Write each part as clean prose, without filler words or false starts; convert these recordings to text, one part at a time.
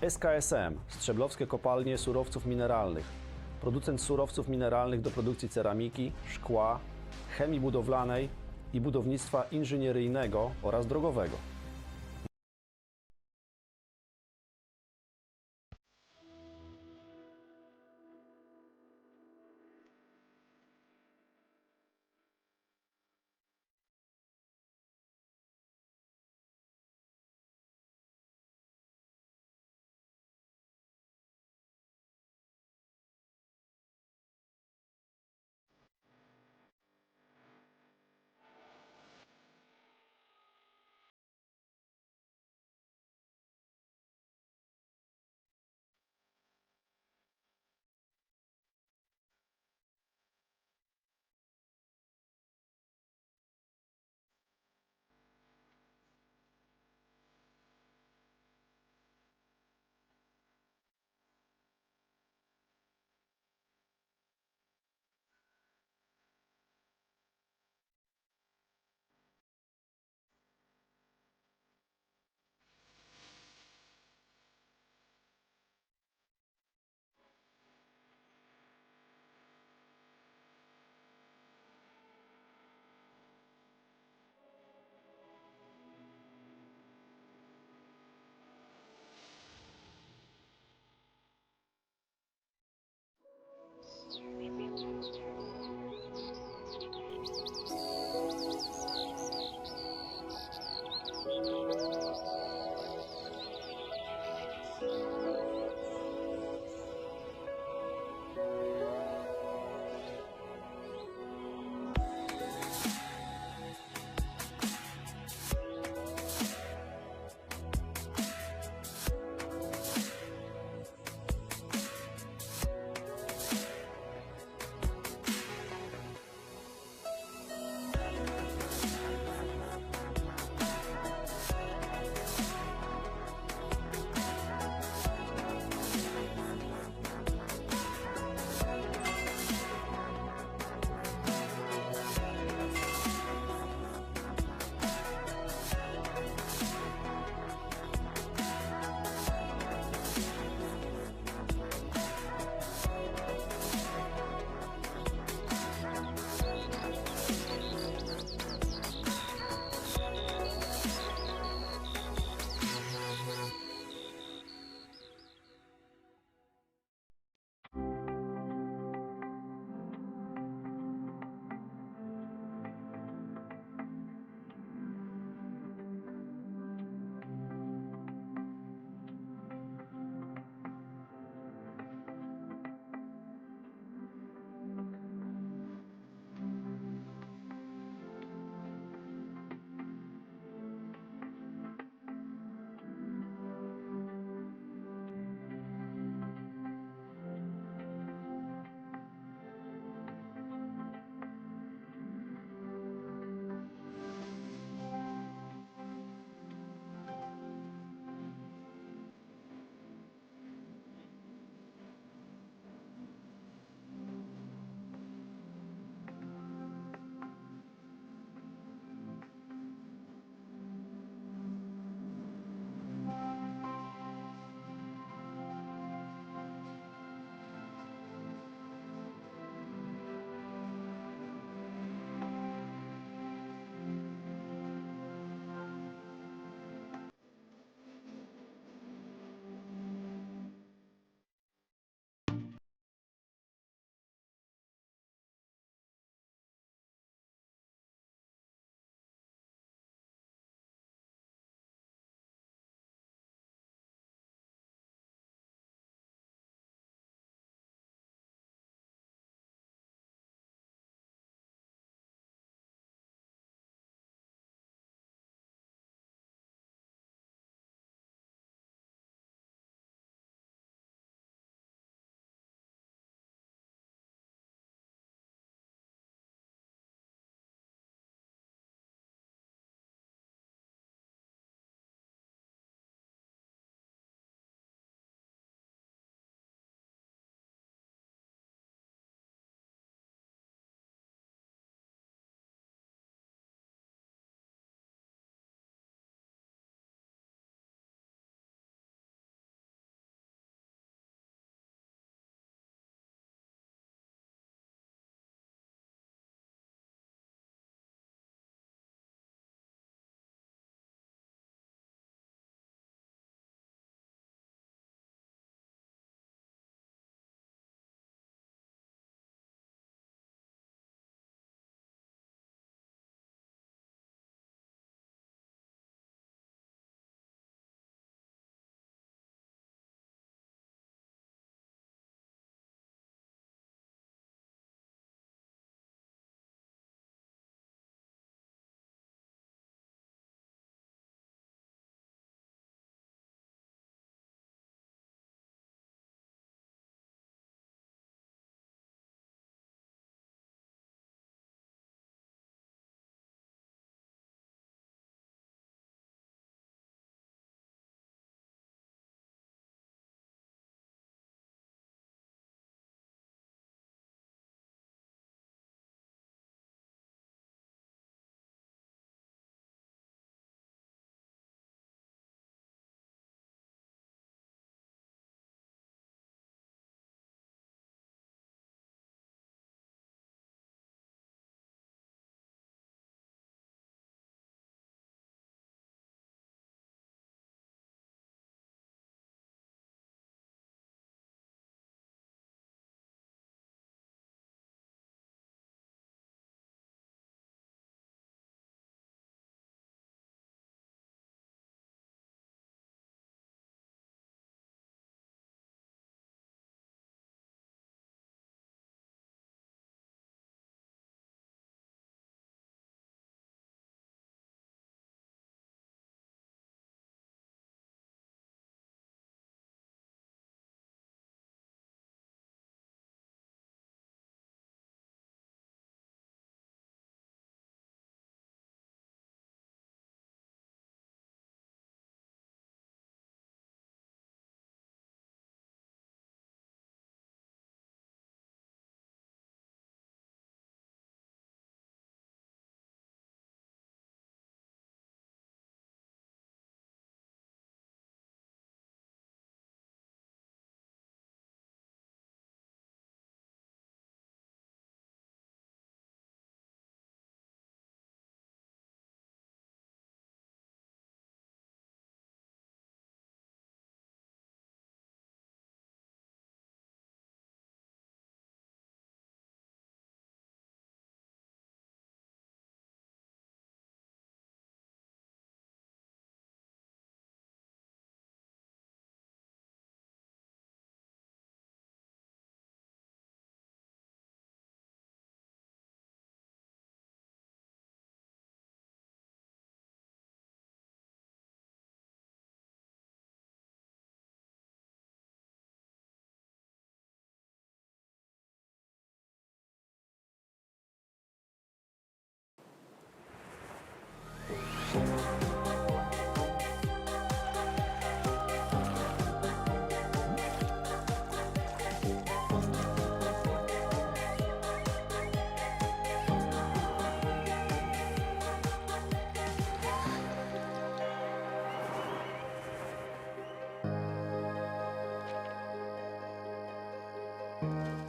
SKSM, Strzeblowskie Kopalnie Surowców Mineralnych, producent surowców mineralnych do produkcji ceramiki, szkła, chemii budowlanej i budownictwa inżynieryjnego oraz drogowego.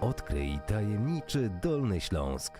Odkryj tajemniczy Dolny Śląsk.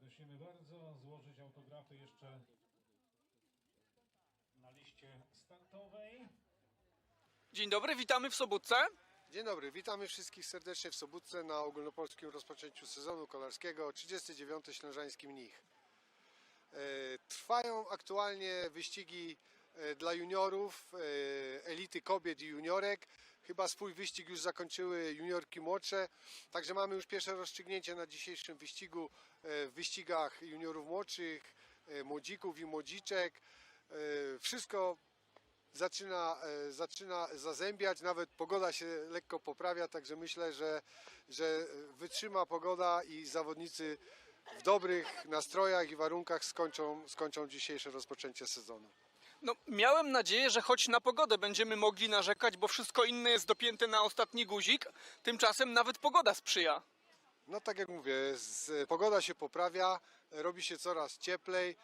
Prosimy bardzo złożyć autografy jeszcze na liście startowej. Dzień dobry, witamy w Sobótce. Dzień dobry, witamy wszystkich serdecznie w Sobótce na ogólnopolskim rozpoczęciu sezonu kolarskiego 39. Slezanski Mnich. Trwają aktualnie wyścigi dla juniorów, elity kobiet i juniorek. Chyba swój wyścig już zakończyły juniorki młodsze, także mamy już pierwsze rozstrzygnięcie na dzisiejszym wyścigu, w wyścigach juniorów młodszych, młodzików i młodziczek. Wszystko zaczyna zazębiać, nawet pogoda się lekko poprawia, także myślę, że wytrzyma pogoda i zawodnicy w dobrych nastrojach i warunkach skończą dzisiejsze rozpoczęcie sezonu. No, miałem nadzieję, że choć na pogodę będziemy mogli narzekać, bo wszystko inne jest dopięte na ostatni guzik. Tymczasem nawet pogoda sprzyja. No tak jak mówię, pogoda się poprawia, robi się coraz cieplej,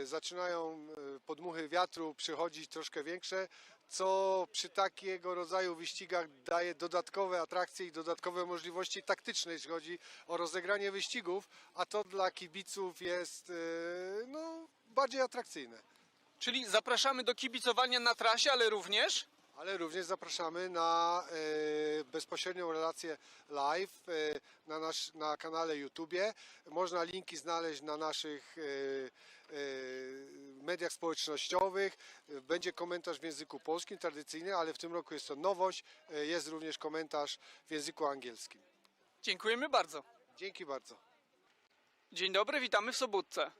zaczynają podmuchy wiatru przychodzić troszkę większe, co przy takiego rodzaju wyścigach daje dodatkowe atrakcje i dodatkowe możliwości taktyczne, jeśli chodzi o rozegranie wyścigów, a to dla kibiców jest bardziej atrakcyjne. Czyli zapraszamy do kibicowania na trasie, ale również zapraszamy na bezpośrednią relację live na kanale YouTube. Można linki znaleźć na naszych mediach społecznościowych. Będzie komentarz w języku polskim, tradycyjny, ale w tym roku jest to nowość. Jest również komentarz w języku angielskim. Dziękujemy bardzo. Dzięki bardzo. Dzień dobry, witamy w Sobótce.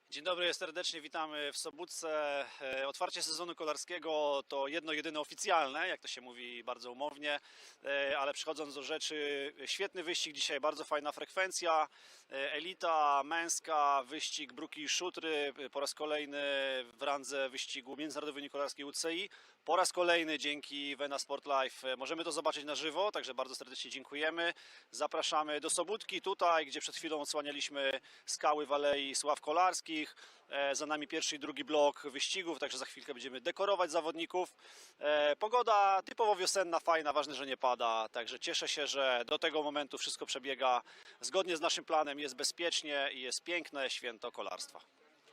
Dzień dobry, serdecznie witamy w Sobótce. Otwarcie sezonu kolarskiego to jedno jedyne oficjalne, jak to się mówi bardzo umownie, ale przechodząc do rzeczy, świetny wyścig dzisiaj, bardzo fajna frekwencja, elita męska, wyścig bruki i szutry, po raz kolejny w randze wyścigu międzynarodowej kolarskiej UCI, po raz kolejny dzięki Vena Sport Live możemy to zobaczyć na żywo, także bardzo serdecznie dziękujemy. Zapraszamy do Sobótki, tutaj, gdzie przed chwilą odsłanialiśmy skały w Alei Sław Kolarskich. Za nami pierwszy i drugi blok wyścigów, także za chwilkę będziemy dekorować zawodników. Pogoda typowo wiosenna, fajna, ważne, że nie pada, także cieszę się, że do tego momentu wszystko przebiega zgodnie z naszym planem, jest bezpiecznie i jest piękne święto kolarstwa.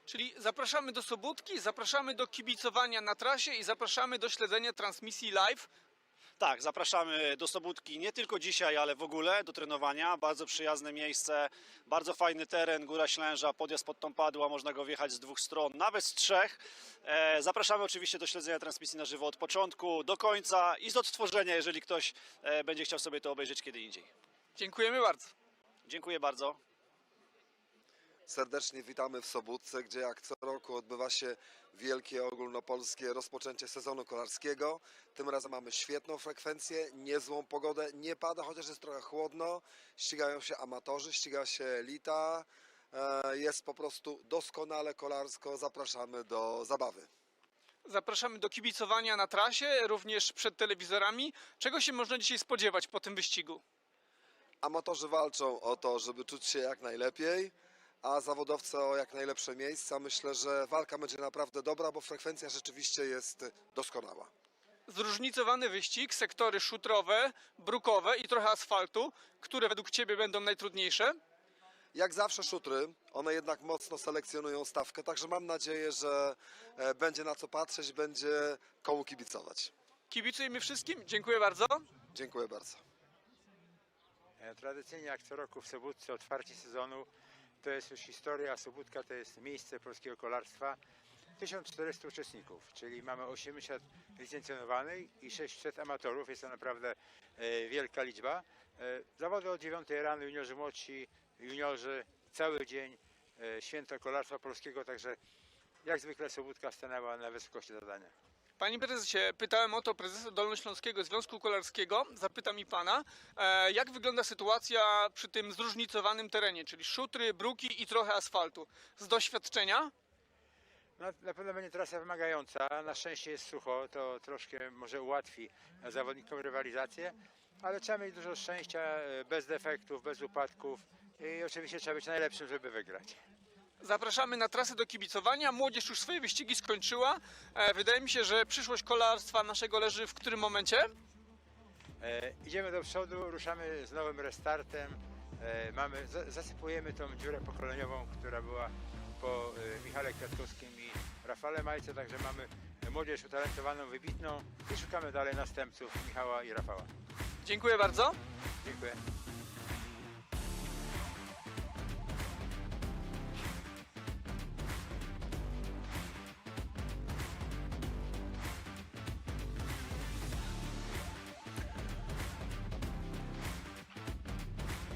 Czyli zapraszamy do Sobótki, zapraszamy do kibicowania na trasie i zapraszamy do śledzenia transmisji live. Tak, zapraszamy do Sobótki nie tylko dzisiaj, ale w ogóle do trenowania. Bardzo przyjazne miejsce, bardzo fajny teren, Góra Ślęża, podjazd pod tą padła, można go wjechać z dwóch stron, nawet z trzech. Zapraszamy oczywiście do śledzenia transmisji na żywo od początku do końca i z odtworzenia, jeżeli ktoś będzie chciał sobie to obejrzeć kiedy indziej. Dziękujemy bardzo. Dziękuję bardzo. Serdecznie witamy w Sobótce, gdzie jak co roku odbywa się wielkie ogólnopolskie rozpoczęcie sezonu kolarskiego. Tym razem mamy świetną frekwencję, niezłą pogodę, nie pada, chociaż jest trochę chłodno. Ścigają się amatorzy, ściga się elita. Jest po prostu doskonale kolarsko, zapraszamy do zabawy. Zapraszamy do kibicowania na trasie, również przed telewizorami. Czego się można dzisiaj spodziewać po tym wyścigu? Amatorzy walczą o to, żeby czuć się jak najlepiej, a zawodowcy o jak najlepsze miejsca. Myślę, że walka będzie naprawdę dobra, bo frekwencja rzeczywiście jest doskonała. Zróżnicowany wyścig, sektory szutrowe, brukowe i trochę asfaltu. Które według Ciebie będą najtrudniejsze? Jak zawsze szutry, one jednak mocno selekcjonują stawkę, także mam nadzieję, że będzie na co patrzeć, będzie komu kibicować. Kibicujemy wszystkim. Dziękuję bardzo. Dziękuję bardzo. Tradycyjnie jak co roku w Sobótce otwarcie sezonu to jest już historia, a Sobótka to jest miejsce polskiego kolarstwa. 1400 uczestników, czyli mamy 800 licencjonowanych i 600 amatorów, jest to naprawdę wielka liczba. Zawody od 9 rano, juniorzy młodsi, juniorzy, cały dzień, święto kolarstwa polskiego, także jak zwykle Sobótka stanęła na wysokości zadania. Panie prezesie, pytałem o to prezesa Dolnośląskiego Związku Kolarskiego. Zapytam i pana, jak wygląda sytuacja przy tym zróżnicowanym terenie, czyli szutry, bruki i trochę asfaltu. Z doświadczenia? No, na pewno będzie trasa wymagająca, na szczęście jest sucho, to troszkę może ułatwi zawodnikom rywalizację, ale trzeba mieć dużo szczęścia, bez defektów, bez upadków i oczywiście trzeba być najlepszym, żeby wygrać. Zapraszamy na trasę do kibicowania. Młodzież już swoje wyścigi skończyła. Wydaje mi się, że przyszłość kolarstwa naszego leży w którym momencie? Idziemy do przodu, ruszamy z nowym restartem, zasypujemy tą dziurę pokoleniową, która była po Michale Kwiatkowskim i Rafale Majce, także mamy młodzież utalentowaną, wybitną i szukamy dalej następców Michała i Rafała. Dziękuję bardzo. Dziękuję.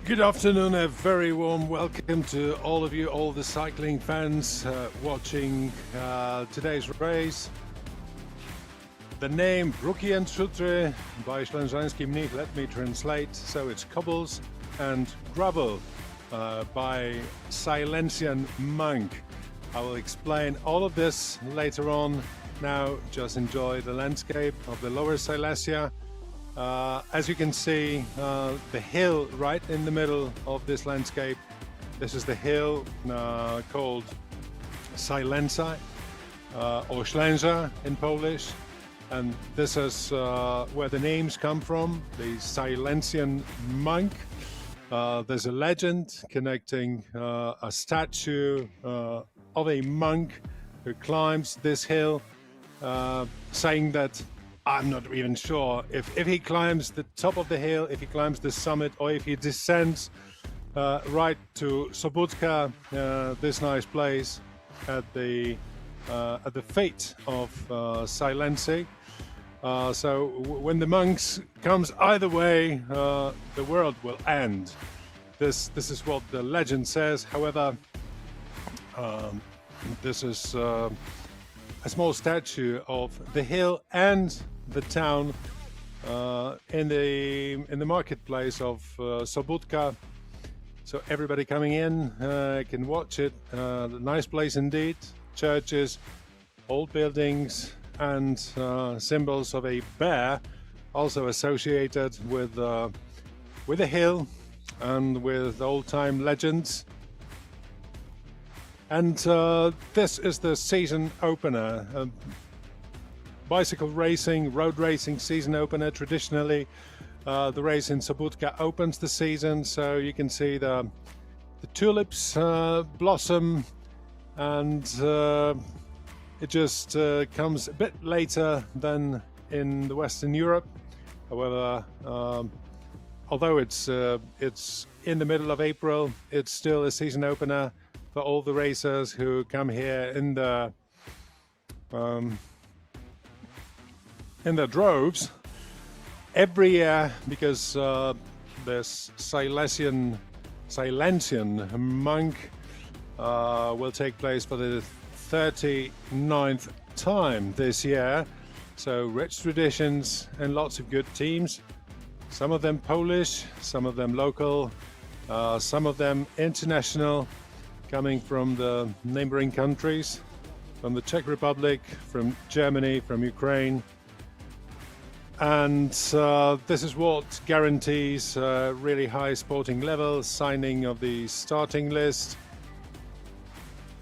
Good afternoon, a very warm welcome to all of you, all the cycling fans watching today's race. The name Bruki and Szutre by Slezanski Mnich, let me translate. So it's Cobbles and Gravel by Slezanski Mnich. I will explain all of this later on. Now just enjoy the landscape of the Lower Silesia. As you can see, the hill right in the middle of this landscape, this is the hill called Silenza or Ślęża in Polish, and this is where the names come from, the Silencian monk. There's a legend connecting a statue of a monk who climbs this hill, saying that I'm not even sure if he climbs the top of the hill, if he climbs the summit, or if he descends right to Sobótka, this nice place at the feet of Slezanski. So when the monks comes either way, the world will end. This is what the legend says. However, this is a small statue of the hill and the town in the marketplace of Sobótka. So everybody coming in can watch it. Nice place indeed. Churches, old buildings, and symbols of a bear, also associated with the hill and with old-time legends. And this is the season opener. Bicycle racing, road racing season opener. Traditionally, the race in Sobótka opens the season, so you can see the tulips blossom, and it just comes a bit later than in the Western Europe. However, although it's in the middle of April, it's still a season opener for all the racers who come here in their droves every year, because this Silencian monk will take place for the 39th time this year. So rich traditions and lots of good teams, some of them Polish, some of them local, some of them international, coming from the neighboring countries, from the Czech Republic, from Germany, from Ukraine. And this is what guarantees really high sporting level, signing of the starting list,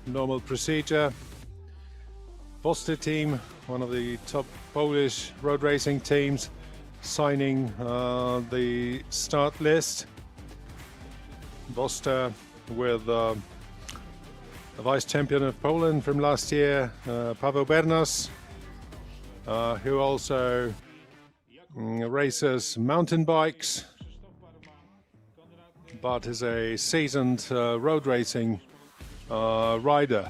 normal procedure. Vosty team, one of the top Polish road racing teams, signing the start list. Vosty with the vice champion of Poland from last year, Paweł Bernas, who also races mountain bikes, but is a seasoned road racing rider.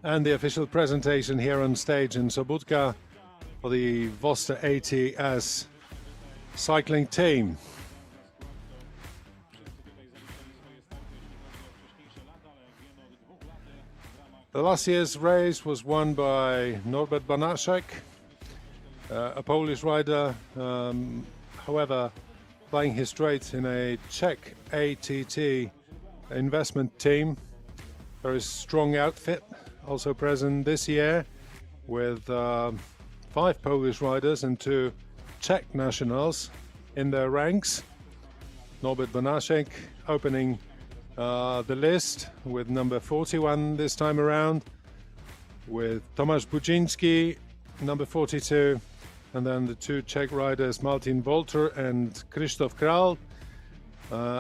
And the official presentation here on stage in Sobótka for the Vosty ATS cycling team. The last year's race was won by Norbert Banaszek, a Polish rider, however, playing his straight in a Czech ATT investment team. Very strong outfit, also present this year with 5 Polish riders and 2 Czech nationals in their ranks. Norbert Banaszek opening the list with number 41 this time around, with Tomasz Budziński, number 42, and then the 2 Czech riders Martin Wolter and Krzysztof Kral,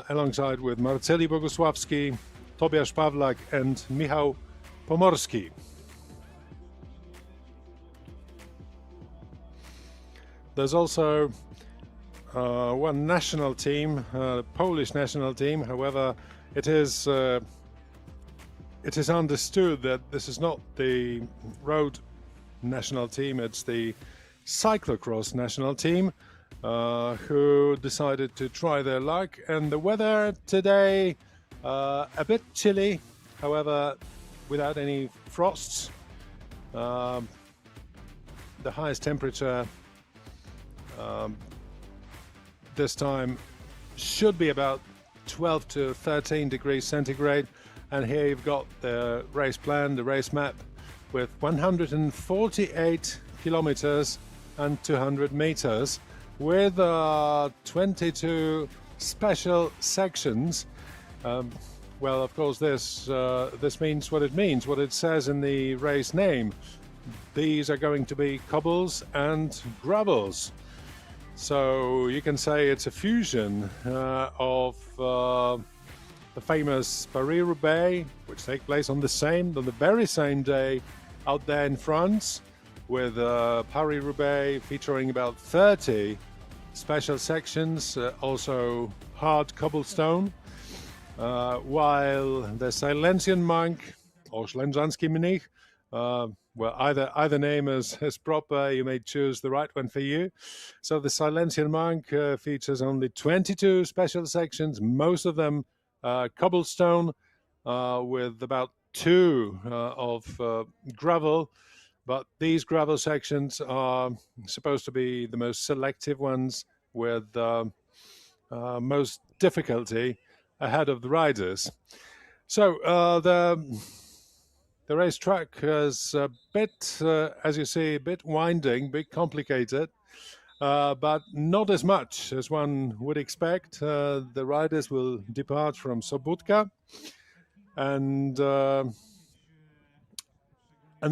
alongside with Marceli Bogusławski, Tobiasz Pawlak and Michał Pomorski. There's also one national team, Polish national team. However, it is understood that this is not the road national team, it's the cyclocross national team, who decided to try their luck. And the weather today, a bit chilly, however, without any frosts. The highest temperature this time should be about 12 to 13 degrees centigrade. And here you've got the race plan, the race map, with 148 kilometers and 200 meters, with 22 special sections. Well, of course, this means what it means, what it says in the race name. These are going to be cobbles and gravels. So you can say it's a fusion of the famous Paris-Roubaix, which take place on the very same day out there in France, with Paris-Roubaix featuring about 30 special sections, also hard cobblestone, while the Slezanski Mnich or Slezanski Mnich, well, either name is proper, you may choose the right one for you. So the Slezanski Mnich features only 22 special sections, most of them cobblestone, with about 2 of gravel. But these gravel sections are supposed to be the most selective ones, with most difficulty ahead of the riders. So the racetrack is a bit, as you see, a bit winding, a bit complicated, but not as much as one would expect. The riders will depart from Sobótka and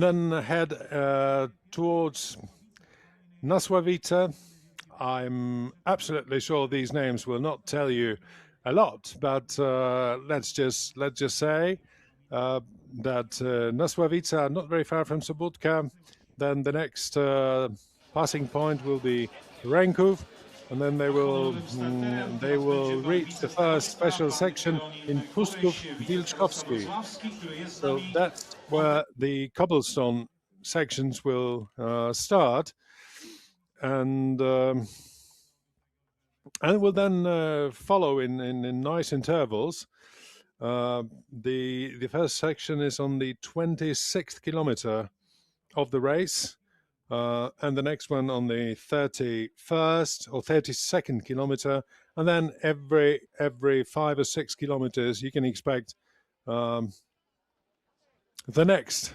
then head towards Jellovita. I'm absolutely sure these names will not tell you a lot, but let's just say that Jellovita, not very far from Sobótka. Then the next passing point will be Ręków, and then they will reach the first special section in Puszków-Wilczkowski. So that's where the cobblestone sections will start, and will then follow in nice intervals. The first section is on the 26th kilometer of the race, and the next one on the 31st or 32nd kilometer, and then every 5 or 6 kilometers you can expect the next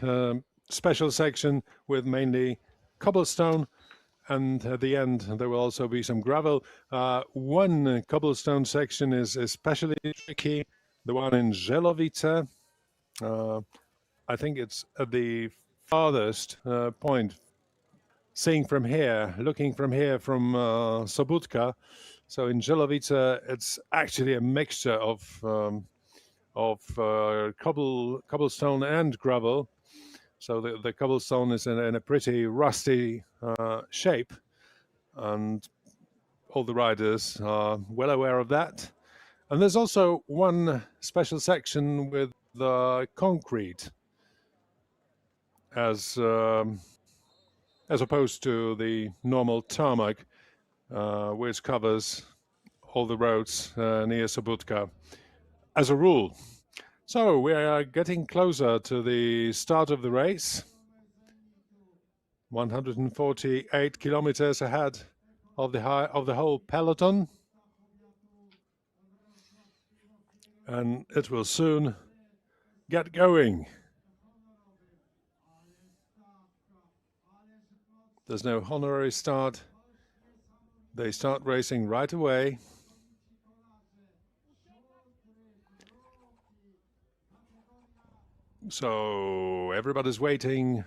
special section with mainly cobblestone, and at the end there will also be some gravel. One cobblestone section is especially tricky, the one in Jellovita. I think it's at the farthest point. Seeing from here, looking from here from Sobutka, so in Jellovita, it's actually a mixture of cobblestone and gravel. So the cobblestone is in a pretty rusty shape, and all the riders are well aware of that. And there's also one special section with the concrete, as opposed to the normal tarmac, which covers all the roads near Sobutka, as a rule. So we are getting closer to the start of the race. 148 kilometers ahead of the whole peloton, and it will soon get going. There's no honorary start. They start racing right away. So everybody's waiting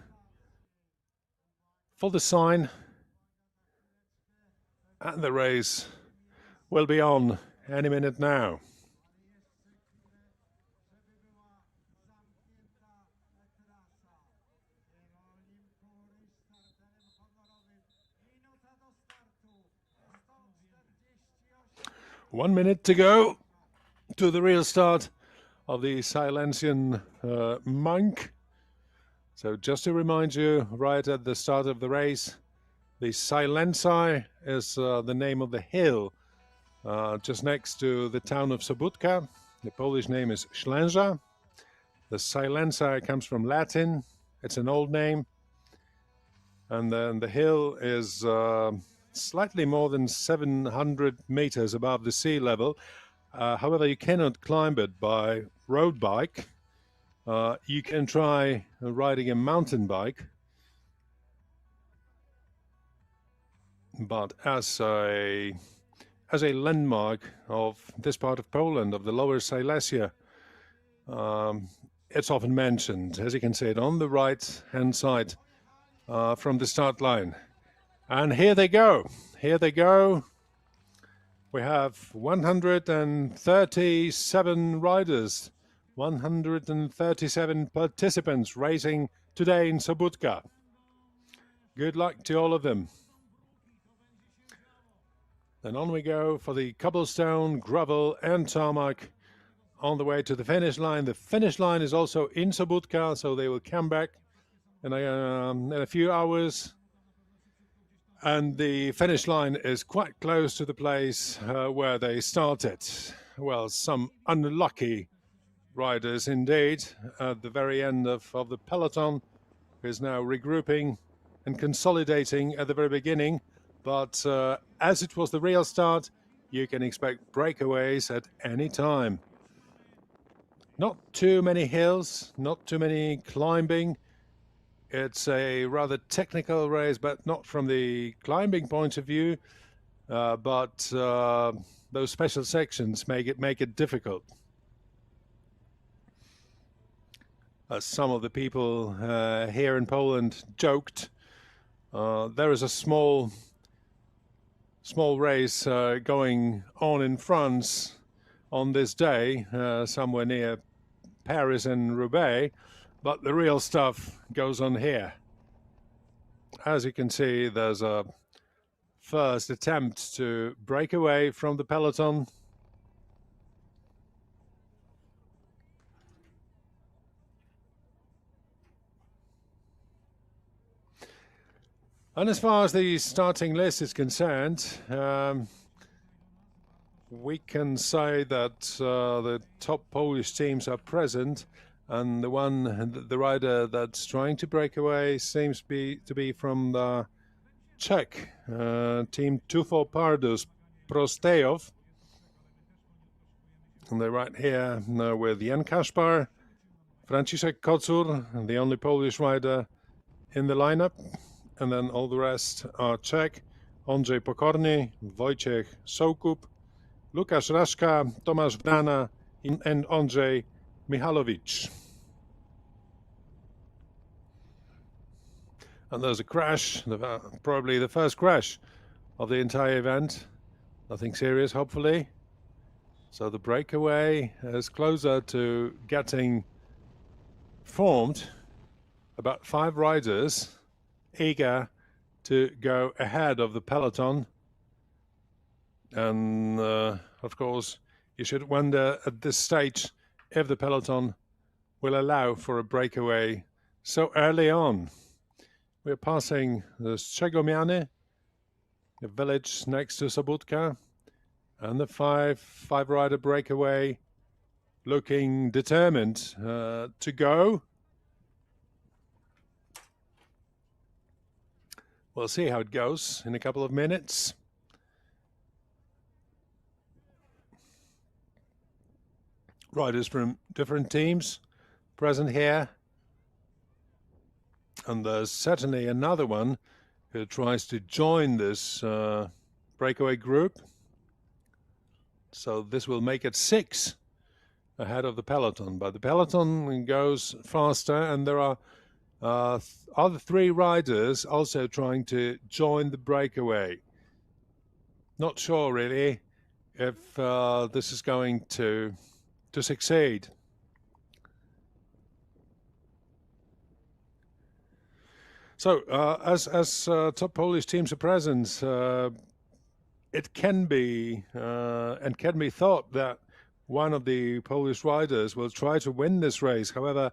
for the sign, and the race will be on any minute now. One minute to go to the real start of the Slezanski Mnich. So just to remind you, right at the start of the race, the Slezanski is the name of the hill just next to the town of Sobutka. The Polish name is Ślęża. The Slezanski comes from Latin. It's an old name. And then the hill is slightly more than 700 meters above the sea level. However, you cannot climb it by road bike. You can try riding a mountain bike, but as a landmark of this part of Poland, of the Lower Silesia, it's often mentioned, as you can see it on the right-hand side from the start line. And here they go. Here they go. We have 137 riders, 137 participants racing today in Sobutka. Good luck to all of them. Then on we go for the cobblestone, gravel and tarmac on the way to the finish line. The finish line is also in Sobutka, so they will come back in a few hours. And the finish line is quite close to the place where they started. Well, some unlucky riders indeed at the very end of the peloton is now regrouping and consolidating at the very beginning. But as it was the real start, you can expect breakaways at any time. Not too many hills, not too many climbing. It's a rather technical race, but not from the climbing point of view. But those special sections make it difficult. As some of the people here in Poland joked, there is a small race going on in France on this day, somewhere near Paris and Roubaix. But the real stuff goes on here. As you can see, there's a first attempt to break away from the peloton. And as far as the starting list is concerned, we can say that the top Polish teams are present. And the rider that's trying to break away seems to be from the Czech team Tufo Pardus Prostejov. And they're right here with Jan Kaspar, Franciszek Kocur, the only Polish rider in the lineup. and then all the rest are Czech. Andrzej Pokorny, Wojciech Soukup, Łukasz Raszka, Tomasz Vrana, and Andrzej Michalowicz. And there's a crash, probably the first crash of the entire event. Nothing serious, hopefully. So the breakaway is closer to getting formed. About 5 riders eager to go ahead of the peloton. And of course, you should wonder at this stage if the peloton will allow for a breakaway so early on. We're passing the Strzegomiany, the village next to Sobutka, and the five-rider breakaway looking determined to go. We'll see how it goes in a couple of minutes. Riders from different teams present here. And there's certainly another one who tries to join this breakaway group. So this will make it 6 ahead of the peloton. But the peloton goes faster, and there are other 3 riders also trying to join the breakaway. Not sure really if this is going to succeed. So as top Polish teams are present, it can be and can be thought that one of the Polish riders will try to win this race. However,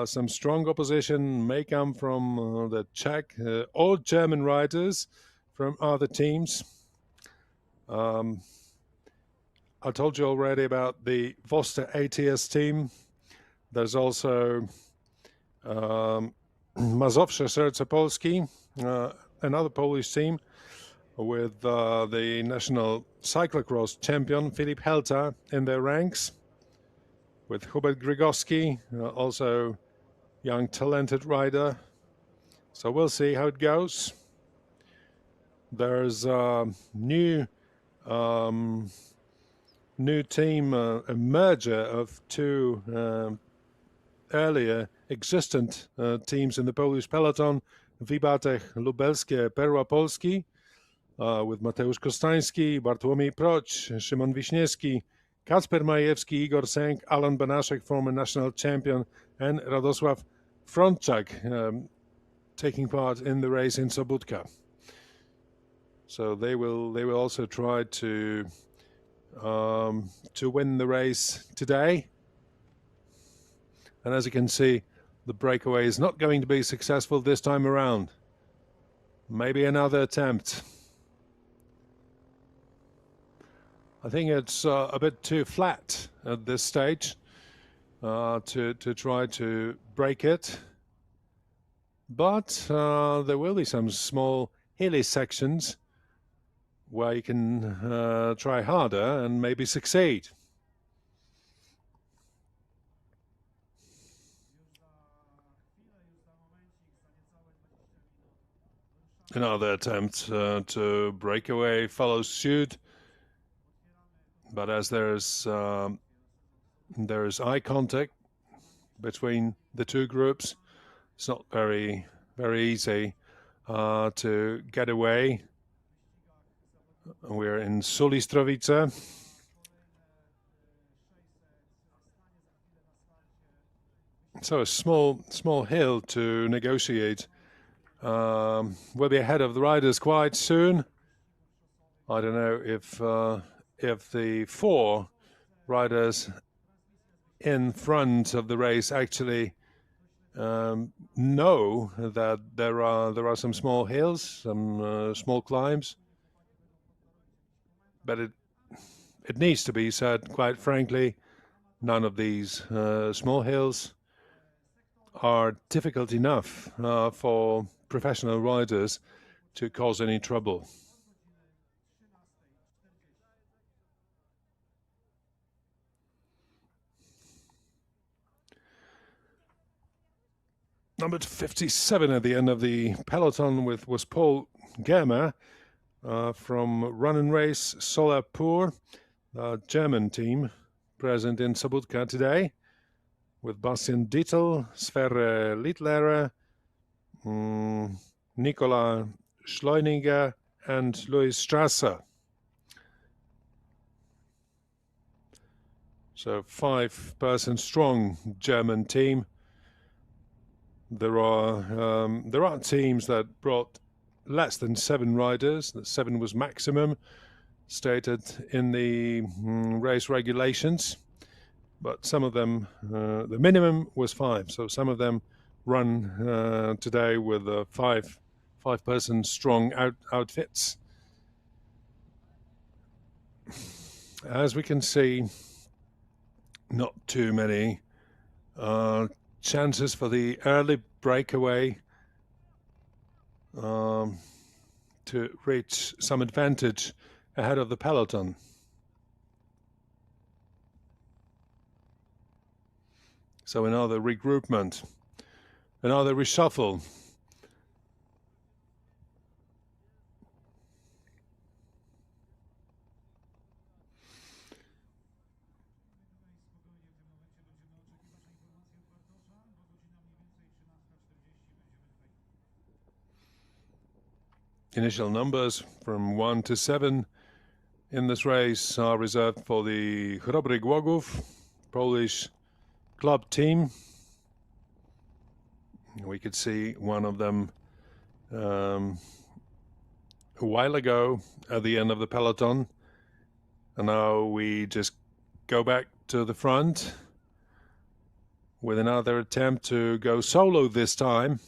some strong opposition may come from the Czech or German riders from other teams. I told you already about the Voster ATS team. There's also Mazowsze Serce Polski, another Polish team with the national cyclocross champion Filip Helta in their ranks, with Hubert Grigowski, also young talented rider. So we'll see how it goes. There's a new team, a merger of 2 earlier existent teams in the Polish peloton, Wibatech Lubelskie Perła Polski, with Mateusz Kostański, Bartłomiej Proć, Szymon Wiśniewski, Kacper Majewski, Igor Sęk, Alan Banaszek, former national champion, and Radosław Frączak taking part in the race in Sobutka. So they will also try to win the race today. And as you can see, the breakaway is not going to be successful this time around. Maybe another attempt. I think it's a bit too flat at this stage to try to break it. But there will be some small hilly sections where you can try harder and maybe succeed. Another attempt to break away follows suit, but as there is eye contact between the 2 groups, it's not very easy to get away. We're in Sulistrovice. So a small hill to negotiate. We'll be ahead of the riders quite soon. I don't know if the 4 riders in front of the race actually know that there are some small hills, some small climbs. But it needs to be said, quite frankly, none of these small hills are difficult enough for professional riders to cause any trouble. Number 57 at the end of the peloton was Paul Germer from Run and Race Solapur, the German team present in Sobotka today, with Bastian Dietl, Sverre Littlerer, Nicola Schleuniger, and Louis Strasser. So 5-person strong German team. There are teams that brought less than 7 riders. That 7 was maximum stated in the race regulations, but some of them, the minimum was 5. So some of them run today with 5-person strong outfits. As we can see, not too many chances for the early breakaway to reach some advantage ahead of the peloton. So another regroupment, another reshuffle. Initial numbers from 1 to 7 in this race are reserved for the Chrobry Głogów Polish club team. We could see one of them a while ago at the end of the peloton, and now we just go back to the front with another attempt to go solo this time.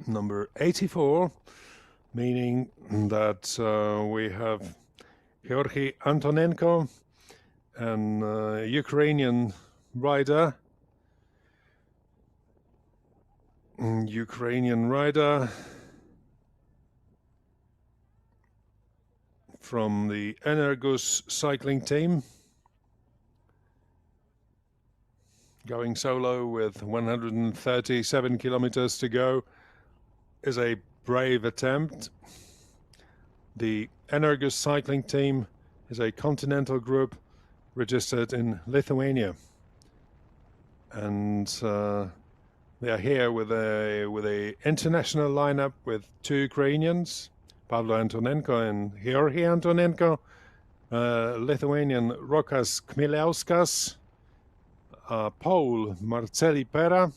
Number 84, meaning that we have Georgi Antonenko, an Ukrainian rider. From the Energus cycling team, going solo with 137 kilometers to go is a brave attempt. The Energus cycling team is a continental group registered in Lithuania, and they are here with a international lineup with 2 Ukrainians, Pavlo Antonenko and Georgi Antonenko, Lithuanian Rokas Kmieliauskas, Pole Marceli Pera,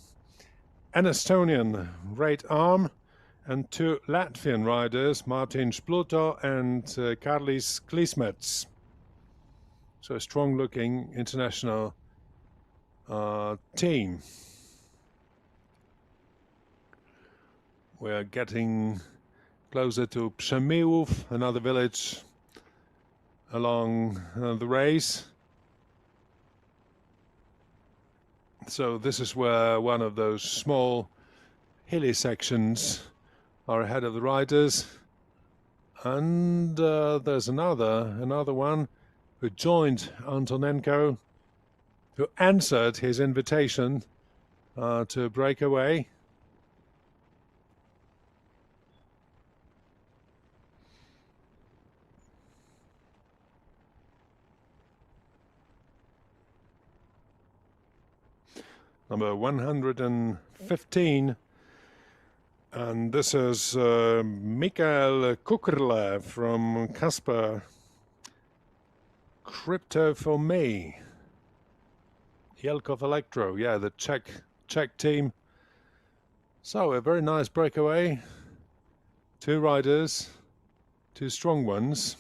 an Estonian Reit Arm, and 2 Latvian riders, Martin Spluto and Karlis Klismets. So a strong-looking international team. We are getting closer to Przemyłów, another village along the race. So this is where one of those small hilly sections are ahead of the riders, and there's another one who joined Antonenko, who answered his invitation to Breakaway. Number 115. And this is Mikael Kukerle from Kasper Crypto for Me. Jelkov Electro, yeah, the Czech team. So a very nice breakaway. 2 riders, 2 strong ones.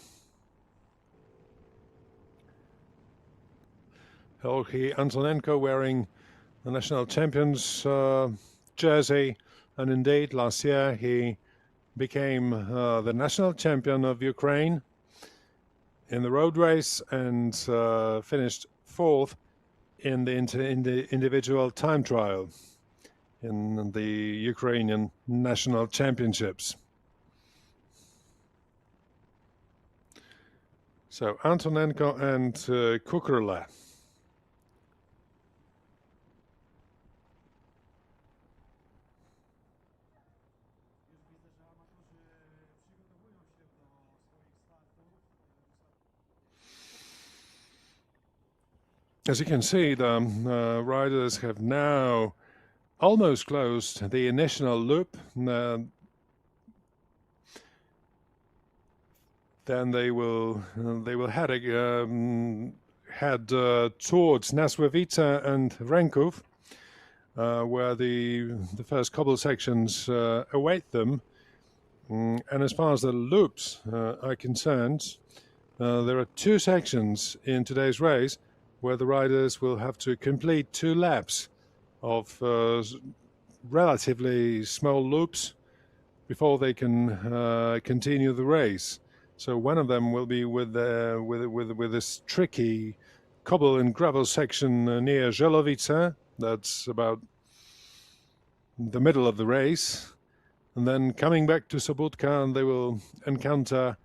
Georgi Antonenko wearing the national champions jersey. And indeed, last year he became the national champion of Ukraine in the road race and finished 4th in the individual time trial in the Ukrainian national championships. So Antonenko and Kukurla. As you can see, the riders have now almost closed the initial loop. Then they will head towards Jellovita and Rankov, where the first cobble sections await them. And as far as the loops are concerned, there are 2 sections in today's race where the riders will have to complete 2 laps of relatively small loops before they can continue the race. So one of them will be with this tricky cobble and gravel section near Jellovita. That's about the middle of the race. And then coming back to Sobotka, and they will encounter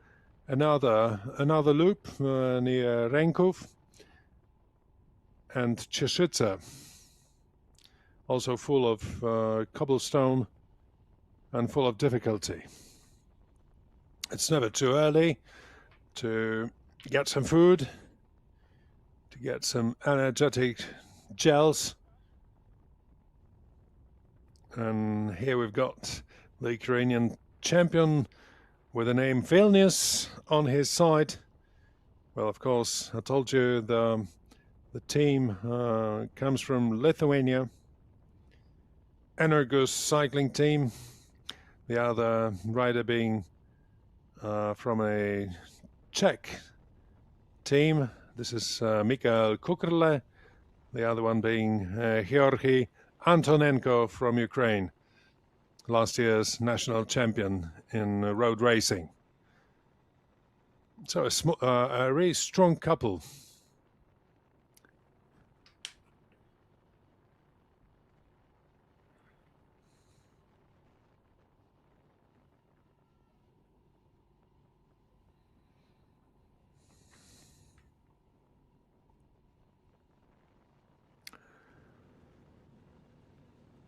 another loop near Rankov and Cheshica, also full of cobblestone and full of difficulty. It's never too early to get some food, to get some energetic gels. And here we've got the Ukrainian champion with the name Vilnius on his side. Well, of course, I told you the team comes from Lithuania, Energus cycling team, the other rider being from a Czech team. This is Mikhail Kukurle, the other one being Georgi Antonenko from Ukraine, last year's national champion in road racing. So a really strong couple.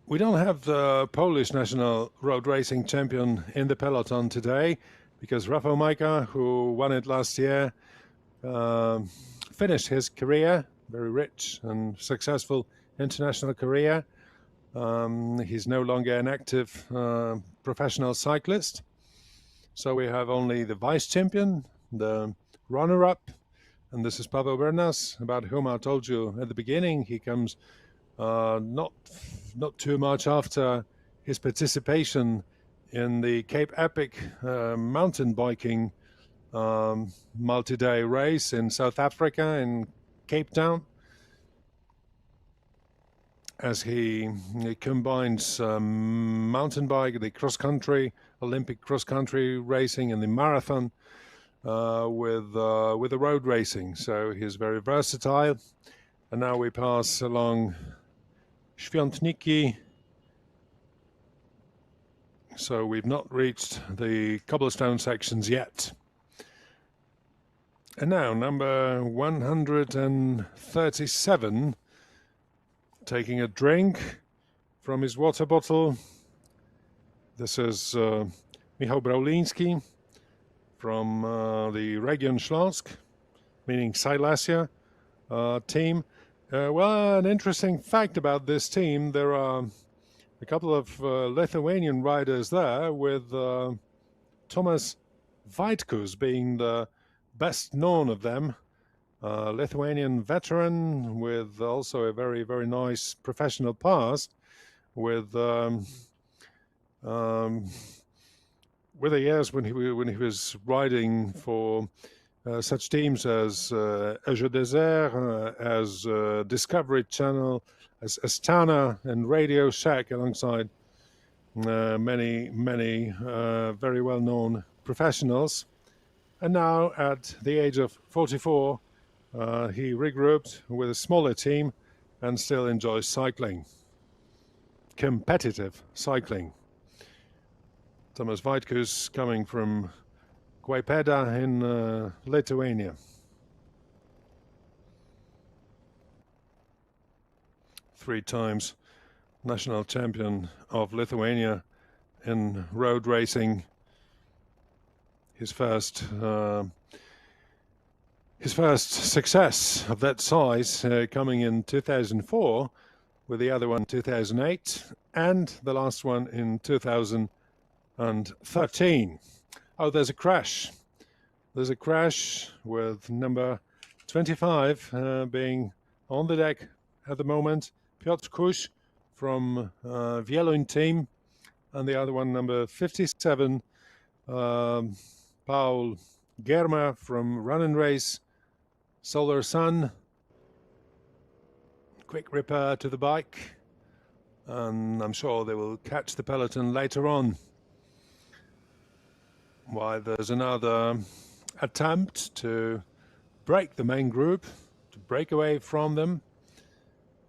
We don't have the Polish national road racing champion in the peloton today because Rafał Majka, who won it last year, finished his career, very rich and successful international career. He's no longer an active professional cyclist. So we have only the vice champion, the runner-up, and this is Paweł Bernas, about whom I told you at the beginning. He comes not too much after his participation in the Cape Epic mountain biking multi-day race in South Africa, in Cape Town, as he combines mountain bike, the cross-country, Olympic cross-country racing and the marathon with the road racing. So he's very versatile. And now we pass along Świątniki. So we've not reached the cobblestone sections yet. And now number 137, taking a drink from his water bottle. This is Michał Brauliński from the Region Śląsk, meaning Silesia team. Well, an interesting fact about this team, there are a couple of Lithuanian riders there, with Tomas Vaitkus being the best known of them. Lithuanian veteran with also a very, very nice professional past, with the years when he was riding for such teams as Jeux Desert, as Discovery Channel, as Astana and Radio Shack, alongside many very well-known professionals. And now, at the age of 44, he regrouped with a smaller team and still enjoys cycling. Competitive cycling. Tomas Vaitkus coming from Klaipėda in Lithuania. Three times national champion of Lithuania in road racing. His first success of that size coming in 2004, with the other one 2008, and the last one in 2013. Oh, there's a crash. There's a crash with number 25 being on the deck at the moment. Piotr Kusz from Wieluń team, and the other one, number 57, Paul Germa from Run and Race, Solar Sun. Quick repair to the bike, and I'm sure they will catch the peloton later on. While there's another attempt to break the main group, to break away from them.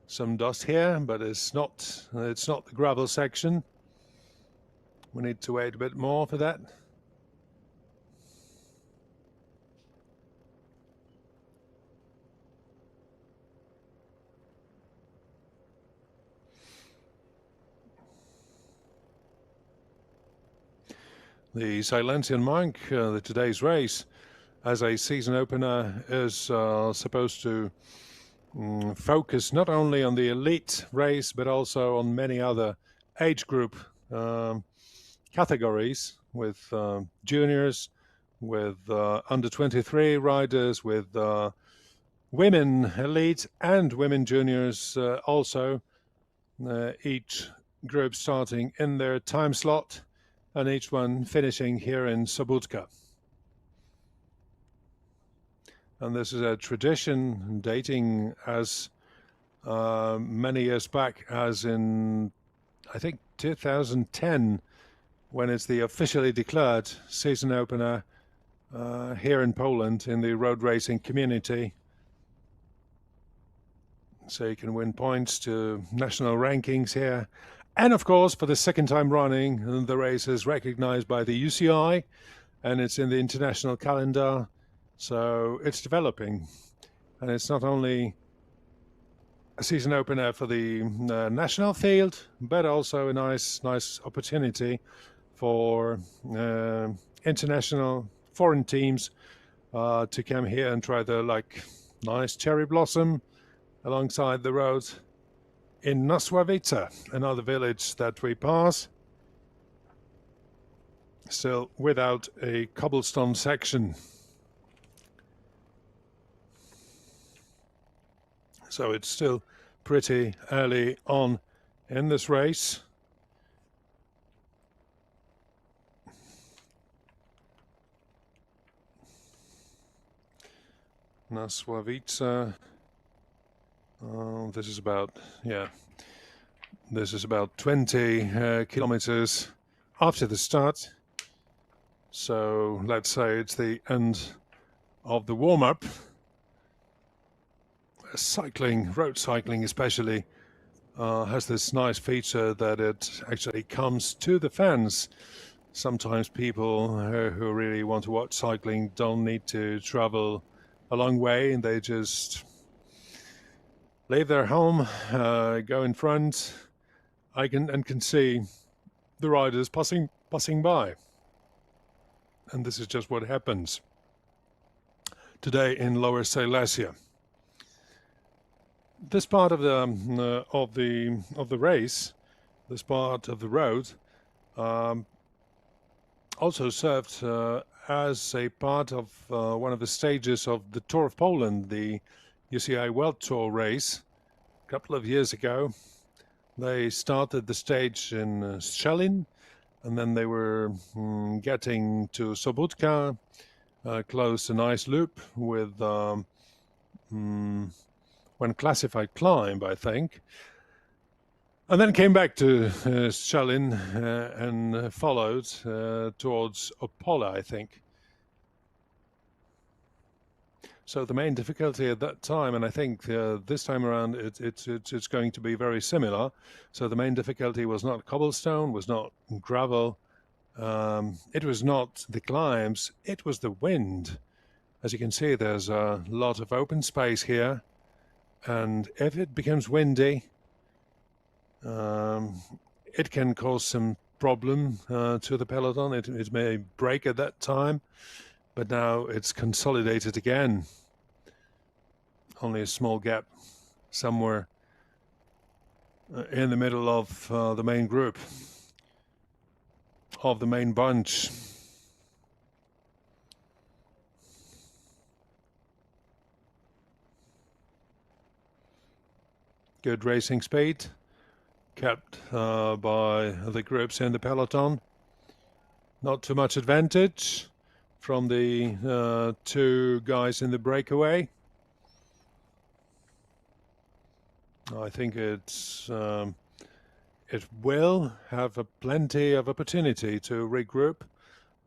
Some dust here, but it's not the gravel section. We need to wait a bit more for that. The Slezanski Mnich, today's race, as a season opener, is supposed to focus not only on the elite race, but also on many other age group categories, with juniors, with under 23 riders, with women elite and women juniors also, each group starting in their time slot, and each one finishing here in Sobótka. And this is a tradition dating as many years back as in, I think, 2010, when it's the officially declared season opener here in Poland in the road racing community. So you can win points to national rankings here. And of course, for the second time running, the race is recognized by the UCI, and it's in the international calendar. So it's developing, and it's not only a season opener for the national field, but also a nice opportunity for international foreign teams to come here and try the nice cherry blossom alongside the road in Jellovita, another village that we pass, still without a cobblestone section. So it's still pretty early on in this race. Jellovita. This is about 20 kilometers after the start. So let's say it's the end of the warm-up. Road cycling especially, has this nice feature that it actually comes to the fans. Sometimes people who really want to watch cycling don't need to travel a long way, and they just leave their home, go in front, and can see the riders passing by. And this is just what happens today in Lower Silesia. This part of the race, this part of the road, also served as a part of one of the stages of the Tour of Poland, the UCI World Tour race. A couple of years ago, they started the stage in Szczecin, and then they were getting to Sobótka, closed a nice loop with one classified climb, I think, and then came back to Szczecin and followed towards Opole, I think. So the main difficulty at that time, and I think this time around it's going to be very similar. So the main difficulty was not cobblestone, was not gravel, It was not the climbs, it was the wind. As you can see, there's a lot of open space here, and if it becomes windy, it can cause some problem to the peloton. It may break at that time, but now it's consolidated again. Only a small gap somewhere in the middle of the main group, of the main bunch. Good racing speed kept by the groups in the peloton. Not too much advantage from the two guys in the breakaway. I think it will have plenty of opportunity to regroup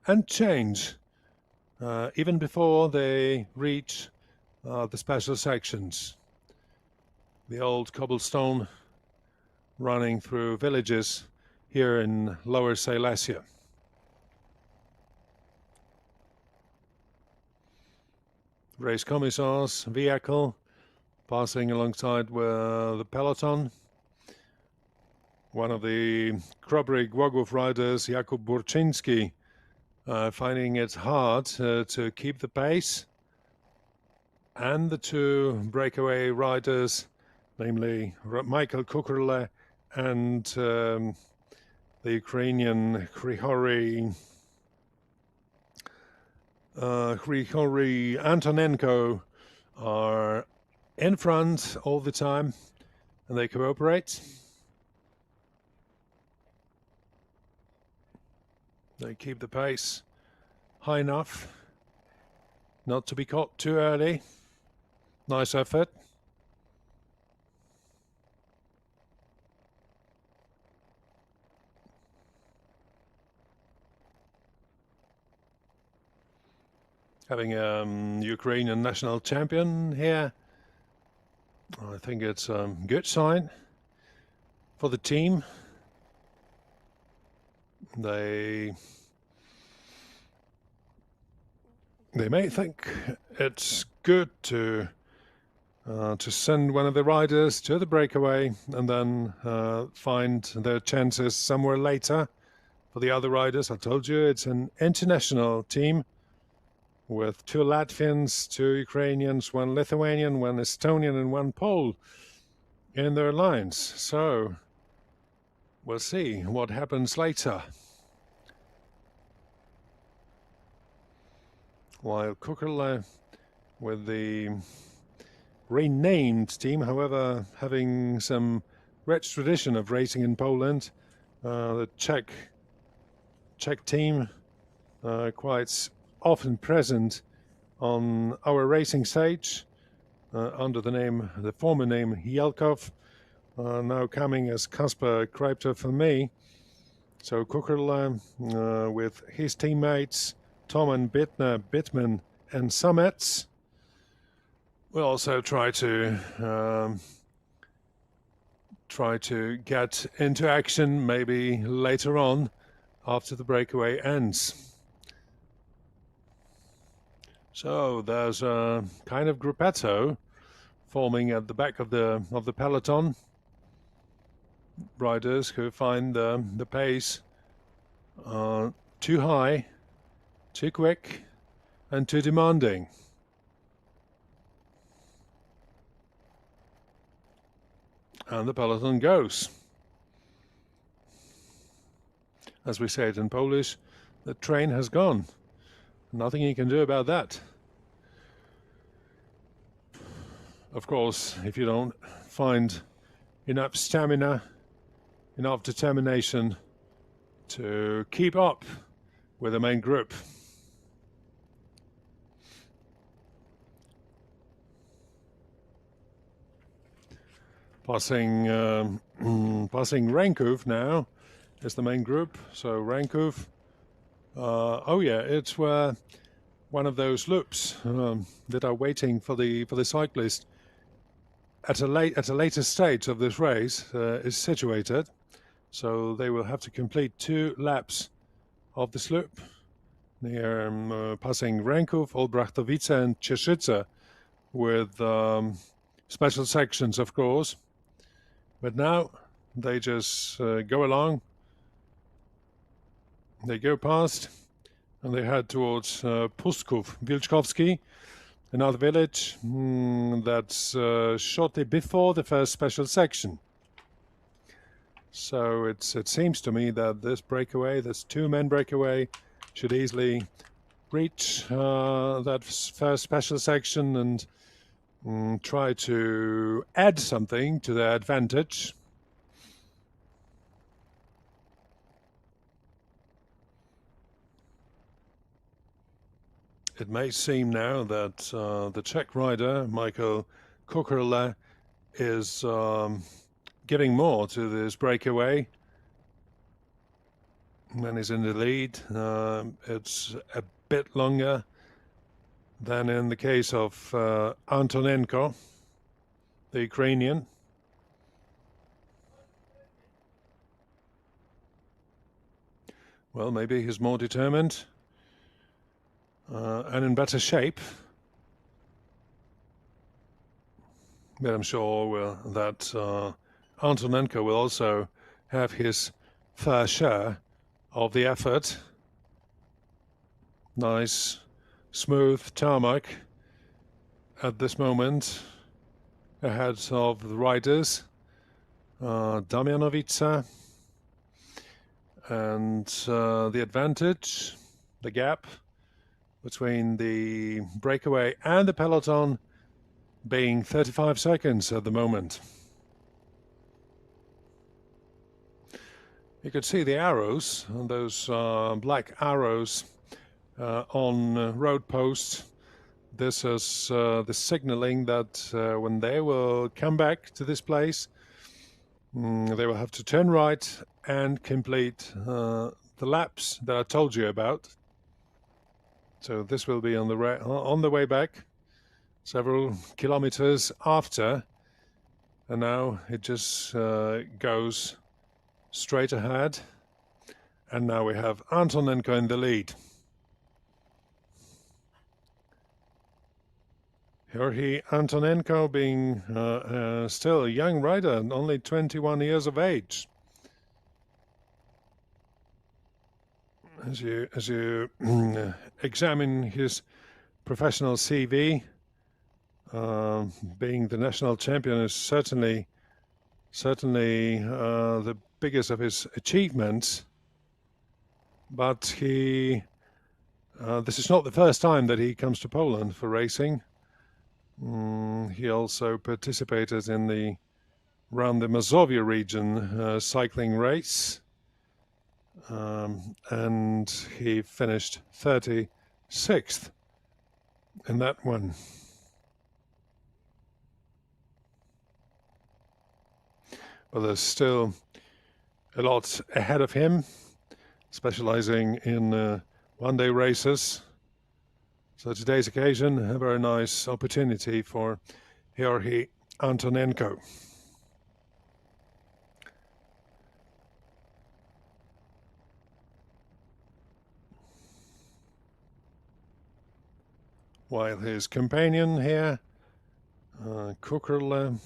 and change even before they reach the special sections. The old cobblestone running through villages here in Lower Silesia. Race Commissar's vehicle passing alongside the peloton. One of the Krobry Głogów riders, Jakub Burczyński, finding it hard to keep the pace. And the two breakaway riders, namely Michael Kukurle and the Ukrainian Grigory Antonenko, are in front all the time, and they cooperate. They keep the pace high enough not to be caught too early. Nice effort. Having a Ukrainian national champion here, I think it's a good sign for the team. They may think it's good to send one of the riders to the breakaway and then find their chances somewhere later for the other riders. I told you it's an international team with 2 Latvians, 2 Ukrainians, 1 Lithuanian, 1 Estonian, and 1 Pole in their lines. So we'll see what happens later. While Kukurle with the renamed team, however, having some rich tradition of racing in Poland, the Czech team quite often present on our racing stage under the former name Jelkov, now coming as Kasper Kreipter for me. So Kukurle with his teammates Toman, Bittner, Bittman and Summets will also try to get into action maybe later on after the breakaway ends. So there's a kind of gruppetto forming at the back of the peloton. Riders who find the pace too high, too quick, and too demanding. And the peloton goes. As we say it in Polish, the train has gone. Nothing you can do about that. Of course, if you don't find enough stamina, enough determination to keep up with the main group. Passing Rankov now is the main group. So Rankov, oh yeah, it's one of those loops that are waiting for the cyclist at a later stage of this race is situated. So they will have to complete 2 laps of the slope near passing Ręków, Olbrachtowice and Cieszyce with special sections, of course. But now they just go along. They go past and they head towards Pusków, Wilczkowski, another village that's shortly before the first special section. So it seems to me that this breakaway, this two-man breakaway, should easily reach that first special section and try to add something to their advantage. It may seem now that the Czech rider, Michael Kukerle, is giving more to this breakaway. When he's in the lead, it's a bit longer than in the case of Antonenko, the Ukrainian. Well, maybe he's more determined and in better shape. But I'm sure that Antonenko will also have his fair share of the effort. Nice, smooth tarmac at this moment ahead of the riders. Damianovica, and the advantage, the gap between the breakaway and the peloton being 35 seconds at the moment. You could see the arrows, those black arrows on road posts. This is the signaling that when they will come back to this place, they will have to turn right and complete the laps that I told you about. So this will be on the way back, several kilometers after, and now it just goes straight ahead, and now we have Antonenko in the lead. Here Antonenko being still a young rider, only 21 years of age. As you examine his professional CV, being the national champion is certainly the biggest of his achievements. But this is not the first time that he comes to Poland for racing. He also participated in the around the Mazovia region cycling race. And he finished 36th in that one. But there's still a lot ahead of him, specializing in one-day races. So today's occasion, a very nice opportunity for Georgi Antonenko. While his companion here, Kukerle,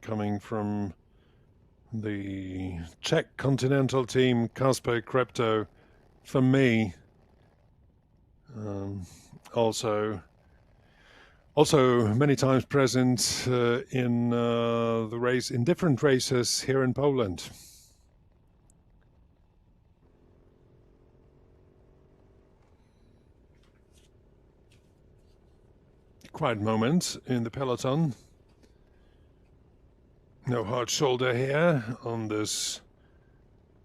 coming from the Czech continental team, Kasper Krepto, for me, also many times present in the race, in different races here in Poland. Quiet moment in the peloton. No hard shoulder here on this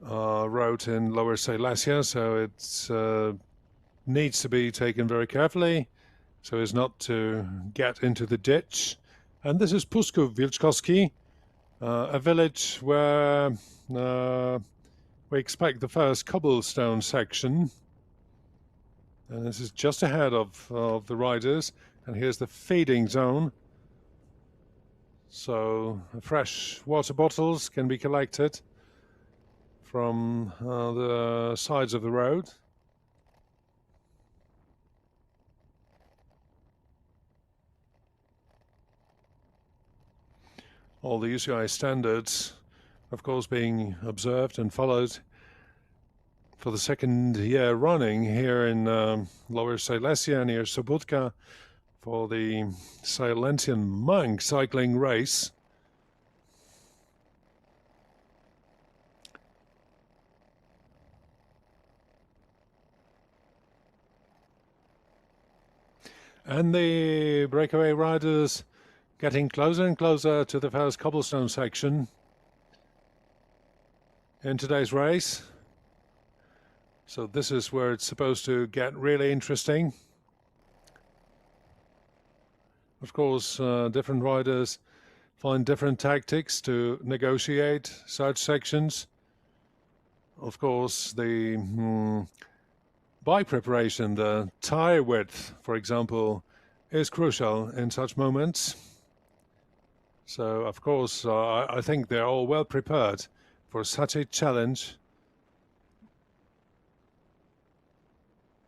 road in Lower Silesia, so it needs to be taken very carefully so as not to get into the ditch. And this is Pusków Wilczkowski, a village where we expect the first cobblestone section. And this is just ahead of the riders. And here's the feeding zone. So fresh water bottles can be collected from the sides of the road. All the UCI standards, of course, being observed and followed for the second year running here in Lower Silesia near Sobotka for the Slezanski Mnich cycling race. And the breakaway riders getting closer and closer to the first cobblestone section in today's race. So this is where it's supposed to get really interesting. Of course, different riders find different tactics to negotiate such sections. Of course, the bike preparation, the tire width, for example, is crucial in such moments. So, of course, I think they're all well prepared for such a challenge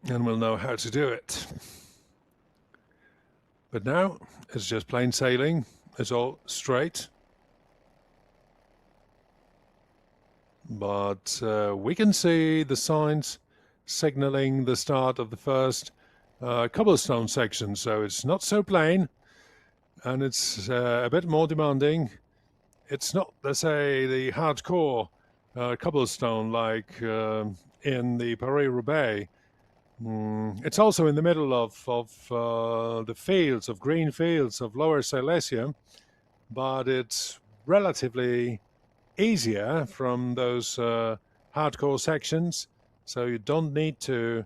and will know how to do it. But now it's just plain sailing. It's all straight. But we can see the signs signaling the start of the first cobblestone section. So it's not so plain, and it's a bit more demanding. It's not, let's say, the hardcore cobblestone like in the Paris-Roubaix. It's also in the middle of the fields, of green fields of Lower Silesia, but it's relatively easier from those hardcore sections, so you don't need to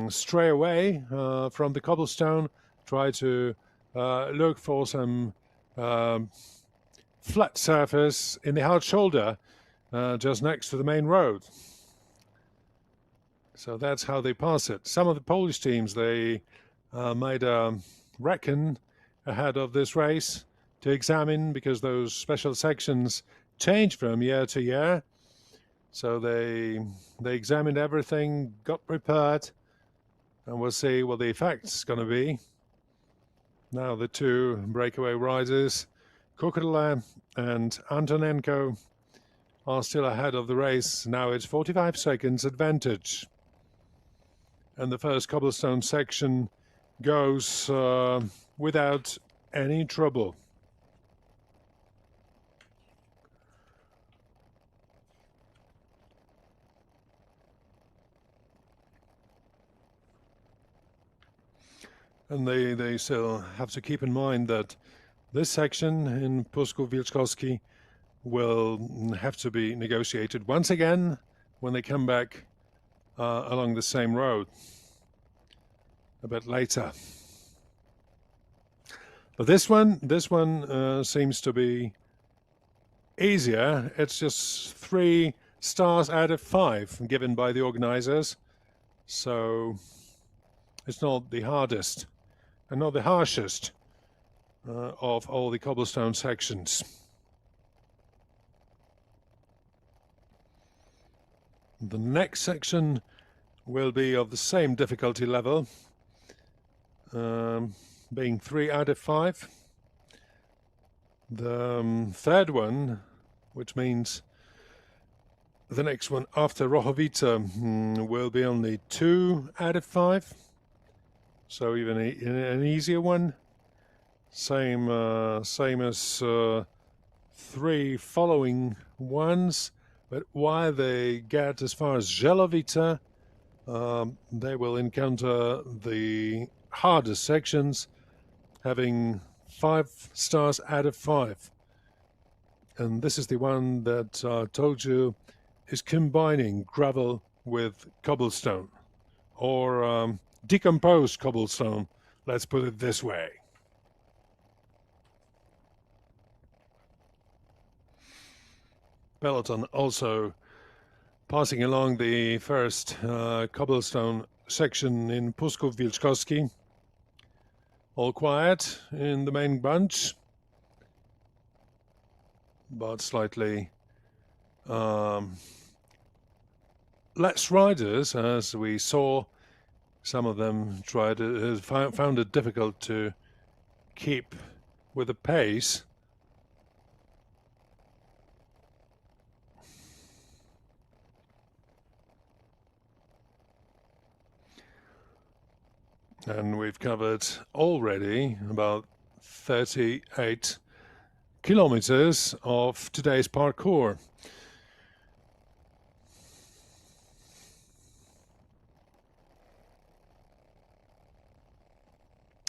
stray away from the cobblestone. Try to look for some flat surface in the hard shoulder just next to the main road. So that's how they pass it. Some of the Polish teams, they made a reckon ahead of this race to examine, because those special sections change from year to year. So they examined everything, got prepared, and we'll see what the effect's going to be. Now the two breakaway riders, Kukrela and Antonenko, are still ahead of the race. Now it's 45 seconds advantage. And the first cobblestone section goes without any trouble. And they still have to keep in mind that this section in Puszków-Wilczkowski will have to be negotiated once again when they come back along the same road a bit later. But this one seems to be easier. It's just 3 stars out of 5 given by the organizers, so it's not the hardest and not the harshest of all the cobblestone sections. The next section will be of the same difficulty level, being 3 out of 5. The third one, which means the next one after Jellovita, will be only 2 out of 5. So even an easier one. Same as 3 following ones. But while they get as far as Jellovita, they will encounter the hardest sections, having 5 stars out of 5. And this is the one that I told you is combining gravel with cobblestone, or decomposed cobblestone, let's put it this way. Peloton also passing along the first cobblestone section in Puszków-Wilczkowski. All quiet in the main bunch, but slightly less riders, as we saw. Some of them found it difficult to keep with the pace. And we've covered already about 38 kilometers of today's parkour.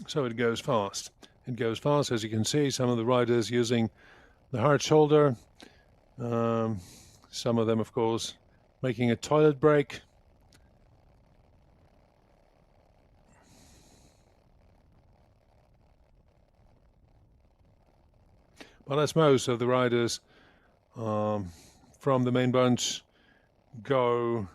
So it goes fast. It goes fast, as you can see, some of the riders using the hard shoulder. Some of them, of course, making a toilet break. But as most of the riders from the main bunch go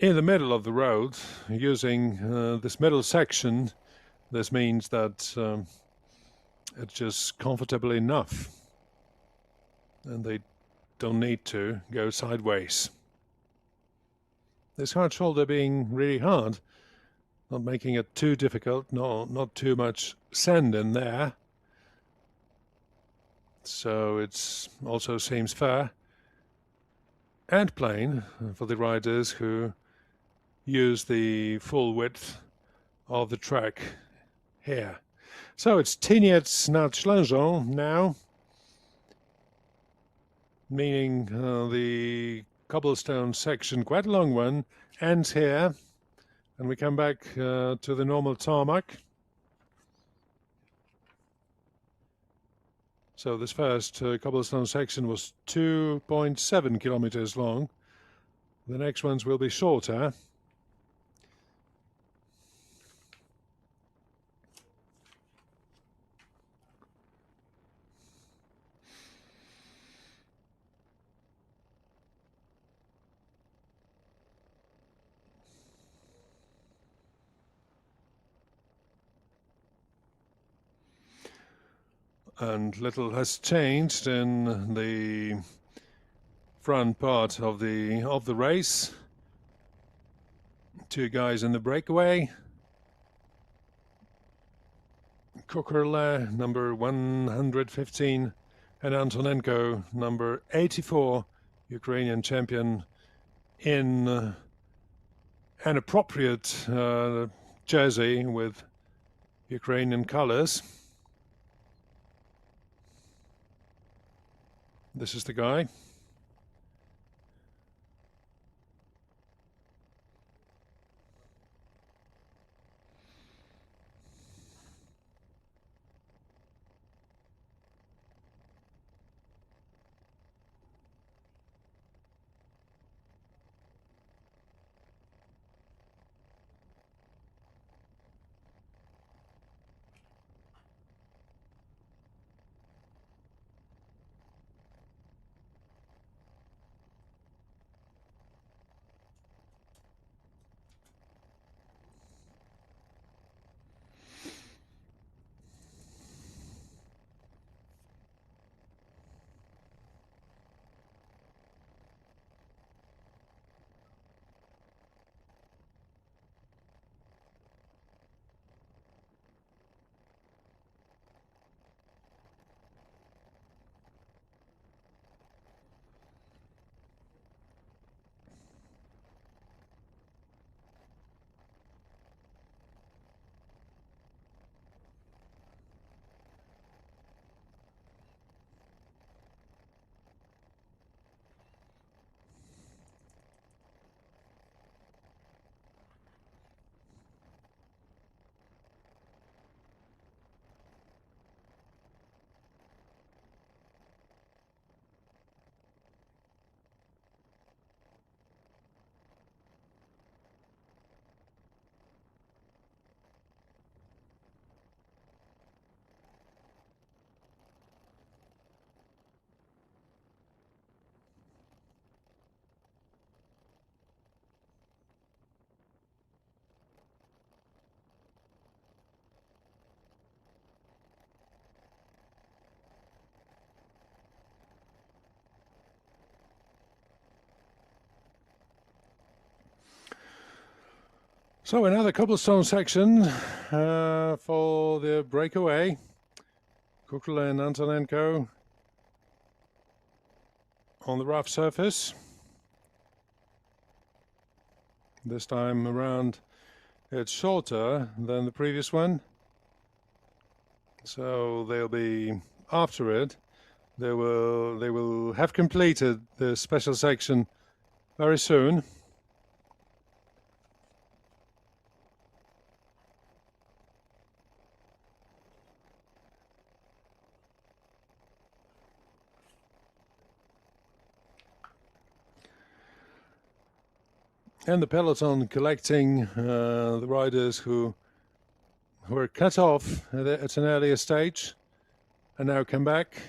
in the middle of the road using this middle section, this means that it's just comfortable enough and they don't need to go sideways. This hard shoulder being really hard, not making it too difficult, not too much sand in there. So it also seems fair and plain for the riders who use the full width of the track here. So it's Tyniec nad Ślężą now, meaning the cobblestone section, quite a long one, ends here, and we come back to the normal tarmac. So this first cobblestone section was 2.7 kilometers long. The next ones will be shorter. And little has changed in the front part of the race. Two guys in the breakaway. Kukurle, number 115, and Antonenko, number 84, Ukrainian champion, in an appropriate jersey with Ukrainian colors. This is the guy. So another cobblestone section for the breakaway. Kukla and Antonenko on the rough surface. This time around it's shorter than the previous one. So they'll be after it. They will have completed the special section very soon. And the peloton collecting the riders who were cut off at an earlier stage and now come back.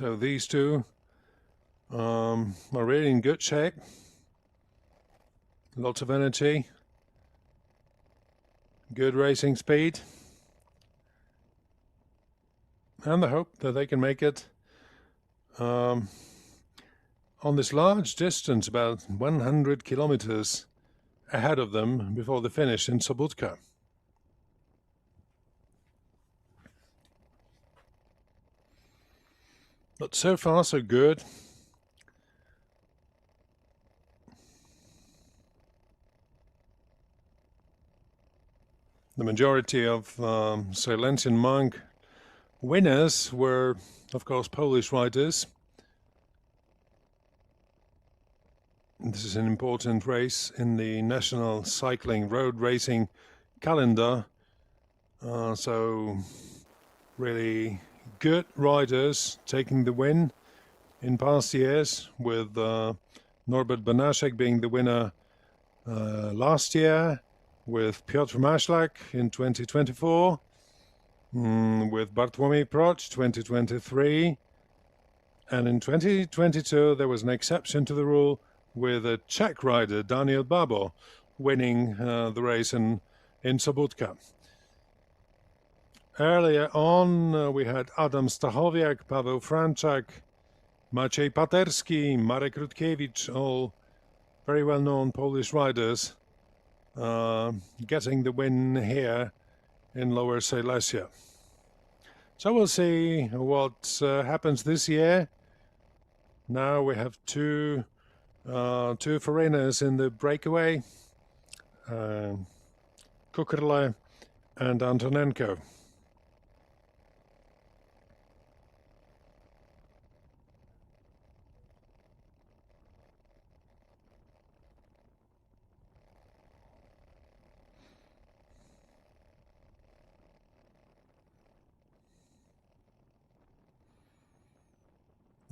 So these two are really in good shape. Lots of energy, good racing speed, and the hope that they can make it on this large distance, about 100 kilometers ahead of them before the finish in Sobotka. But so far so good. The majority of Slezanski Mnich winners were, of course, Polish riders. This is an important race in the national cycling road racing calendar. So really good riders taking the win in past years, with Norbert Banaszek being the winner last year, with Piotr Maślak in 2024, with Bartłomiej Proch 2023, and in 2022 there was an exception to the rule with a Czech rider, Daniel Babo, winning the race in Sobotka. Earlier on we had Adam Stachowiak, Paweł Franczak, Maciej Paterski, Marek Rutkiewicz, all very well-known Polish riders getting the win here in Lower Silesia. So we'll see what happens this year. Now we have two foreigners in the breakaway, Kukerle and Antonenko.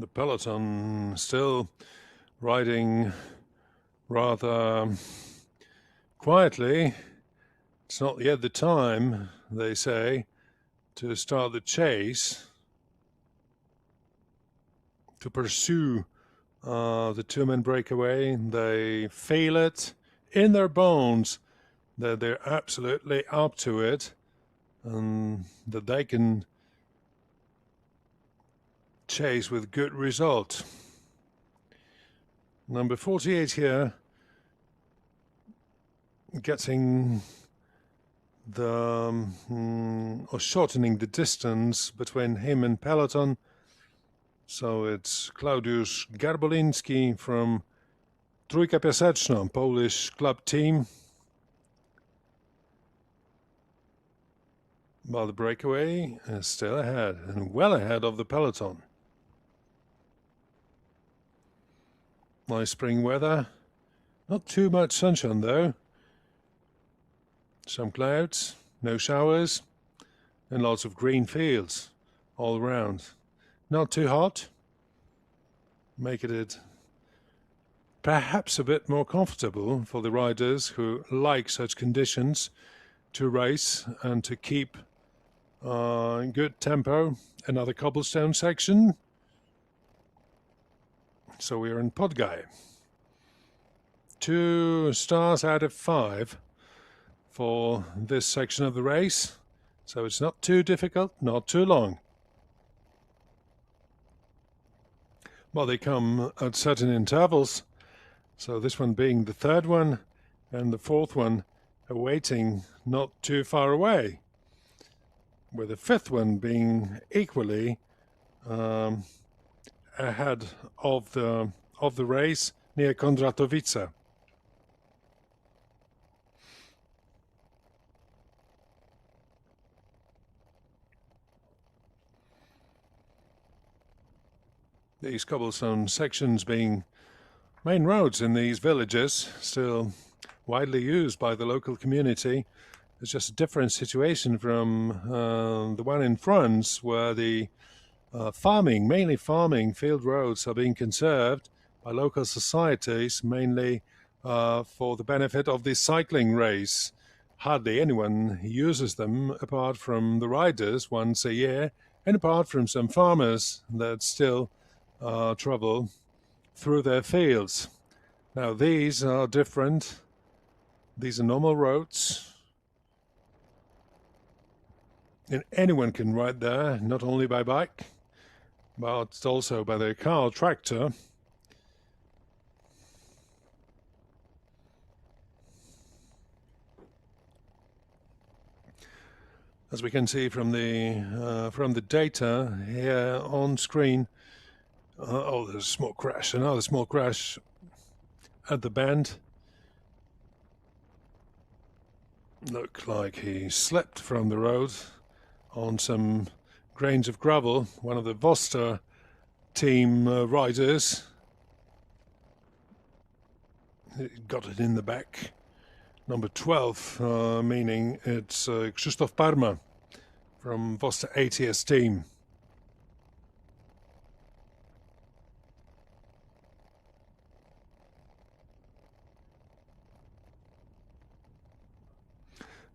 The peloton still riding rather quietly. It's not yet the time, they say, to start the chase, to pursue the two-man breakaway. They feel it in their bones that they're absolutely up to it and that they can chase with good result. Number 48 here, getting the or shortening the distance between him and peloton. So it's Klaudiusz Garboliński from Trójka Piaseczna, Polish club team. While the breakaway is still ahead, and well ahead of the peloton. Nice spring weather. Not too much sunshine though. Some clouds, no showers, and lots of green fields all around. Not too hot, making it perhaps a bit more comfortable for the riders who like such conditions to race and to keep good tempo. Another cobblestone section. So we are in Podgaj. 2 stars out of 5 for this section of the race. So it's not too difficult, not too long. Well, they come at certain intervals. So this one being the 3rd one and the 4th one awaiting not too far away, with the 5th one being equally ahead of the race near Kondratowice. These cobblestone sections being main roads in these villages, still widely used by the local community. It's just a different situation from the one in France, where the farming, mainly farming field roads are being conserved by local societies, mainly for the benefit of the cycling race. Hardly anyone uses them apart from the riders once a year, and apart from some farmers that still travel through their fields. Now these are different. These are normal roads, and anyone can ride there, not only by bike, but also by their car, tractor. As we can see from the data here on screen, oh, there's a small crash, another small crash at the bend. Looked like he slipped from the road on some grains of gravel. One of the Voster team riders got it in the back. Number 12, meaning it's Krzysztof Parma from Voster ATS team.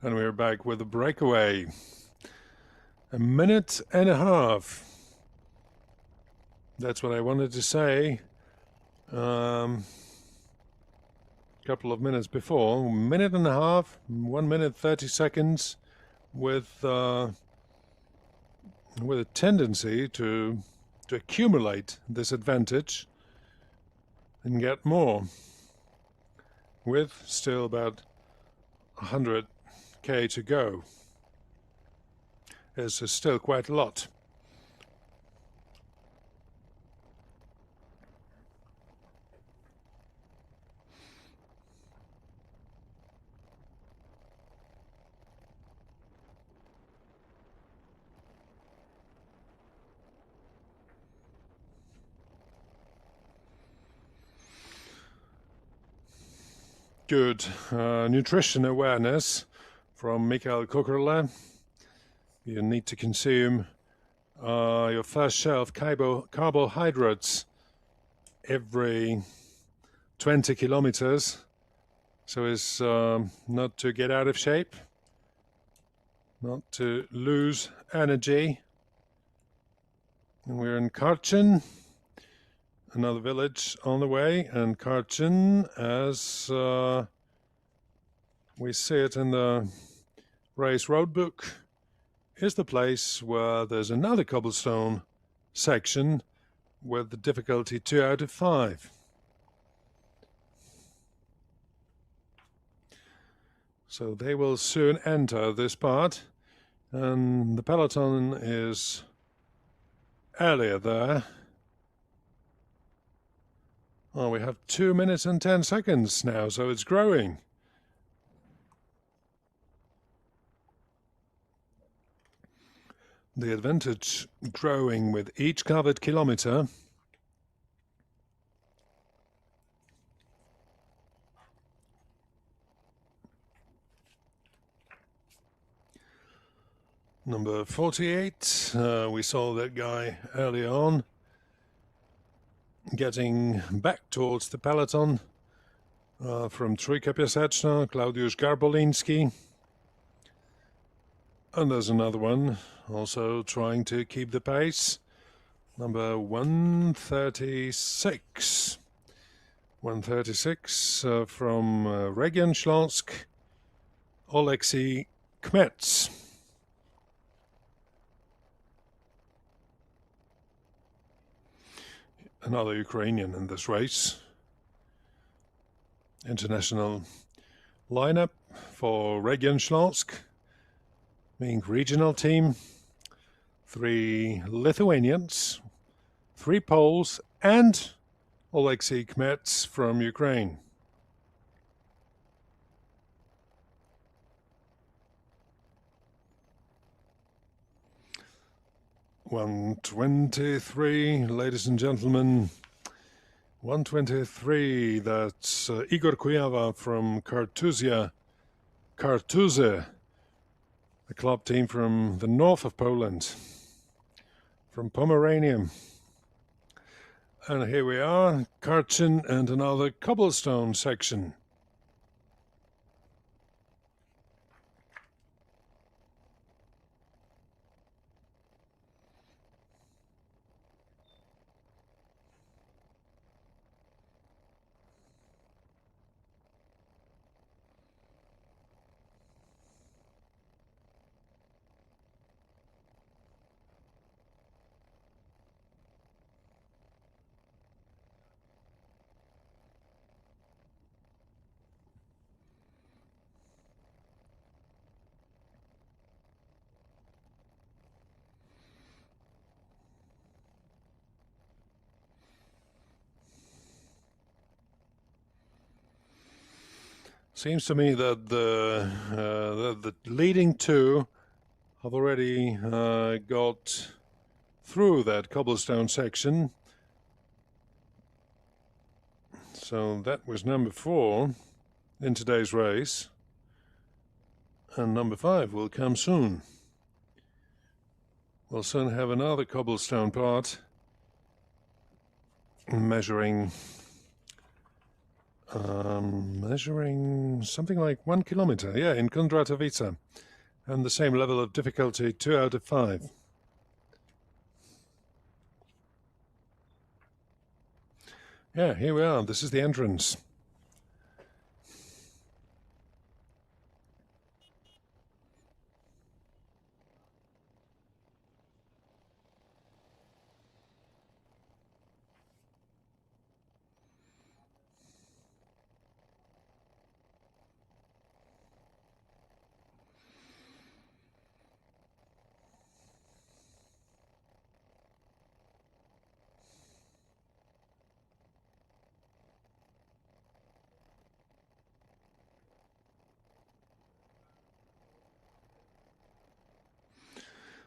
And we're back with the breakaway. A minute and a half. That's what I wanted to say. Couple of minutes before, minute and a half, 1 minute 30 seconds, with a tendency to accumulate this advantage and get more, with still about 100k to go. It's still quite a lot. Good nutrition awareness from Michael Kukerle. You need to consume your fair share of carbohydrates every 20 kilometers so as not to get out of shape, not to lose energy. And we're in Karchen, another village on the way, and Karchen, as we see it in the race road book, is the place where there's another cobblestone section with the difficulty 2 out of 5. So they will soon enter this part, and the peloton is earlier there. Oh, we have 2 minutes and 10 seconds now, so it's growing. The advantage growing with each covered kilometer. Number 48, we saw that guy earlier on, getting back towards the peloton from Trójka Piaseczna, Klaudiusz Garbolinski. And there's another one, also trying to keep the pace. Number 136. 136 from Region Śląsk, Oleksiy Kmec. Another Ukrainian in this race. International lineup for Region Śląsk, being regional team. 3 Lithuanians, 3 Poles, and Oleksiy Kmec from Ukraine. (123), ladies and gentlemen. 123, that's Igor Kujawa from Kartuzy, the club team from the north of Poland, from Pomerania. And here we are, Karchen and another cobblestone section. Seems to me that the leading two have already got through that cobblestone section. So that was number 4 in today's race. And number 5 will come soon. We'll soon have another cobblestone part measuring something like 1 kilometer, yeah, in Kondratowice, and the same level of difficulty, 2 out of 5. Yeah, here we are. This is the entrance.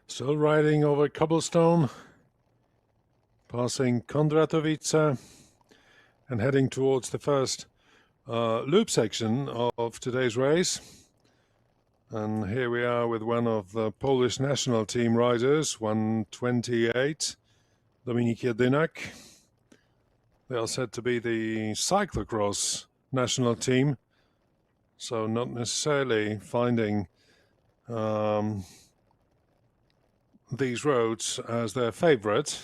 Still riding over cobblestone, passing Kondratowice and heading towards the first loop section of today's race. And here we are with one of the Polish national team riders, 128, Dominik Jedynak. They are said to be the cyclocross national team, so not necessarily finding these roads as their favorite.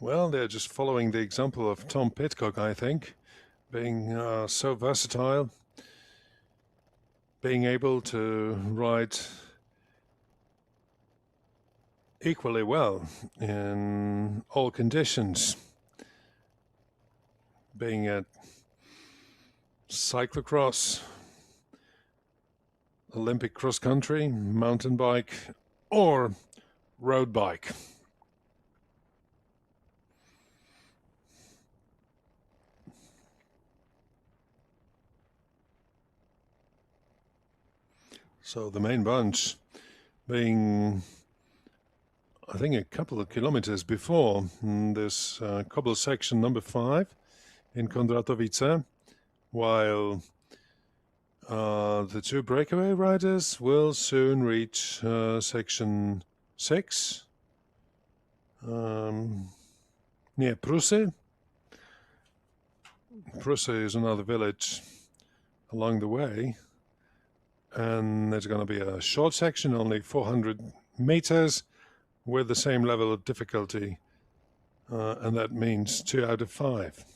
Well, they're just following the example of Tom Pidcock, I think, being so versatile, being able to ride equally well in all conditions, being at cyclocross, Olympic cross country, mountain bike, or road bike. So the main bunch being, I think, a couple of kilometers before this cobble section number 5 in Kondratowice, while the 2 breakaway riders will soon reach section 6 near Prusy. Prusy is another village along the way, and there's going to be a short section, only 400 meters, with the same level of difficulty, and that means 2 out of 5.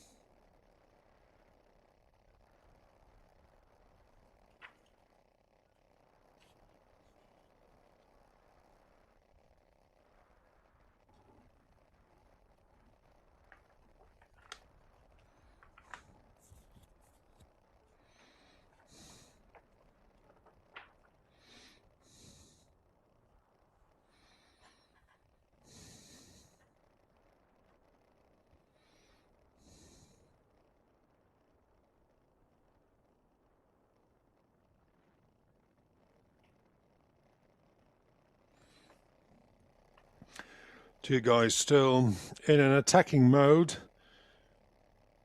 Two guys still in an attacking mode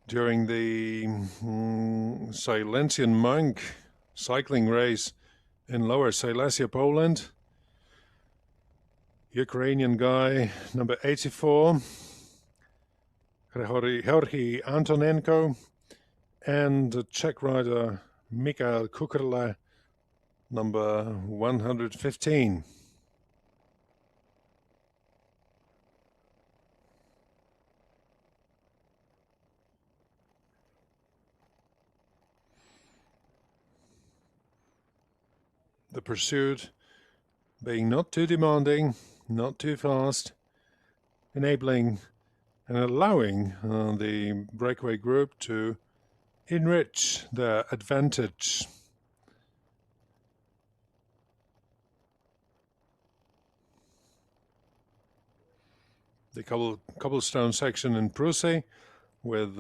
during the Slezanski Mnich cycling race in Lower Silesia, Poland. Ukrainian guy, number 84, Georgi Antonenko, and the Czech rider Michael Kukerle, number 115. The pursuit being not too demanding, not too fast, enabling and allowing the breakaway group to enrich their advantage. The cobblestone section in Prusy with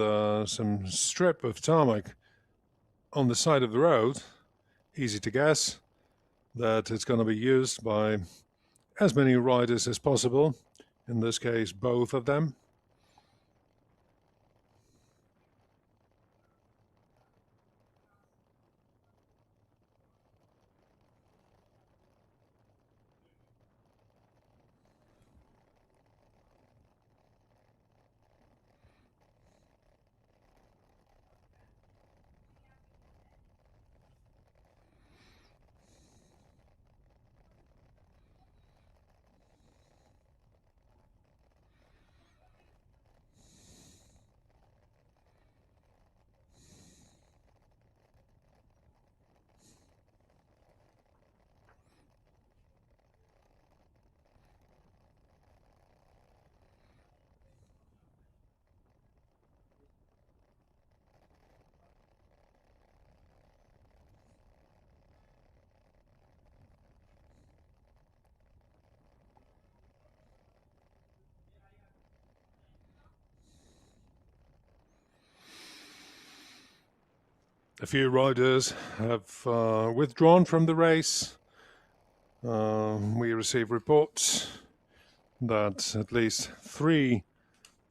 some strip of tarmac on the side of the road, easy to guess that it's going to be used by as many riders as possible, in this case both of them. A few riders have withdrawn from the race. We receive reports that at least 3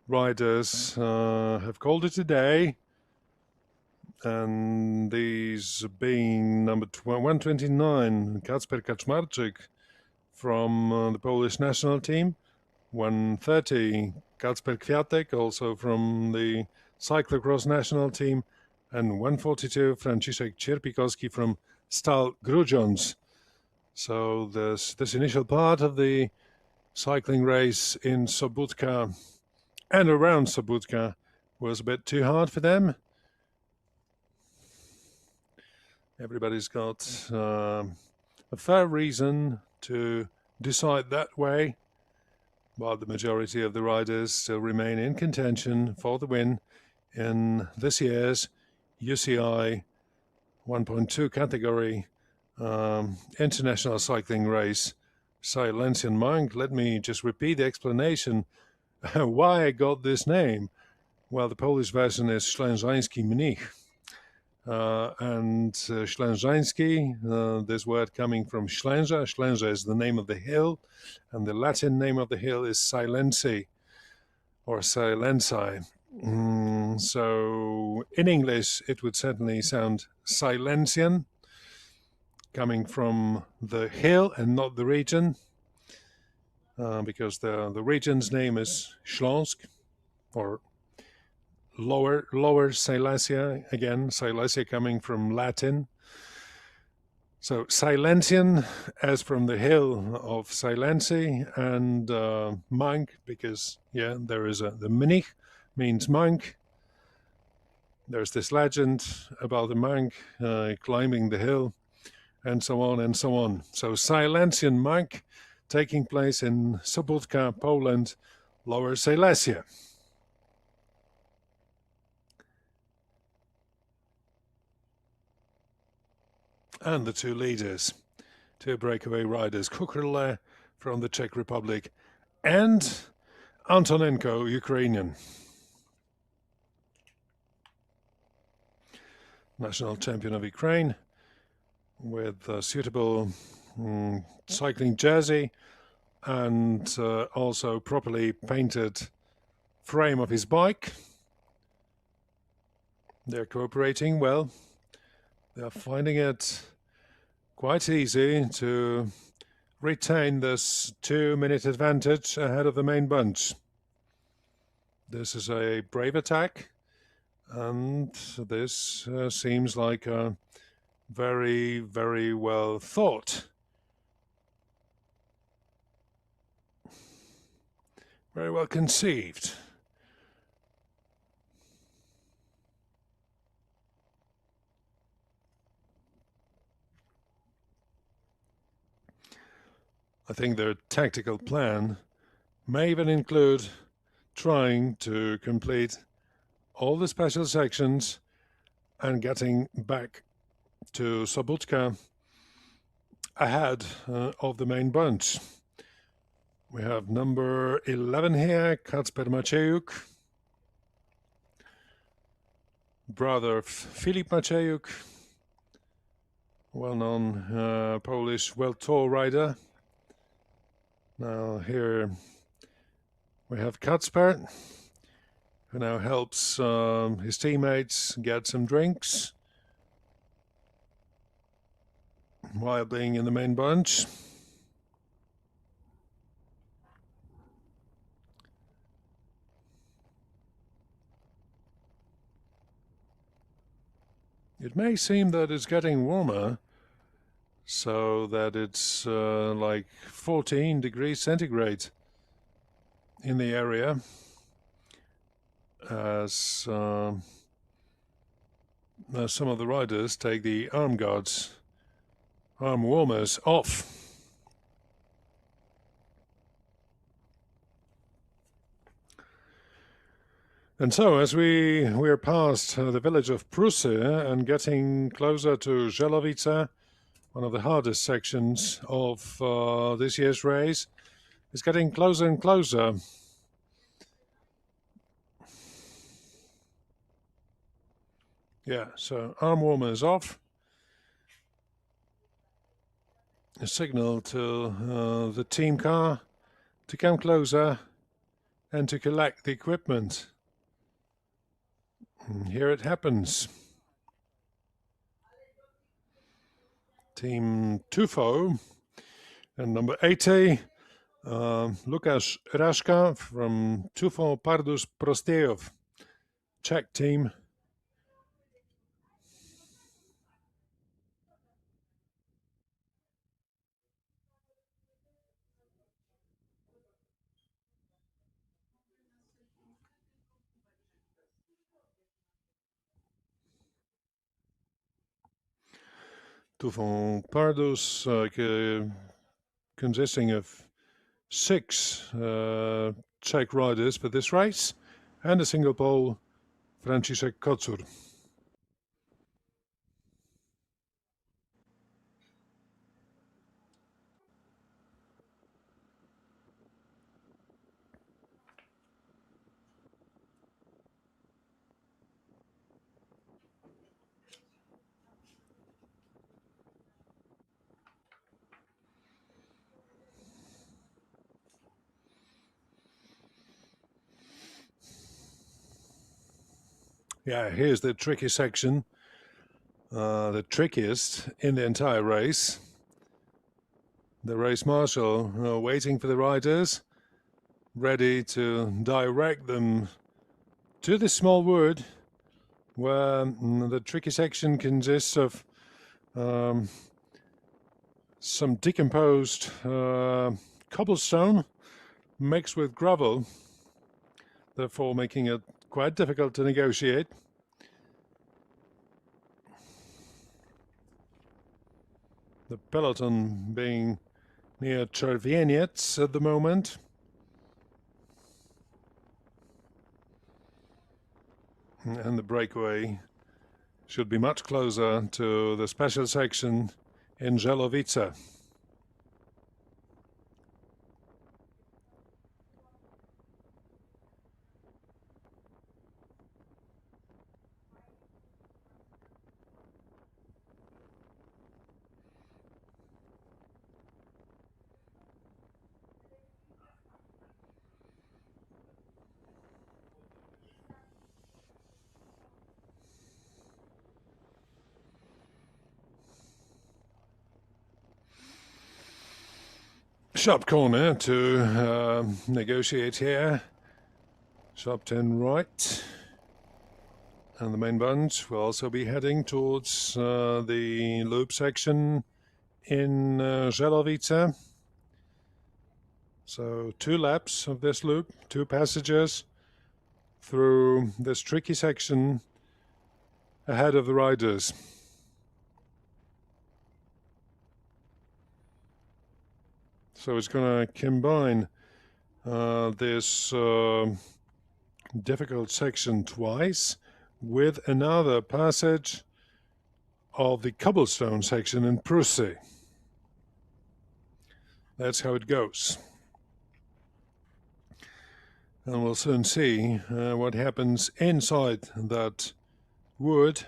riders have called it a day, and these being number 129, Kacper Kaczmarczyk from the Polish national team, 130, Kacper Kwiatek, also from the cyclocross national team, and 142, Franciszek Cierpikowski from Stal Grudziądz. So this initial part of the cycling race in Sobótka and around Sobótka was a bit too hard for them. Everybody's got a fair reason to decide that way, but the majority of the riders still remain in contention for the win in this year's UCI 1.2 category international cycling race, Slezanski Mnich. Let me just repeat the explanation why I got this name. Well, the Polish version is Slezanski Mnich. And Slezanski, this word coming from Ślęża. Ślęża is the name of the hill, and the Latin name of the hill is Silenci or Silenci. So in English, it would certainly sound Silesian, coming from the hill and not the region, because the region's name is Śląsk, or Lower Silesia, again, Silesia coming from Latin. So Silesian, as from the hill of Silenci, and Mnich, because, yeah, there is the Mnich means monk. There's this legend about the monk climbing the hill, and so on and so on. So Slezanski Mnich taking place in Sobótka, Poland, Lower Silesia. And the 2 leaders, 2 breakaway riders, Kukrle from the Czech Republic and Antonenko, Ukrainian. National champion of Ukraine with a suitable cycling jersey and also properly painted frame of his bike. They're cooperating well. They're finding it quite easy to retain this 2-minute advantage ahead of the main bunch. This is a brave attack, and this seems like a very, very well thought. Very well conceived. I think their tactical plan may even include trying to complete all the special sections and getting back to Sobótka ahead of the main bunch. We have number 11 here, Kacper Maciejuk. brother of Filip Maciejuk, well-known Polish World rider. Now here we have Kacper, who now helps his teammates get some drinks while being in the main bunch. It may seem that it's getting warmer, so that it's like 14 degrees centigrade in the area, as some of the riders take the arm guards, arm warmers off. And so, as we're past the village of Prusy and getting closer to Jellovita, one of the hardest sections of this year's race, it's getting closer and closer. Yeah, so arm warmers off. A signal to the team car to come closer and to collect the equipment. And here it happens. Team Tufo and number 80, Lukasz Raszka from Tufo Pardus Prostejov, Czech team. Tufo Pardus, consisting of 6 Czech riders for this race, and a single pole, Franciszek Kocur. Yeah, here's the tricky section, the trickiest in the entire race. The race marshal waiting for the riders, ready to direct them to the small wood where the tricky section consists of some decomposed cobblestone mixed with gravel, therefore making it quite difficult to negotiate. The peloton being near Czerwieniec at the moment. And the breakaway should be much closer to the special section in Jellovita. Sharp corner to negotiate here. Sharp turn right. And the main bunch will also be heading towards the loop section in Jellovita. So 2 laps of this loop, 2 passages through this tricky section ahead of the riders. So it's going to combine this difficult section twice with another passage of the cobblestone section in Prusy. That's how it goes. And we'll soon see what happens inside that Wood,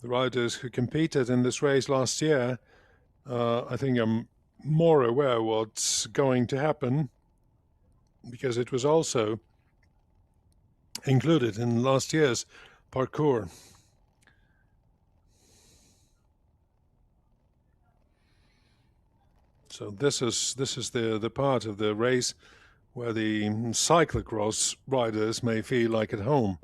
the riders who competed in this race last year, I think I'm more aware what's going to happen, because it was also included in last year's parcours. So this is the part of the race where the cyclocross riders may feel like at home.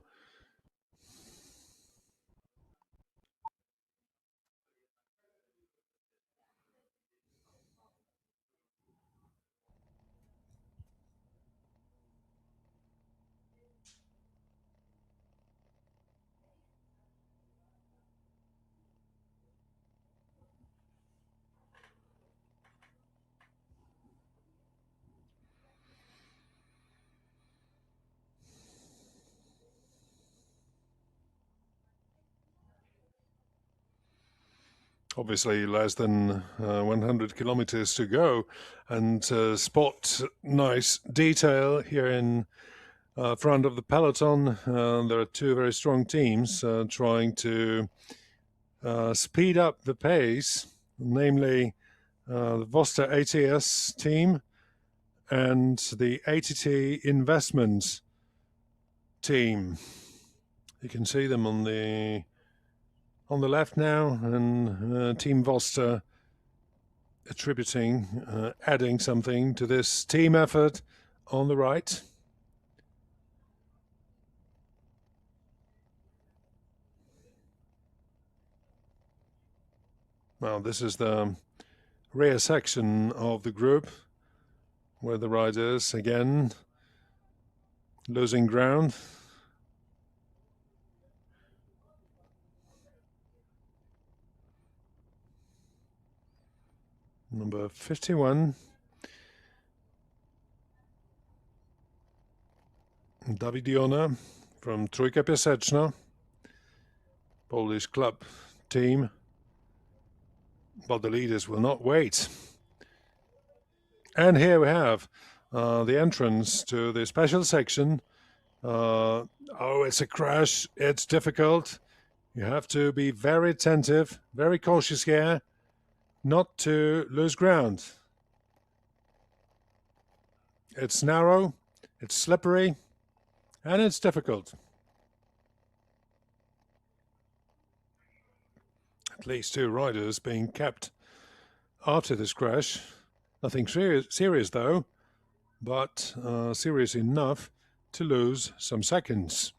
Obviously less than 100 kilometers to go, and spot nice detail here in front of the peloton. There are two very strong teams trying to speed up the pace, namely the Voster ATS team and the ATT Investments team. You can see them on the left now, and Team Voster attributing, adding something to this team effort on the right. Well, this is the rear section of the group, where the riders again losing ground. Number 51, Dawidiona from Trójka Piaseczna, Polish club team. But the leaders will not wait. And here we have the entrance to the special section. Oh, it's a crash. It's difficult. You have to be very attentive, very cautious here, not to lose ground. It's narrow, it's slippery, and it's difficult. At least two riders being kept after this crash. Nothing serious though, but serious enough to lose some seconds.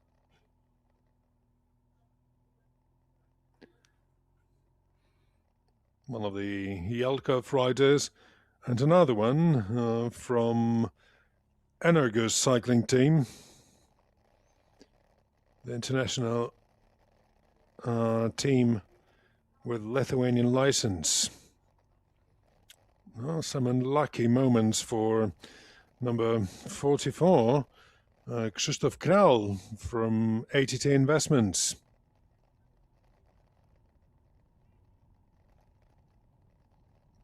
One of the Yelkov riders and another one from Energus cycling team, the international team with Lithuanian license. Well, some unlucky moments for number 44, Krzysztof Kral from ATT Investments.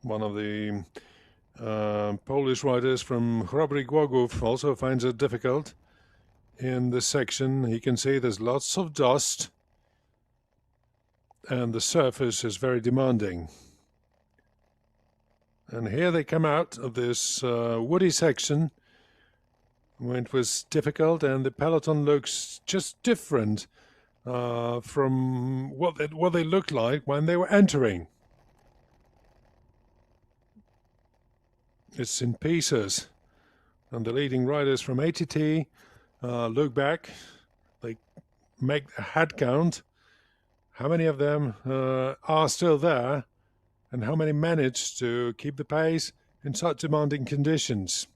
One of the Polish riders from Chrobry Głogów also finds it difficult in this section. You can see there's lots of dust and the surface is very demanding. And here they come out of this woody section when it was difficult, and the peloton looks just different from what they looked like when they were entering. It's in pieces, and the leading riders from ATT look back. They make a head count. How many of them are still there, and how many manage to keep the pace in such demanding conditions?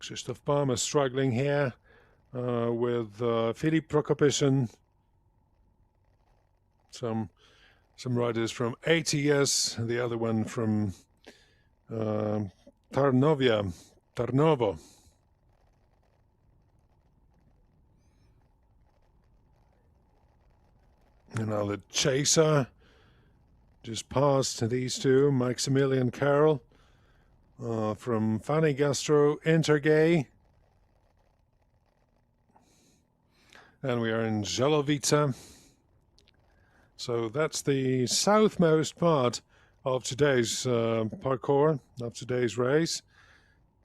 Krzysztof Palmer struggling here with Filip Prokopyshin. Some riders from ATS, the other one from Tarnovo. And now the chaser just passed these two, Maximilian Carroll from Fanny Gastro Intergay. and we are in Jellovita. So that's the southmost part of today's parkour, of today's race.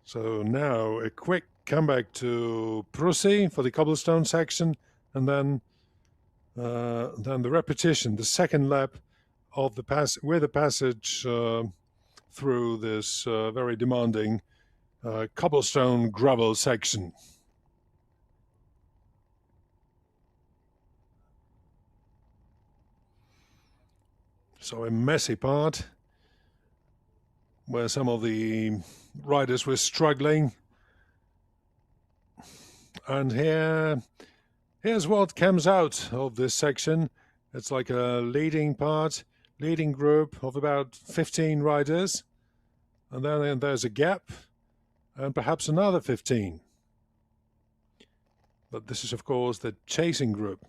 So now a quick comeback to Prusy for the cobblestone section, and then the repetition, the second lap of the passage through this very demanding cobblestone gravel section. So a messy part where some of the riders were struggling. And here's what comes out of this section. It's like a leading group of about 15 riders. And then there's a gap and perhaps another 15. But this is, of course, the chasing group.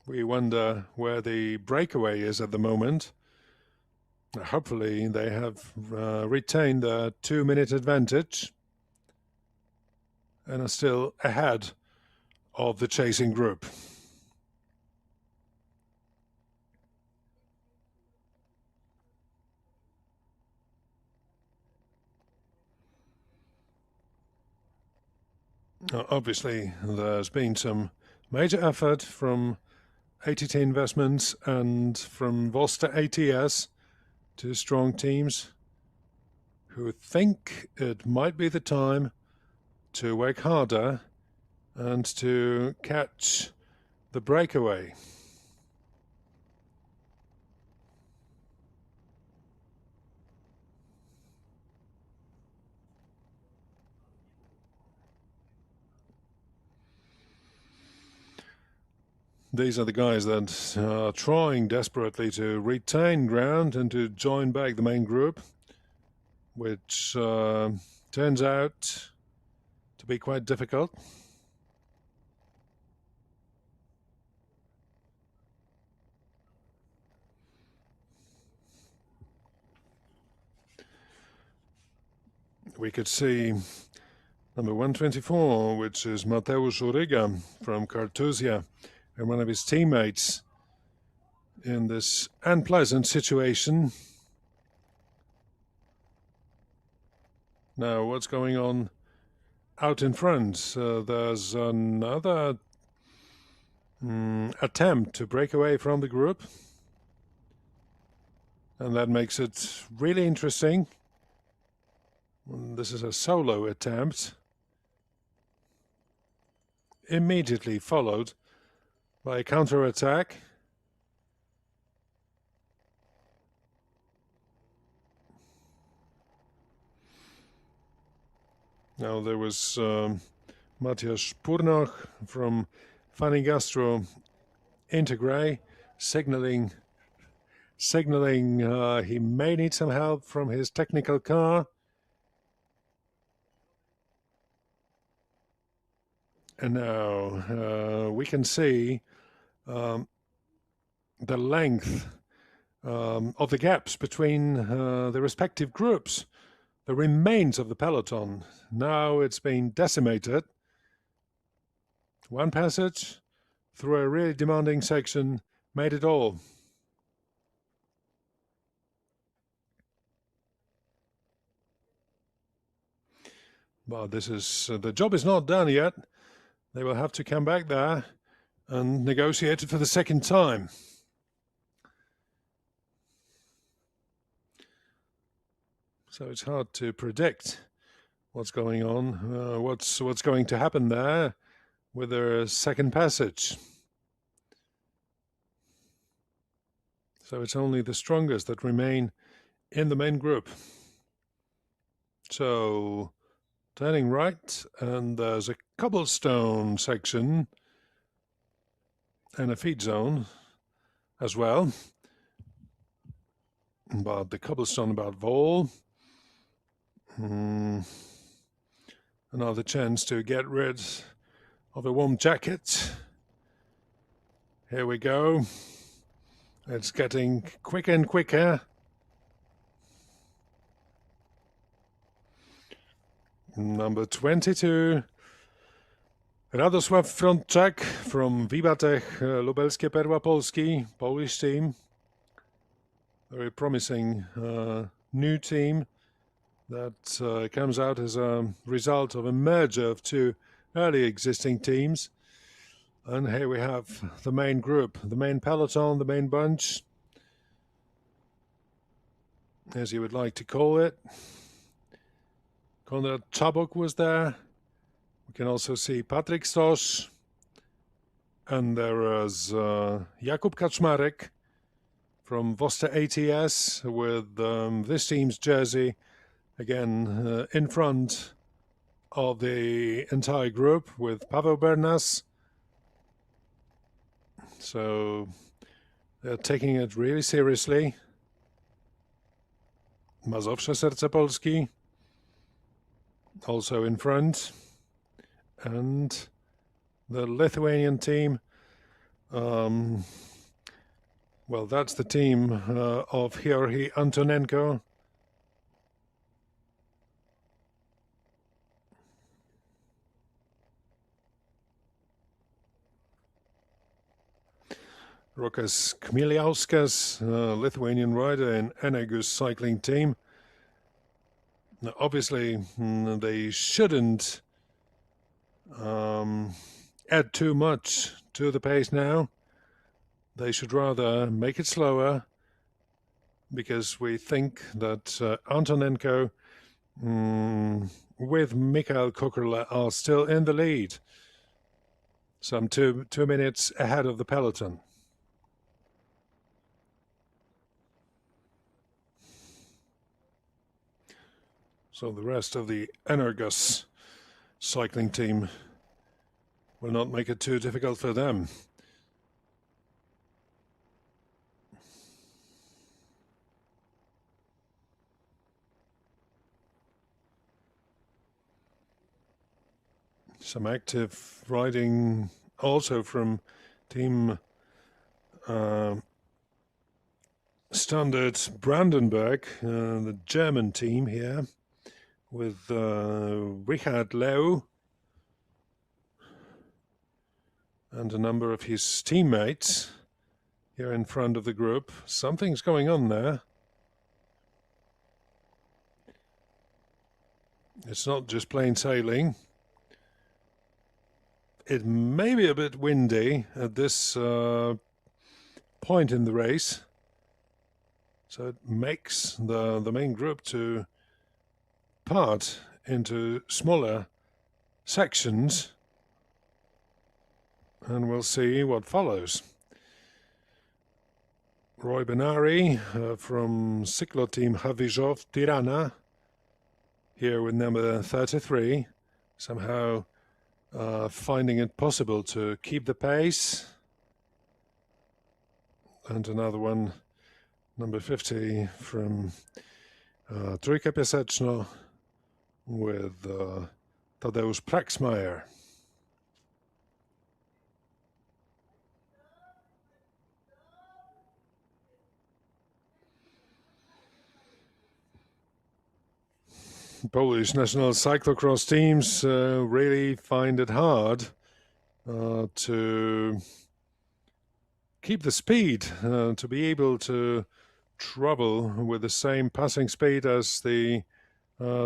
We wonder where the breakaway is at the moment. Hopefully they have retained their 2-minute advantage and are still ahead of the chasing group. Obviously, there's been some major effort from ATT Investments and from Vosta ATS, two strong teams who think it might be the time to work harder and to catch the breakaway. These are the guys that are trying desperately to retain ground and to join back the main group, which turns out to be quite difficult. We could see number 124, which is Mateusz Uryga from Kartuzia, and one of his teammates in this unpleasant situation. Now, what's going on out in front? There's another attempt to break away from the group, and that makes it really interesting. This is a solo attempt, immediately followed by a counter-attack. Now there was Matthias Purnoch from Funny Gastro Integray signaling he may need some help from his technical car. And now we can see the length of the gaps between the respective groups, the remains of the peloton. Now it's been decimated. One passage through a really demanding section made it all. But this is the job is not done yet. They will have to come back there and negotiate it for the second time. So it's hard to predict what's going on, what's going to happen there with their second passage. So it's only the strongest that remain in the main group. So turning right, and there's a cobblestone section and a feed zone as well. But the cobblestone about Vol. Another chance to get rid of a warm jacket. Here we go. It's getting quicker and quicker. Number 22. Radosław Frontczak from Wibatech Lubelskie Perła Polski, Polish team. Very promising new team that comes out as a result of a merger of two early existing teams. And here we have the main group, the main peloton, the main bunch, as you would like to call it. Konrad Czabok was there. We can also see Patryk Stosz. And there was Jakub Kaczmarek from Vosta ATS with this team's jersey, again in front of the entire group with Paweł Bernas. So they're taking it really seriously. Mazowsze Serce Polski also in front. And the Lithuanian team, well, that's the team of Georgi Antonenko. Rokas Kmieliauskas, Lithuanian rider in Enegus cycling team. Now, obviously, they shouldn't add too much to the pace now. They should rather make it slower, because we think that Antonenko with Mikhail Kukerle are still in the lead, some two minutes ahead of the peloton. So the rest of the Energus cycling team will not make it too difficult for them. Some active riding also from team Standard Brandenburg, the German team here, with Richard Leu and a number of his teammates here in front of the group. Something's going on there. It's not just plain sailing. It may be a bit windy at this point in the race, so it makes the main group to part into smaller sections, and we'll see what follows. Roy Benari from Ciclo Team Havižov Tirana, here with number 33, somehow finding it possible to keep the pace. And another one, number 50 from Trójka Piaseczno, with Tadeusz Praxmeier. Polish national cyclocross teams really find it hard to keep the speed, to be able to travel with the same passing speed as the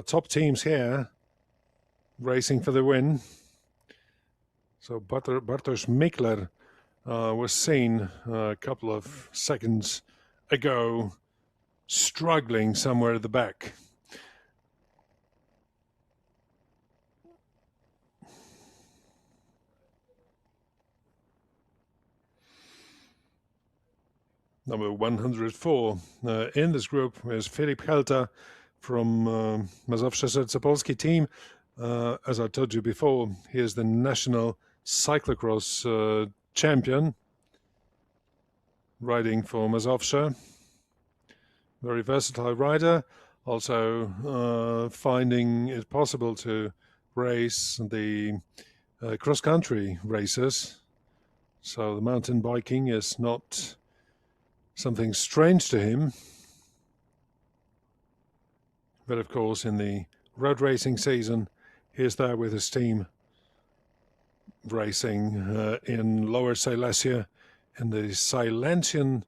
top teams here, racing for the win. So Bartosz Mikler was seen a couple of seconds ago struggling somewhere at the back. Number 104 in this group is Filip Helta from Mazowsze Serce Polski team. As I told you before, he is the national cyclocross champion, riding for Mazowsze. Very versatile rider, also finding it possible to race the cross-country races. So the mountain biking is not something strange to him. But of course, in the road racing season, he is there with his team racing in Lower Silesia in the Slezanski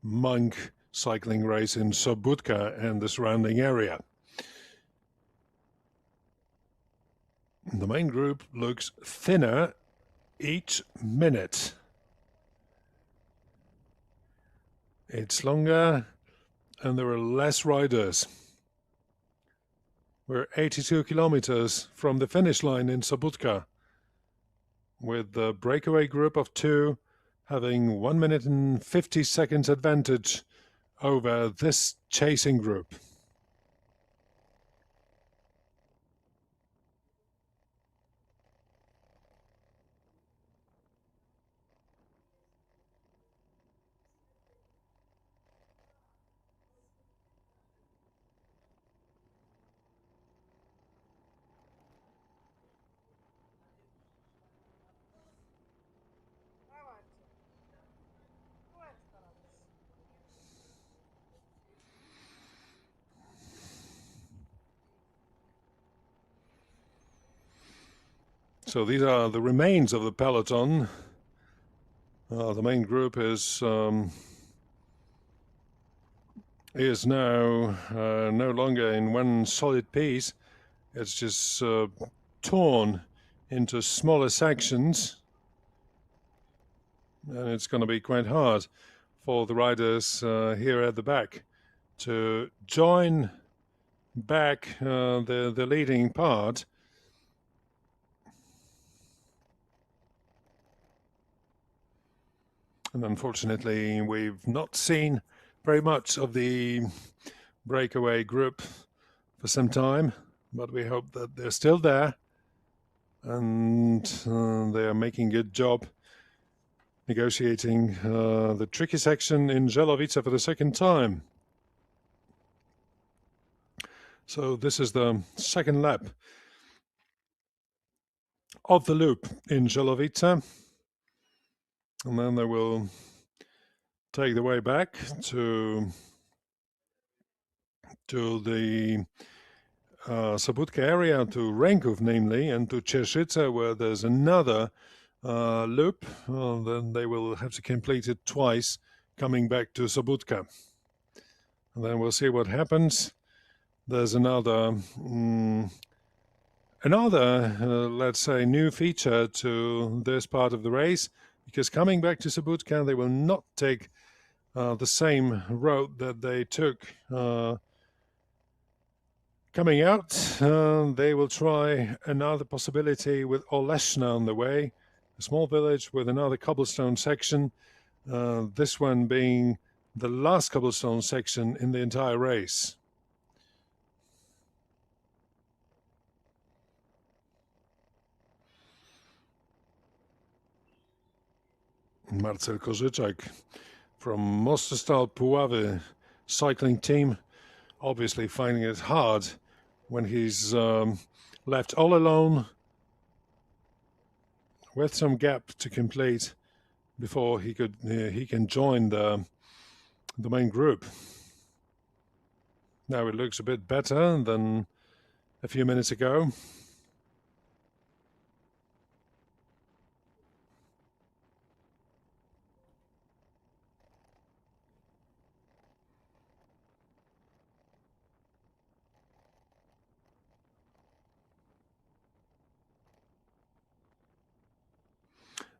Mnich cycling race in Sobotka and the surrounding area. The main group looks thinner each minute. It's longer and there are less riders. We're 82 kilometers from the finish line in Sobotka, with the breakaway group of 2 having 1 minute and 50 seconds advantage over this chasing group. So these are the remains of the peloton. The main group is now no longer in one solid piece. It's just torn into smaller sections, and it's going to be quite hard for the riders here at the back to join back the leading part. And unfortunately, we've not seen very much of the breakaway group for some time, but we hope that they're still there and they are making a good job negotiating the tricky section in Jellovita for the second time. So this is the second lap of the loop in Jellovita. And then they will take the way back to the Sobotka area, to Ręków namely, and to Cieszyce, where there's another loop. Then they will have to complete it twice, coming back to Sobotka. And then we'll see what happens. There's another, let's say, new feature to this part of the race, because coming back to Sobotka, they will not take the same road that they took coming out. They will try another possibility with Oleszna on the way, a small village with another cobblestone section, this one being the last cobblestone section in the entire race. Marcel Korzyczak from Mostostal Puławy cycling team, obviously finding it hard when he's left all alone with some gap to complete before he can join the main group. Now it looks a bit better than a few minutes ago.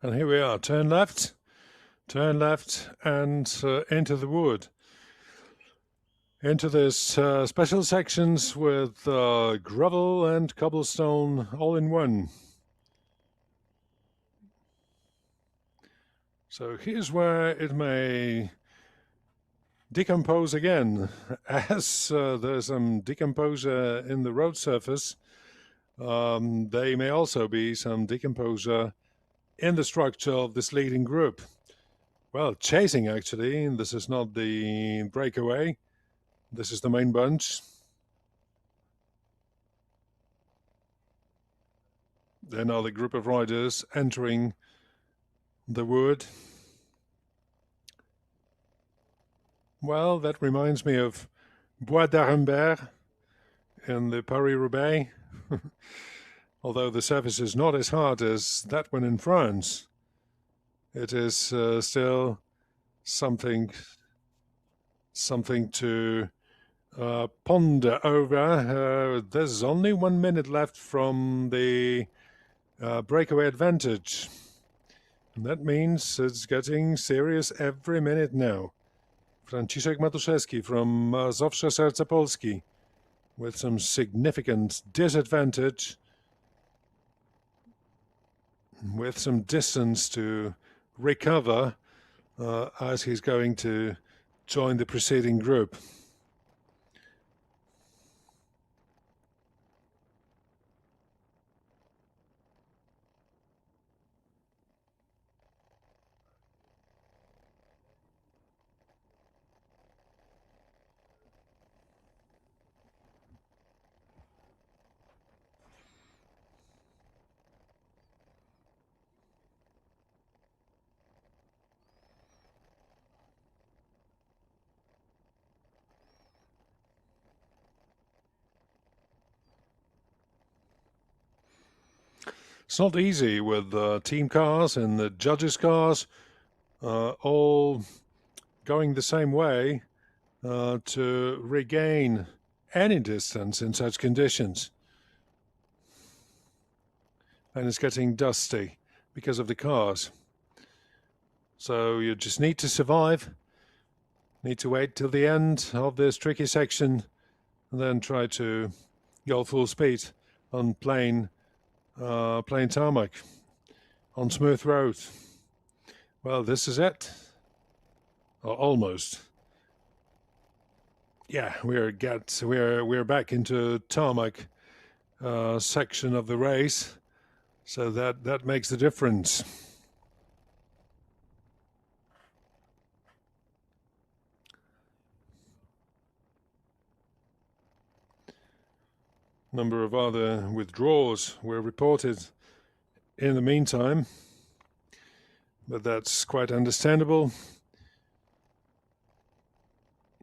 And here we are, turn left, and into the wood. Into this special sections with gravel and cobblestone all in one. So here's where it may decompose again, as there's some decomposure in the road surface. There may also be some decomposure in the structure of this leading group. Well, chasing actually, this is not the breakaway, this is the main bunch. Then are the group of riders entering the wood. Well, that reminds me of Bois d'Arembert in the Paris-Roubaix. although the surface is not as hard as that one in France, it is still something to ponder over. There's only 1 minute left from the breakaway advantage. And that means it's getting serious every minute now. Franciszek Matuszewski from Mazowsze Serce Polski with some significant disadvantage, with some distance to recover as he's going to join the preceding group. It's not easy with team cars and the judges' cars all going the same way to regain any distance in such conditions. And it's getting dusty because of the cars. So you just need to survive, need to wait till the end of this tricky section and then try to go full speed on plain tarmac, on smooth road. Well, this is it. Or almost. Yeah, we're back into tarmac section of the race, so that makes the difference. Number of other withdrawals were reported in the meantime, but that's quite understandable.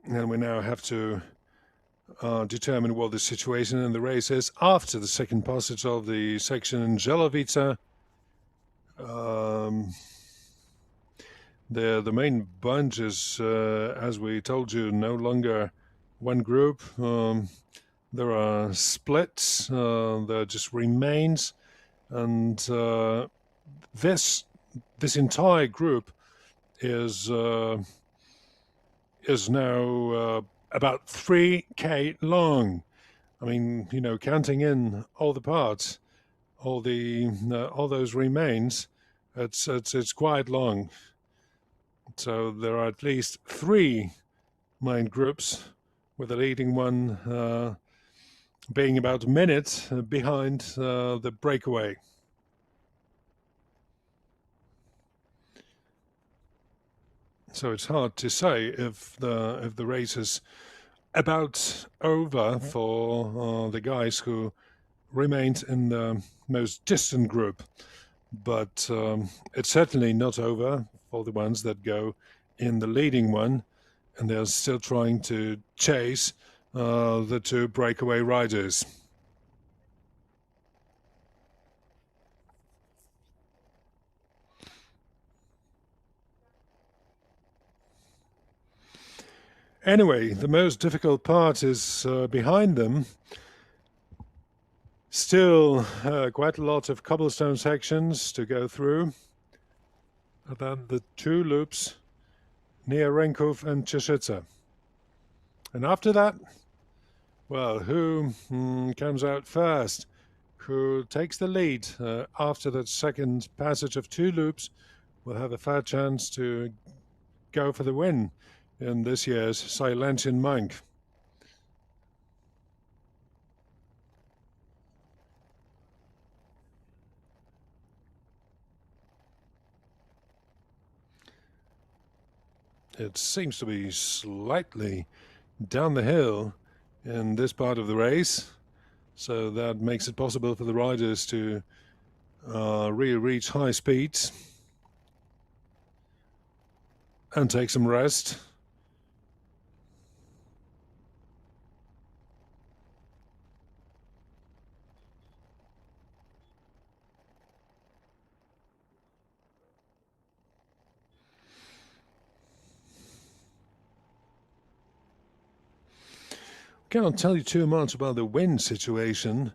And we now have to determine what the situation in the race is after the second passage of the section in Jellovita. The main bunch is, as we told you, no longer one group. There are splits, there just remains, and this entire group is now about 3K long. I mean, you know, counting in all the parts, all those remains, it's quite long. So there are at least 3 main groups, with the leading one being about a minute behind the breakaway. So it's hard to say if the race is about over for the guys who remained in the most distant group, but it's certainly not over for the ones that go in the leading one, and they're still trying to chase the 2 breakaway riders. Anyway, the most difficult part is behind them. Still quite a lot of cobblestone sections to go through. And then the 2 loops near Ręków and Cieszyce. And after that, well, who comes out first? Who takes the lead after that second passage of 2 loops will have a fair chance to go for the win in this year's Slezanski Mnich. It seems to be slightly down the hill in this part of the race, so that makes it possible for the riders to really reach high speeds and take some rest. cannot tell you too much about the wind situation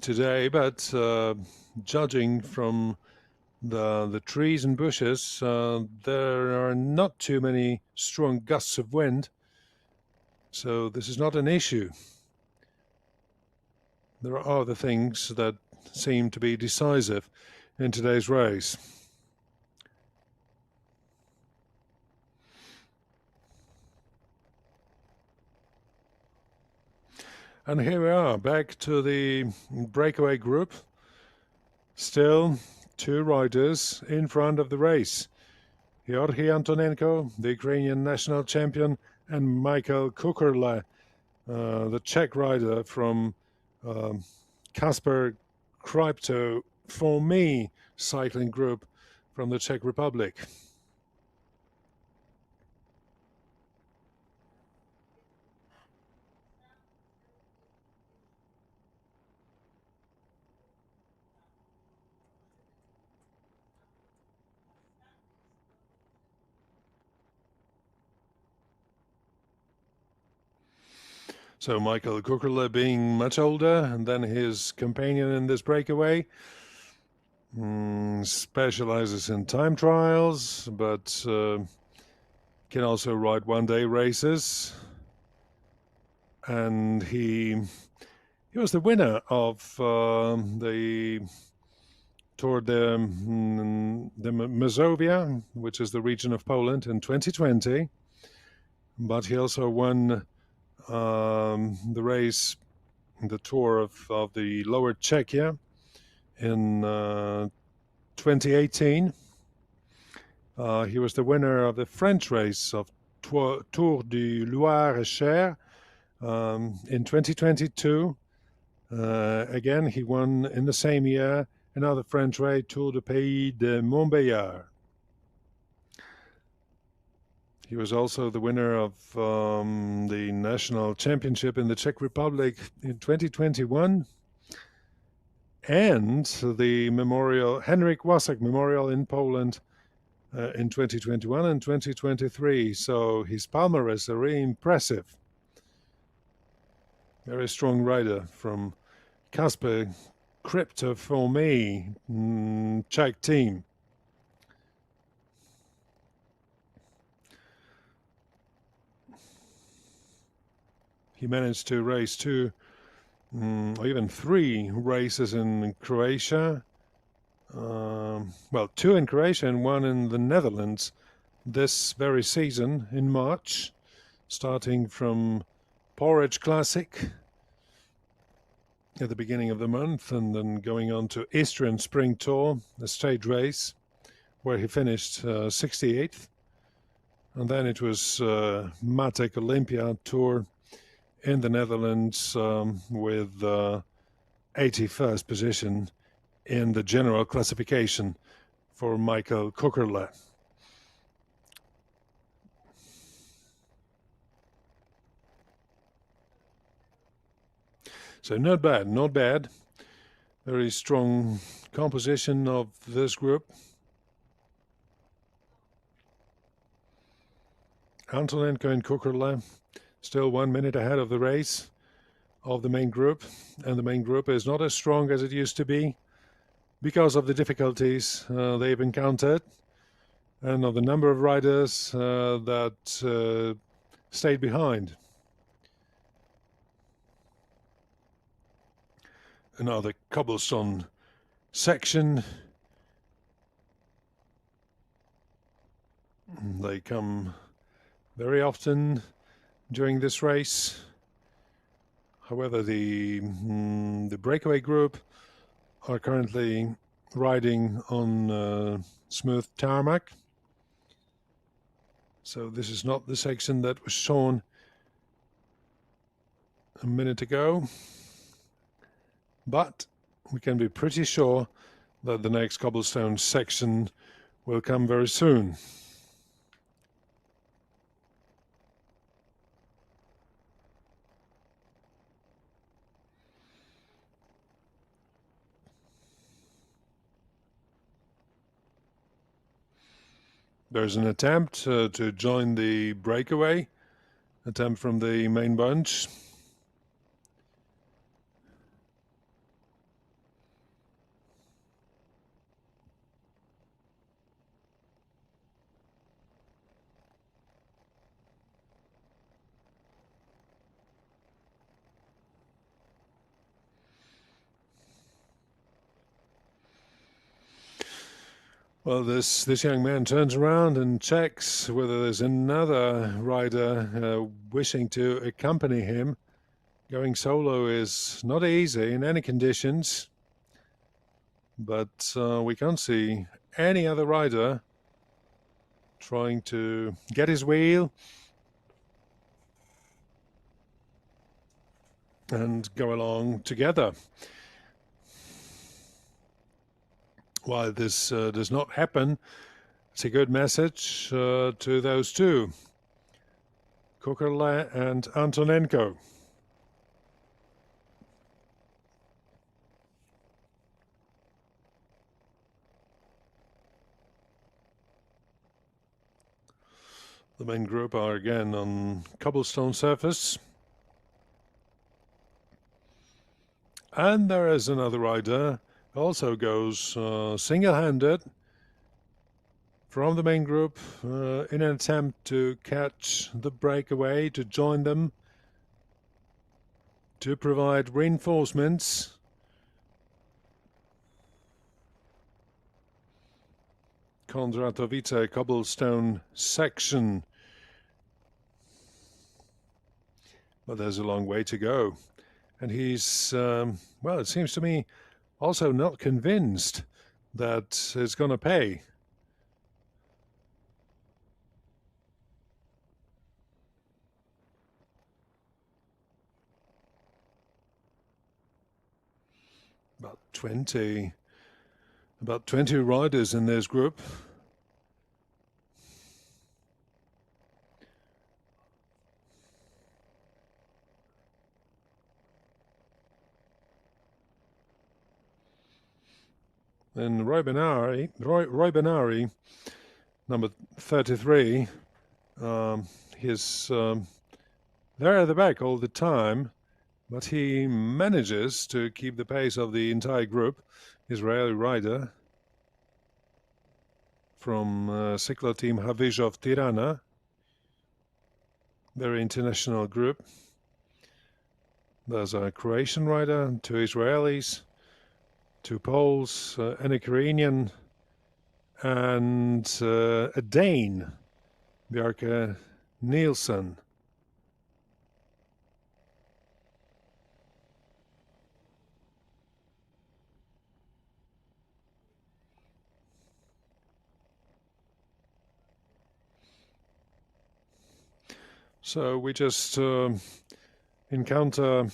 today, but judging from the trees and bushes, there are not too many strong gusts of wind, so this is not an issue. There are other things that seem to be decisive in today's race. And here we are, back to the breakaway group. Still 2 riders in front of the race. Georgi Antonenko, the Ukrainian national champion, and Michael Kukurla, the Czech rider from Kasper Krypto For Me cycling group from the Czech Republic. So Michael Kukurla being much older than his companion in this breakaway, specializes in time trials, but can also ride one-day races. And he was the winner of the Tour de Mazovia, which is the region of Poland, in 2020. But he also won the race, the Tour of the Lower Czechia in 2018. He was the winner of the French race of Tour du Loir-et-Cher in 2022. Again, he won in the same year another French race, Tour du Pays de Montbéliard. He was also the winner of the national championship in the Czech Republic in 2021 and the memorial, Henrik Wasak Memorial in Poland in 2021 and 2023. So his palmarès are really impressive. Very strong rider from Kasper Krypto For Me Czech team. He managed to race 2 or even 3 races in Croatia. Well, 2 in Croatia and 1 in the Netherlands this very season in March, starting from Porridge Classic at the beginning of the month and then going on to Istrian Spring Tour, a stage race, where he finished 68th. And then it was Matek Olympia Tour in the Netherlands with 81st position in the general classification for Michael Kukurla. So not bad, not bad. Very strong composition of this group. Antonenko and Kukurla still 1 minute ahead of the race of the main group, and the main group is not as strong as it used to be because of the difficulties they've encountered and of the number of riders that stayed behind. Another cobblestone section. They come very often during this race. However, the breakaway group are currently riding on smooth tarmac. So this is not the section that was shown a minute ago. But we can be pretty sure that the next cobblestone section will come very soon. There's an attempt to join the breakaway attempt from the main bunch. Well, this young man turns around and checks whether there's another rider wishing to accompany him. Going solo is not easy in any conditions, but we can't see any other rider trying to get his wheel and go along together. While this does not happen, it's a good message to those two, Kukerle and Antonenko. The main group are again on cobblestone surface. And there is another rider, also goes single-handed from the main group in an attempt to catch the breakaway, to join them, to provide reinforcements. Kondratowice cobblestone section. But there's a long way to go. And he's, well, it seems to me, also not convinced that it's going to pay. About 20 riders in this group. And Roy Benari, number 33, he's there at the back all the time, but he manages to keep the pace of the entire group. Israeli rider from cyclo team Havyżów Tirana, very international group. There's a Croatian rider, 2 Israelis, 2 Poles, an Ukrainian, and a Dane, Bjarke Nielsen. So we just encounter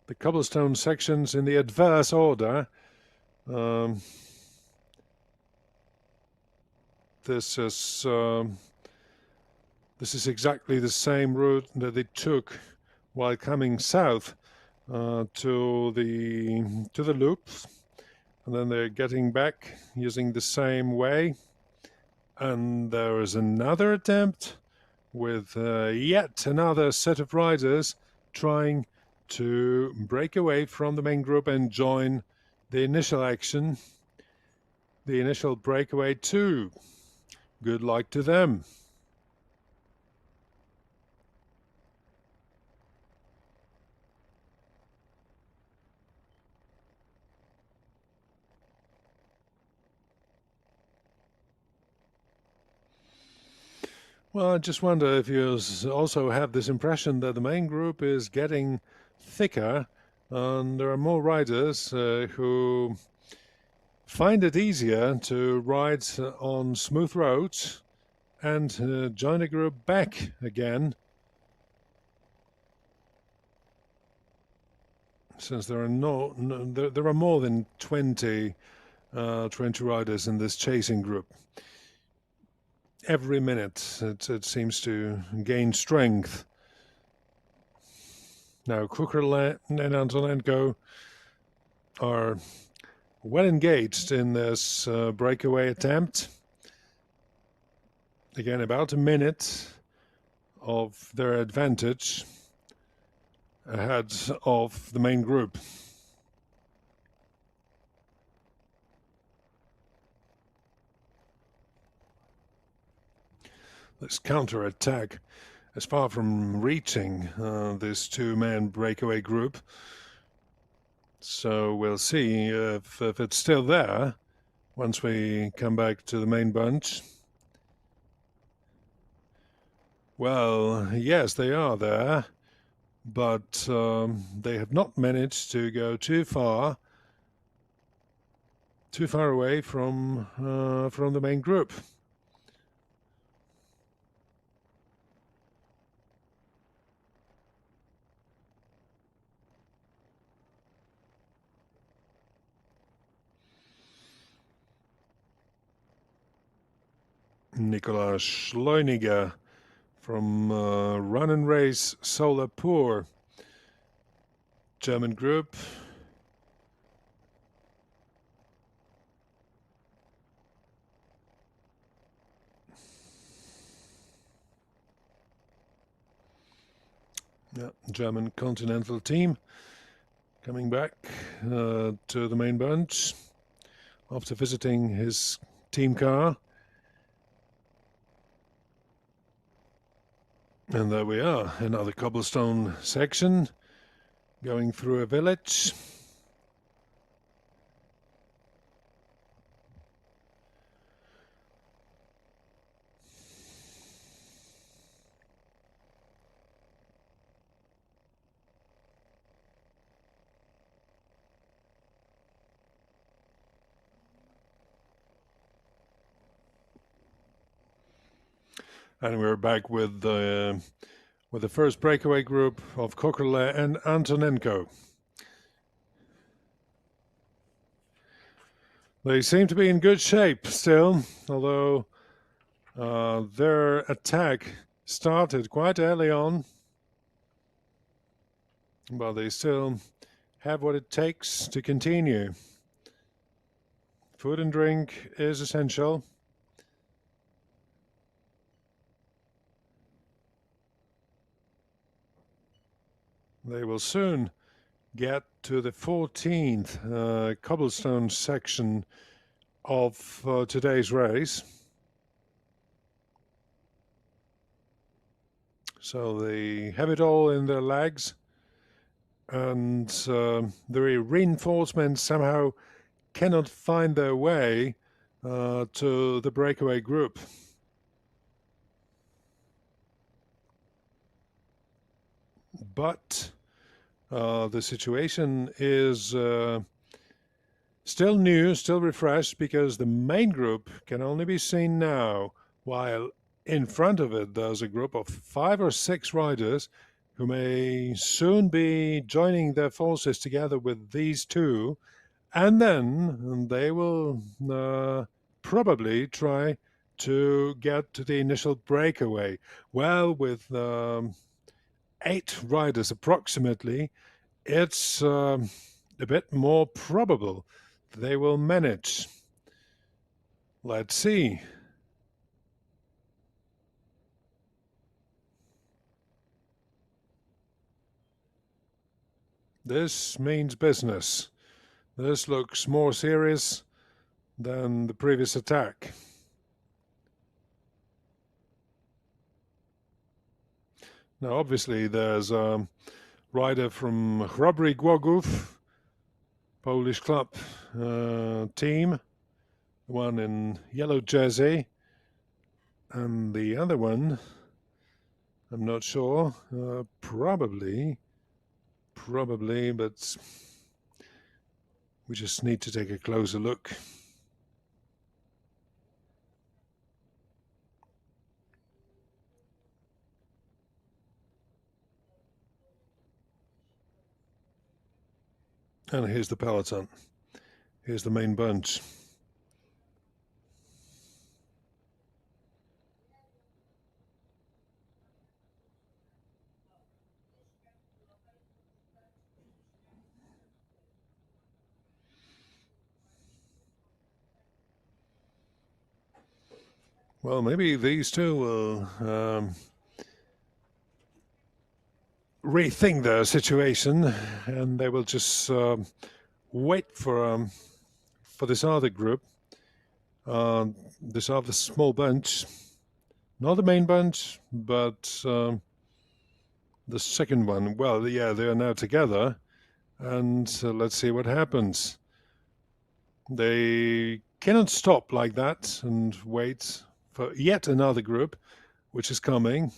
the cobblestone sections in the adverse order. This is exactly the same route that they took while coming south to the loop, and then they're getting back using the same way. And there is another attempt with yet another set of riders trying to break away from the main group and join the initial action, the initial breakaway too. Good luck to them. Well, I just wonder if you also have this impression that the main group is getting thicker, and there are more riders who find it easier to ride on smooth roads and join the group back again, since there are there are more than 20 riders in this chasing group. Every minute it seems to gain strength. Now Kukerle and Antonenko are well engaged in this breakaway attempt. Again, about a minute of their advantage ahead of the main group. This counter-attack is far from reaching this two-man breakaway group. So we'll see if it's still there once we come back to the main bunch. Well, yes, they are there, but they have not managed to go too far away from the main group. Nicolas Schleuniger from Run and Race Solapur, German group. Yeah, German continental team coming back to the main bunch after visiting his team car. And there we are, another cobblestone section going through a village. And we're back with the first breakaway group of Kokerle and Antonenko. They seem to be in good shape still, although their attack started quite early on. But they still have what it takes to continue. Food and drink is essential. They will soon get to the 14th cobblestone section of today's race. So they have it all in their legs, and the reinforcements somehow cannot find their way to the breakaway group. But the situation is still new, still refreshed, because the main group can only be seen now, while in front of it there's a group of 5 or 6 riders who may soon be joining their forces together with these two, and then they will probably try to get to the initial breakaway. Well, with 8 riders approximately, it's a bit more probable they will manage. Let's see. This means business. This looks more serious than the previous attack. Now, obviously, there's a rider from Chrobry Głogów, Polish club team, the one in yellow jersey, and the other one, I'm not sure, probably, but we just need to take a closer look. And here's the peloton. Here's the main bunch. Well, maybe these two will rethink their situation, and they will just wait for this other group, this other small bunch, not the main bunch, but the second one. Well, yeah, they are now together, and let's see what happens. They cannot stop like that and wait for yet another group, which is coming.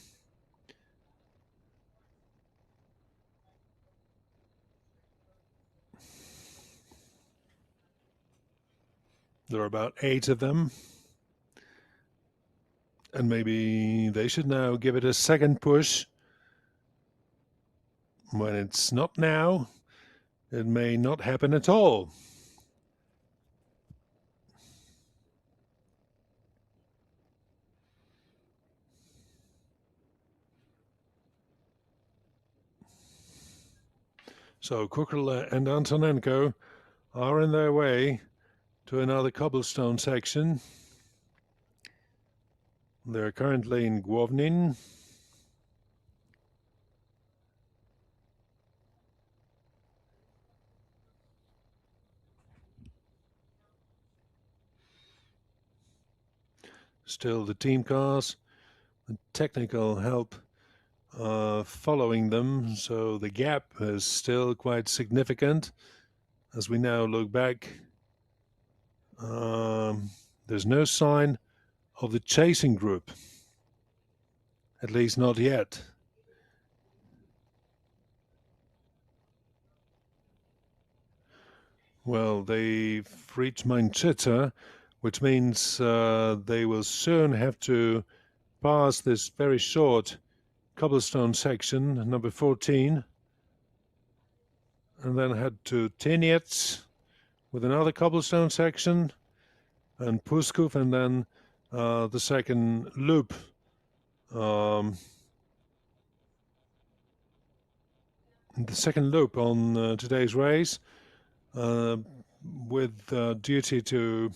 There are about 8 of them. And maybe they should now give it a second push. When it's not now, it may not happen at all. So Kukrela and Antonenko are in their way to another cobblestone section. They're currently in Głownin. Still the team cars, the technical help following them, so the gap is still quite significant. As we now look back, there's no sign of the chasing group, at least not yet. Well, they've reached Męczyca, which means they will soon have to pass this very short cobblestone section, number 14, and then head to Tyniec with another cobblestone section, and Puskov, and then the second loop. The second loop on today's race, with duty to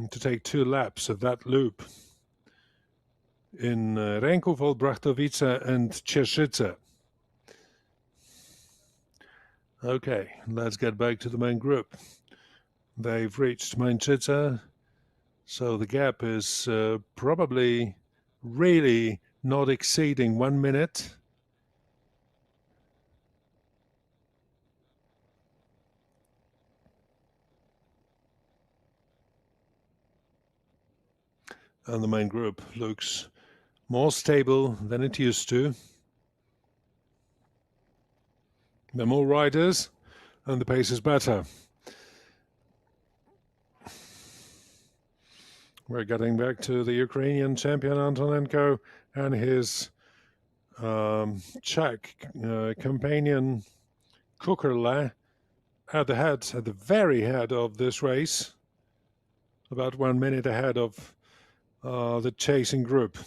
take 2 laps of that loop in Ręków, Olbrachtowice and Cieszyce. Okay, let's get back to the main group. They've reached Męczyca, so the gap is probably really not exceeding 1 minute. And the main group looks more stable than it used to. There are more riders and the pace is better. We're getting back to the Ukrainian champion Antonenko and his Czech companion Kukrela at the very head of this race, about 1 minute ahead of the chasing group.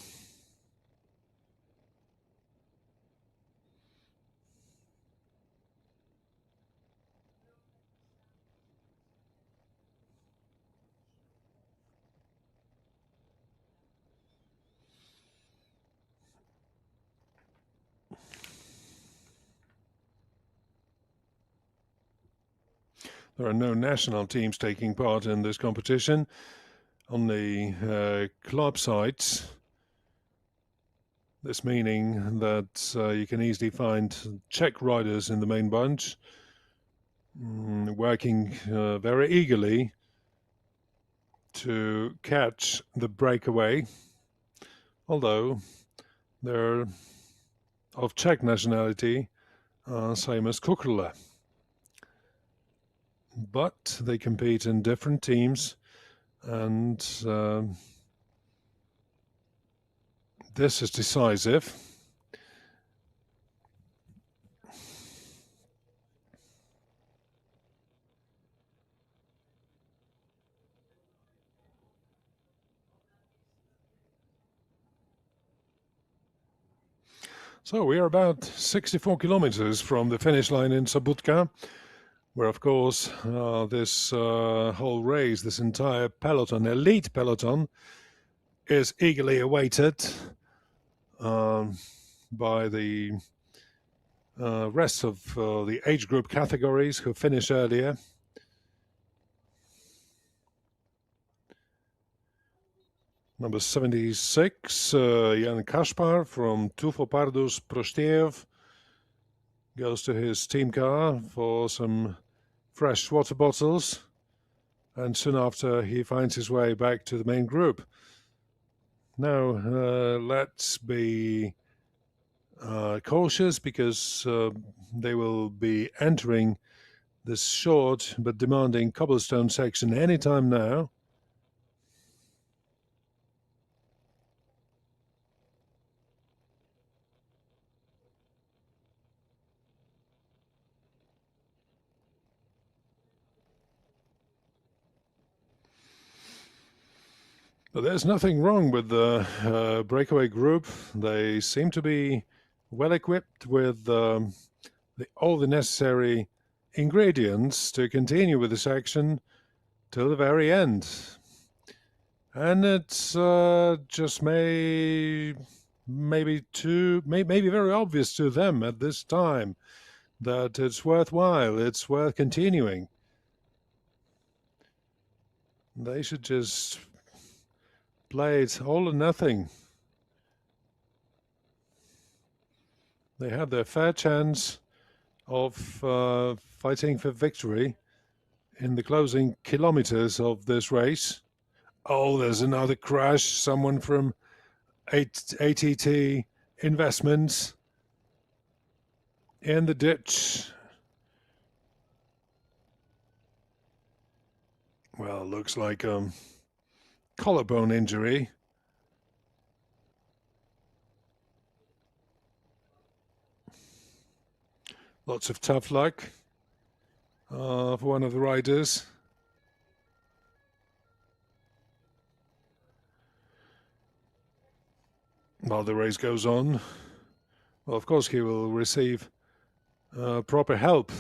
There are no national teams taking part in this competition. On the club sites, this meaning that you can easily find Czech riders in the main bunch, working very eagerly to catch the breakaway, although they're of Czech nationality, same as Kukrela. But they compete in different teams, and this is decisive. So we are about 64 kilometers from the finish line in Sobótka, where, of course, this whole race, this entire peloton, elite peloton, is eagerly awaited by the rest of the age group categories who finished earlier. Number 76, Jan Kaspar from Tufo Pardus Prostiev goes to his team car for some fresh water bottles, and soon after he finds his way back to the main group. Now, let's be cautious, because they will be entering this short but demanding cobblestone section anytime now. But there's nothing wrong with the breakaway group. They seem to be well equipped with all the necessary ingredients to continue with this action till the very end. And it's just maybe very obvious to them at this time that it's worthwhile, it's worth continuing. They should just play it all or nothing. They have their fair chance of fighting for victory in the closing kilometers of this race. Oh, there's another crash. Someone from ATT Investments in the ditch. Well, looks like collarbone injury. Lots of tough luck for one of the riders. While the race goes on, well, of course, he will receive proper help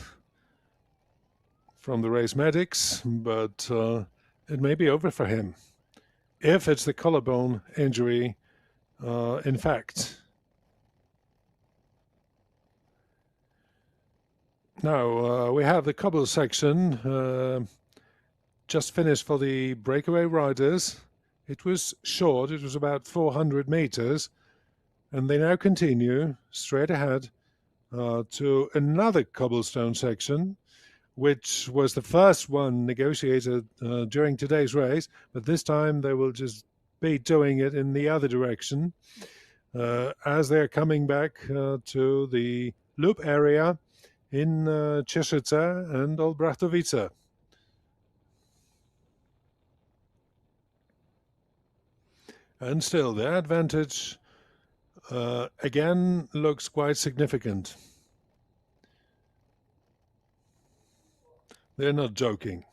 from the race medics, but it may be over for him if it's the collarbone injury, in fact. Now, we have the cobble section just finished for the breakaway riders. It was short, it was about 400 meters, and they now continue straight ahead to another cobblestone section, which was the first one negotiated during today's race, but this time they will just be doing it in the other direction as they're coming back to the loop area in Cieszyce and Olbrachtowice. And still, their advantage again looks quite significant. They're not joking.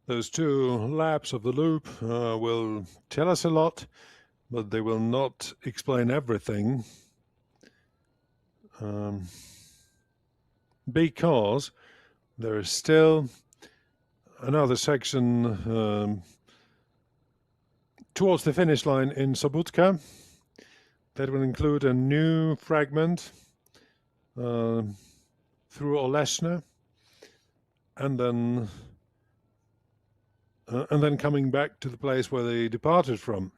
Those 2 laps of the loop will tell us a lot, but they will not explain everything. Because there is still another section towards the finish line in Sobótka that will include a new fragment through Oleszne, and then coming back to the place where they departed from.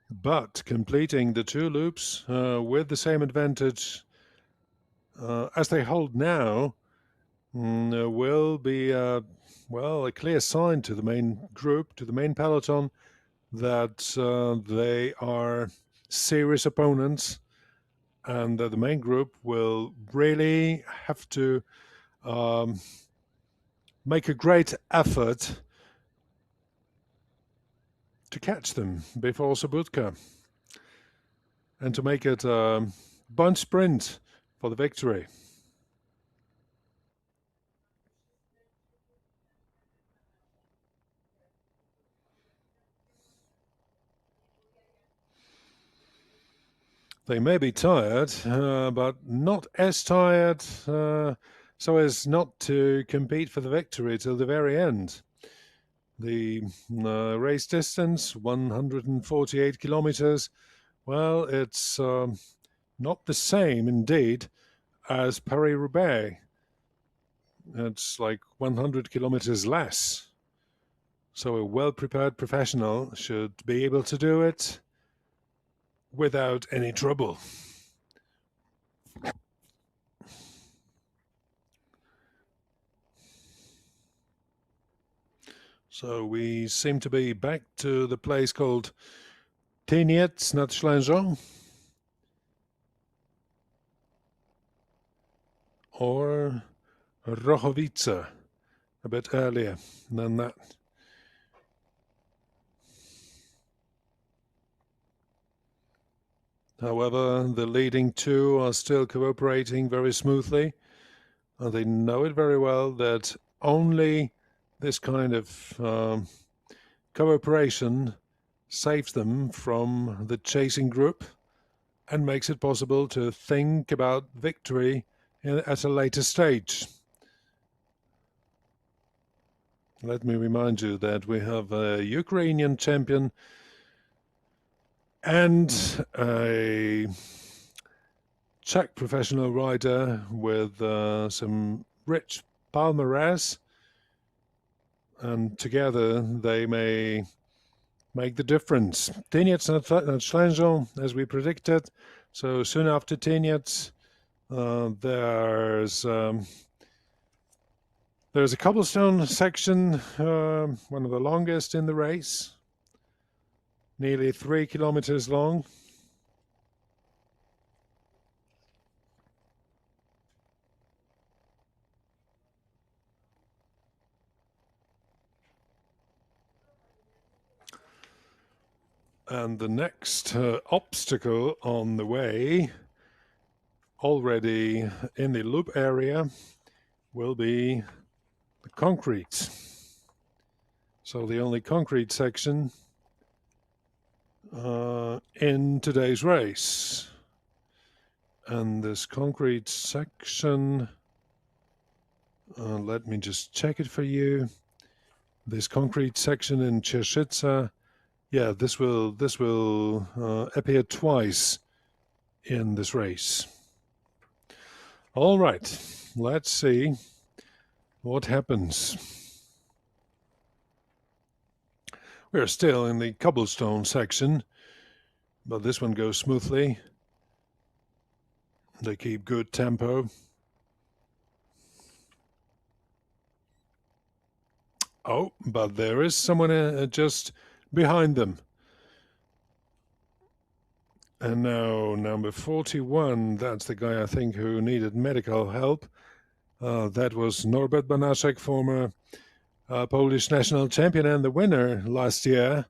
But completing the 2 loops with the same advantage as they hold now will be a clear sign to the main group, to the main peloton, that they are serious opponents, and that the main group will really have to make a great effort to catch them before Sobotka and to make it a bunch sprint for the victory. They may be tired, but not as tired so as not to compete for the victory till the very end. The race distance, 148 kilometers, well, it's not the same indeed as Paris-Roubaix. It's like 100 kilometers less. So a well-prepared professional should be able to do it without any trouble. So we seem to be back to the place called Tyniec nad Ślężą, or Rochowice, a bit earlier than that. However, the leading two are still cooperating very smoothly. And they know it very well that only this kind of cooperation saves them from the chasing group and makes it possible to think about victory at a later stage. Let me remind you that we have a Ukrainian champion and a Czech professional rider with some rich palmarès, and together they may make the difference. Tyniec nad Ślężą, as we predicted. So soon after Tyniec, there's a cobblestone section, one of the longest in the race, nearly 3 kilometers long. And the next obstacle on the way, already in the loop area, will be the concrete. So the only concrete section in today's race. And this concrete section, let me just check it for you. This concrete section in Cieszyce, yeah, this will appear twice in this race. All right, let's see what happens. We're still in the cobblestone section, but this one goes smoothly. They keep good tempo. Oh, but there is someone just behind them. And now number 41, that's the guy I think who needed medical help. That was Norbert Banaszek, former Polish national champion and the winner last year.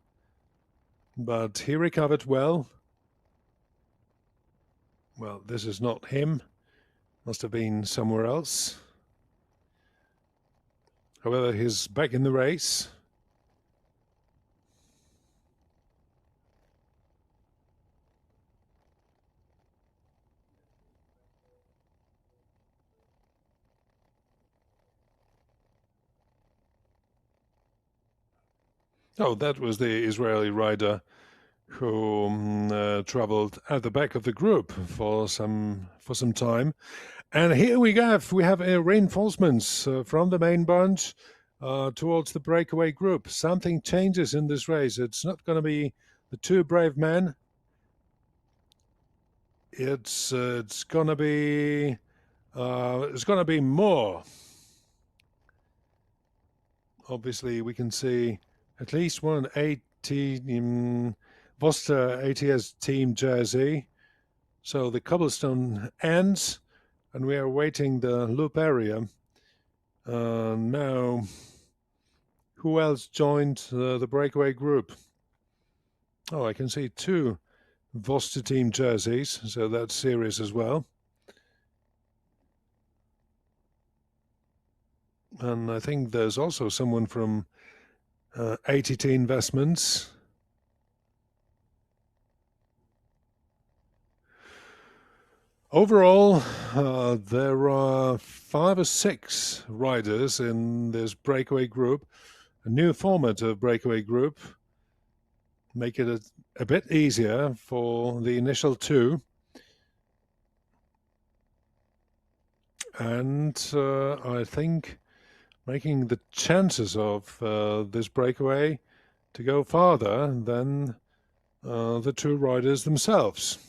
But he recovered well. Well, this is not him. Must have been somewhere else. However, he's back in the race. Oh, that was the Israeli rider who traveled at the back of the group for some time. And here we have reinforcements from the main bunch towards the breakaway group. Something changes in this race. It's not going to be the two brave men. It's going to be more. Obviously, we can see at least one Voster ATS team jersey. So the cobblestone ends, and we are awaiting the loop area. Now, who else joined the breakaway group? Oh, I can see 2 Voster team jerseys, so that's serious as well. And I think there's also someone from ATT Investments. Overall, there are 5 or 6 riders in this breakaway group. A new format of breakaway group, make it a bit easier for the initial 2. And I think making the chances of this breakaway to go farther than the 2 riders themselves.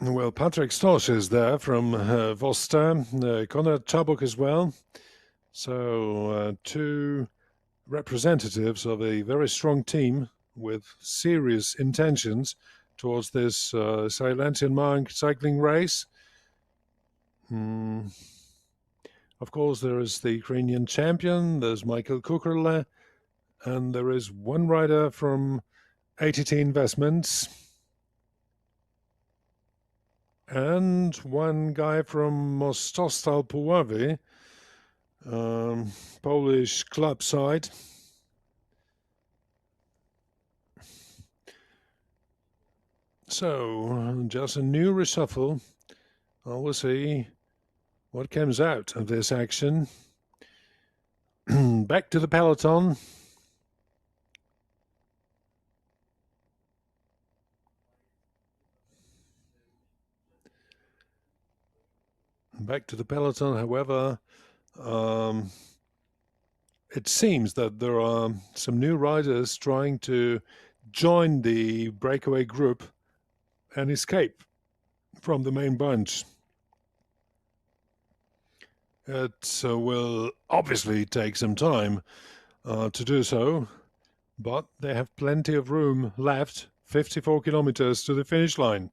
Well, Patrick Stosch is there from Voster, Konrad Czabuk as well. So 2 representatives of a very strong team with serious intentions towards this Slezanski Mnich cycling race. Of course, there is the Ukrainian champion, there's Michael Kukerle, and there is 1 rider from ATT Investments. And 1 guy from Mostostal Puławy, Polish club side. So, just a new reshuffle. We'll see what comes out of this action. Back to the peloton. Back to the peloton, however, it seems that there are some new riders trying to join the breakaway group and escape from the main bunch. It will obviously take some time to do so, but they have plenty of room left, 54 kilometers to the finish line.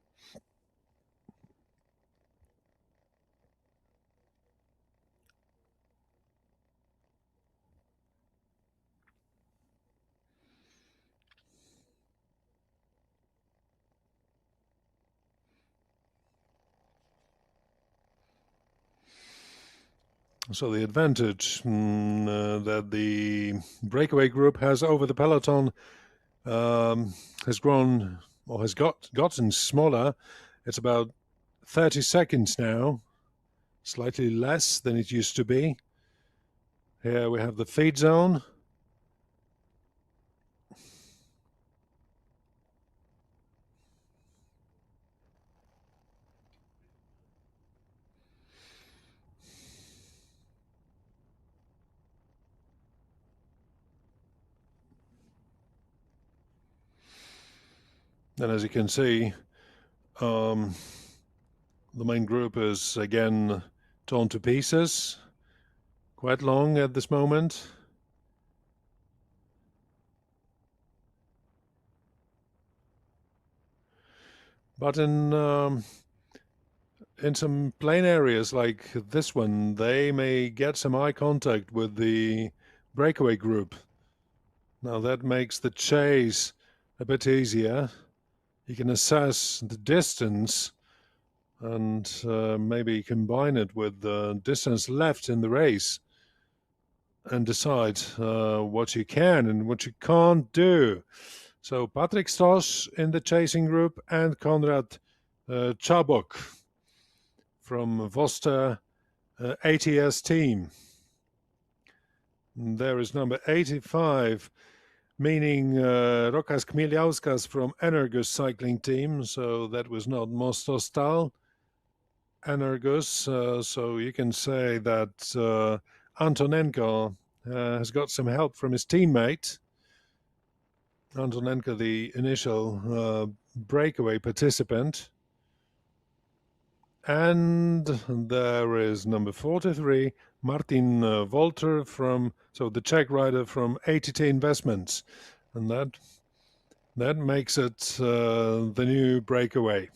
So the advantage that the breakaway group has over the peloton has grown, or has gotten smaller. It's about 30 seconds now, slightly less than it used to be. Here we have the feed zone. And as you can see, the main group is again torn to pieces, quite long at this moment. But in some plain areas like this one, they may get some eye contact with the breakaway group. Now that makes the chase a bit easier. You can assess the distance and maybe combine it with the distance left in the race and decide what you can and what you can't do. So Patrick Stosch in the chasing group and Konrad Czabuk from Voster ATS team. And there is number 85, meaning Rokas Kmieliauskas from Energus cycling team. So that was not Mostostal, Energus. So you can say that Antonenko has got some help from his teammate. Antonenko, the initial breakaway participant. And there is number 43, Martin Wolter the Czech rider from ATT Investments, and that makes it the new Breakaway.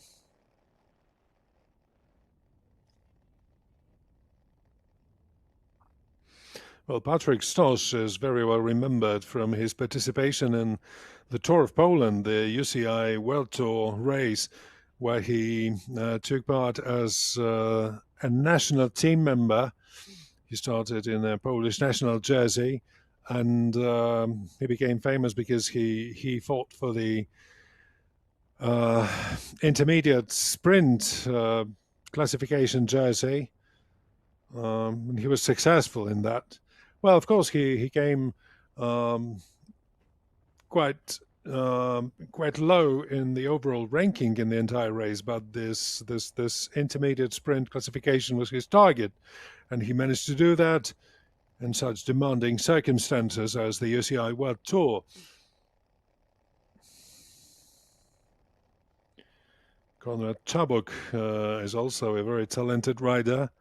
Well, Patryk Stosz is very well remembered from his participation in the Tour of Poland, the UCI World Tour race, where he took part as a national team member. He started in a Polish national jersey, and he became famous because he fought for the intermediate sprint classification jersey. And he was successful in that. Well, of course, he came quite low in the overall ranking in the entire race, but this intermediate sprint classification was his target, and he managed to do that in such demanding circumstances as the UCI World Tour. Konrad Czabuk is also a very talented rider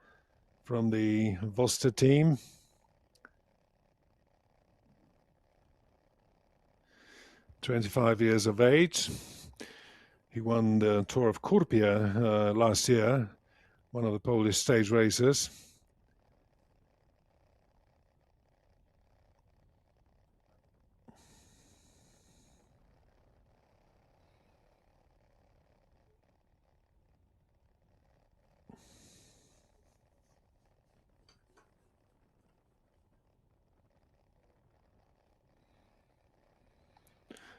from the Voster team. "25 years of age. He won the Tour of Kurpia last year, one of the Polish stage races.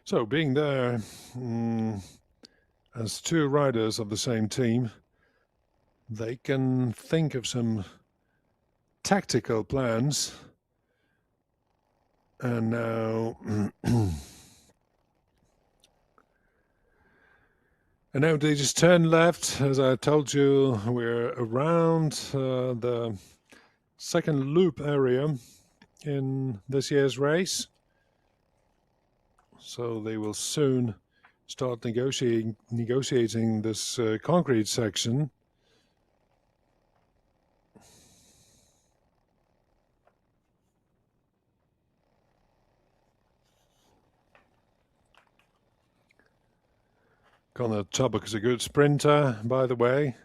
So being there as two riders of the same team, they can think of some tactical plans. And now they just turn left. As I told you, we're around the second loop area in this year's race. So they will soon start negotiating this concrete section. Konrad Czabuk is a good sprinter, by the way.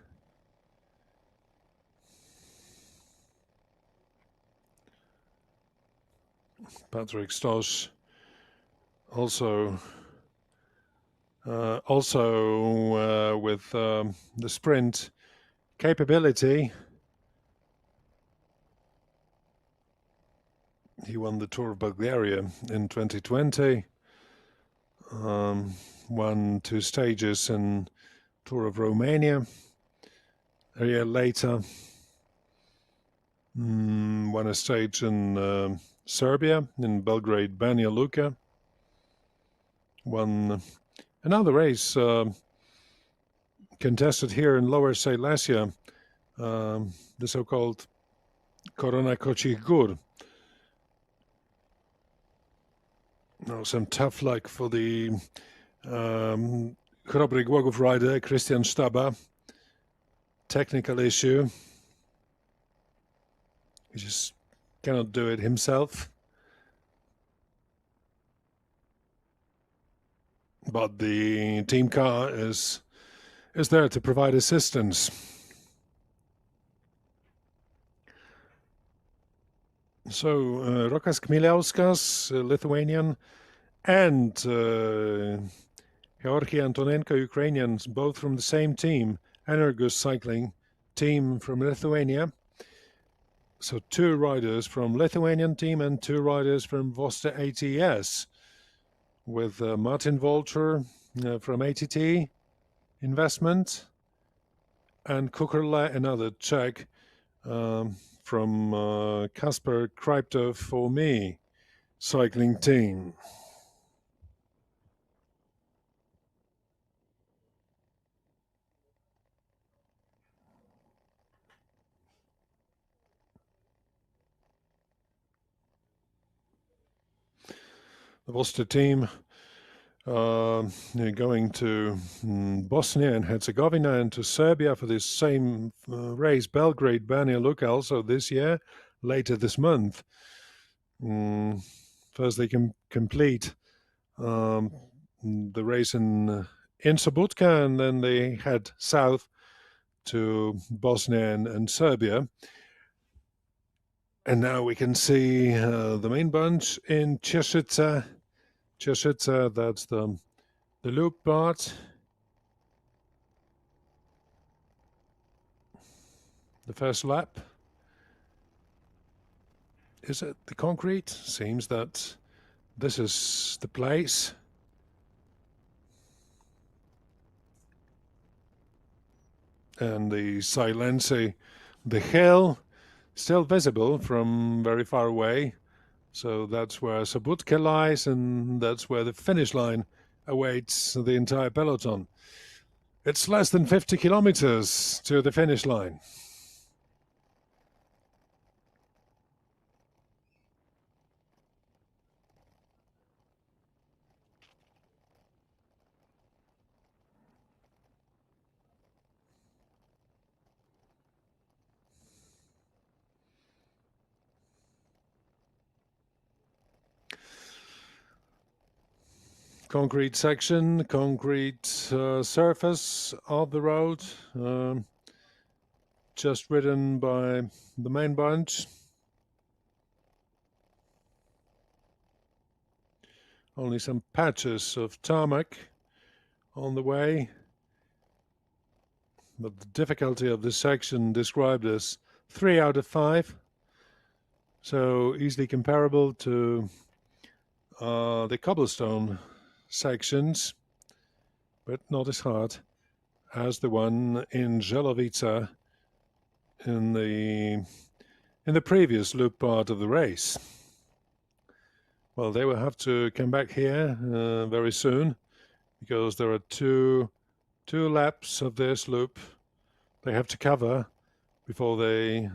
Patryk Stosz also with the sprint capability. He won the Tour of Bulgaria in 2020, won 2 stages in Tour of Romania a year later, won a stage in Serbia, in Belgrade Banja Luka, won another race contested here in Lower Silesia, the so-called Korona Kočích Gór. Now, some tough luck for the Chrobry Głogów rider, Christian Staba. Technical issue. He just cannot do it himself. But the team car is there to provide assistance. So Rokas Kmieliauskas, Lithuanian, and Georgi Antonenko, Ukrainians, both from the same team, Energus Cycling team from Lithuania. So 2 riders from Lithuanian team and 2 riders from Voster ATS, with Martin Wolter from ATT Investment, and Kukerle, another Czech, from Kasper Kryptov for me cycling team. The Voster team going to Bosnia and Herzegovina and to Serbia for this same race, Belgrade Banja Luka, also this year. later this month. First, they can complete the race in Subotica, and then they head south to Bosnia and Serbia. And now we can see the main bunch in Cieszyce. Cieszyce, that's the loop part. The first lap. Is it the concrete? Seems that this is the place. And the Slezanski, the hill, still visible from very far away. So that's where Subotica lies, and that's where the finish line awaits the entire peloton. It's less than 50 kilometers to the finish line. Concrete section, concrete surface of the road, just ridden by the main bunch. Only some patches of tarmac on the way. But the difficulty of this section described as 3 out of 5. So easily comparable to the cobblestone sections, but not as hard as the one in Jellovita in the previous loop part of the race. Well, they will have to come back here very soon, because there are two laps of this loop they have to cover before they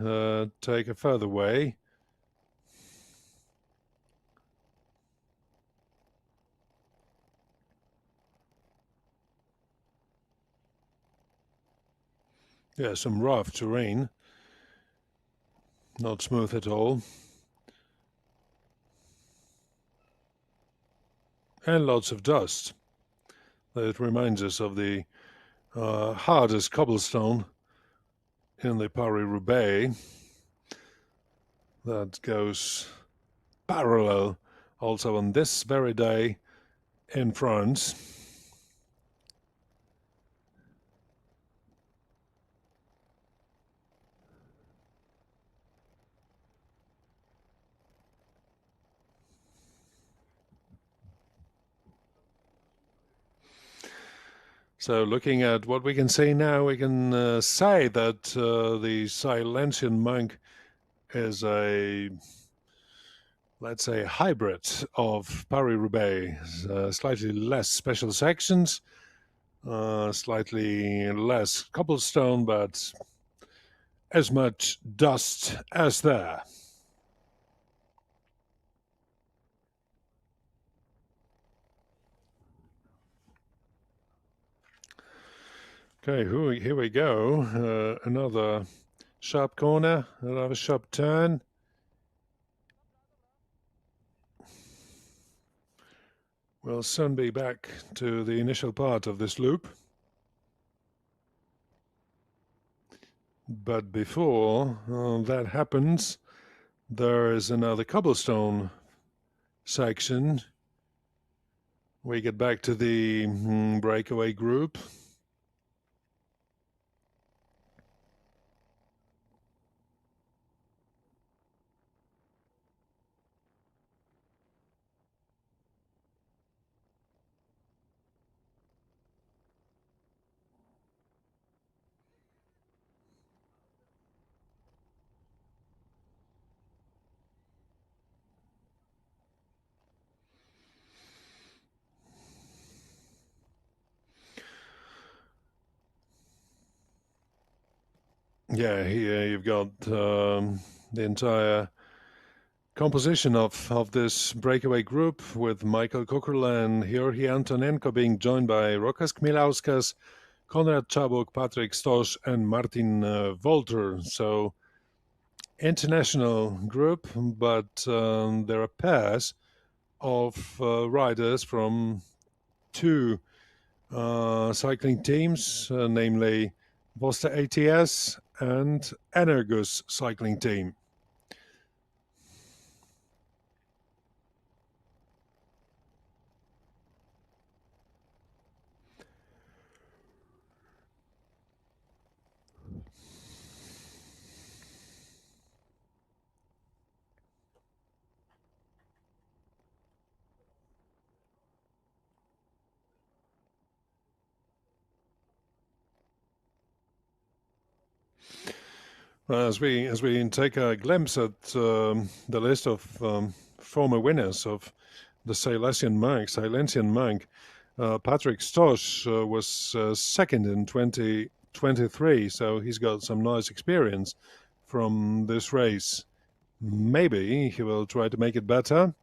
take a further way. Yeah, some rough terrain, not smooth at all. And lots of dust. That reminds us of the hardest cobblestone in the Paris-Roubaix that goes parallel also on this very day in France. So looking at what we can see now, we can say that the Slezanski Mnich is a, let's say, hybrid of Paris-Roubaix. Slightly less special sections, slightly less cobblestone, but as much dust as there. Okay, here we go. Another sharp corner, another sharp turn. We'll soon be back to the initial part of this loop. But before that happens, there is another cobblestone section. We get back to the breakaway group. Yeah, here you've got the entire composition of this breakaway group, with Michael Kukurla and Georgi Antonenko being joined by Rokas Kmielauskas, Konrad Czabuk, Patrick Stosz, and Martin Wolter. So international group, but there are pairs of riders from two cycling teams, namely Vosta ATS and Energus cycling team. As we take a glimpse at the list of former winners of the Slezanski Mnich, Patrick Stosch was second in 2023, so he's got some nice experience from this race. Maybe he will try to make it better.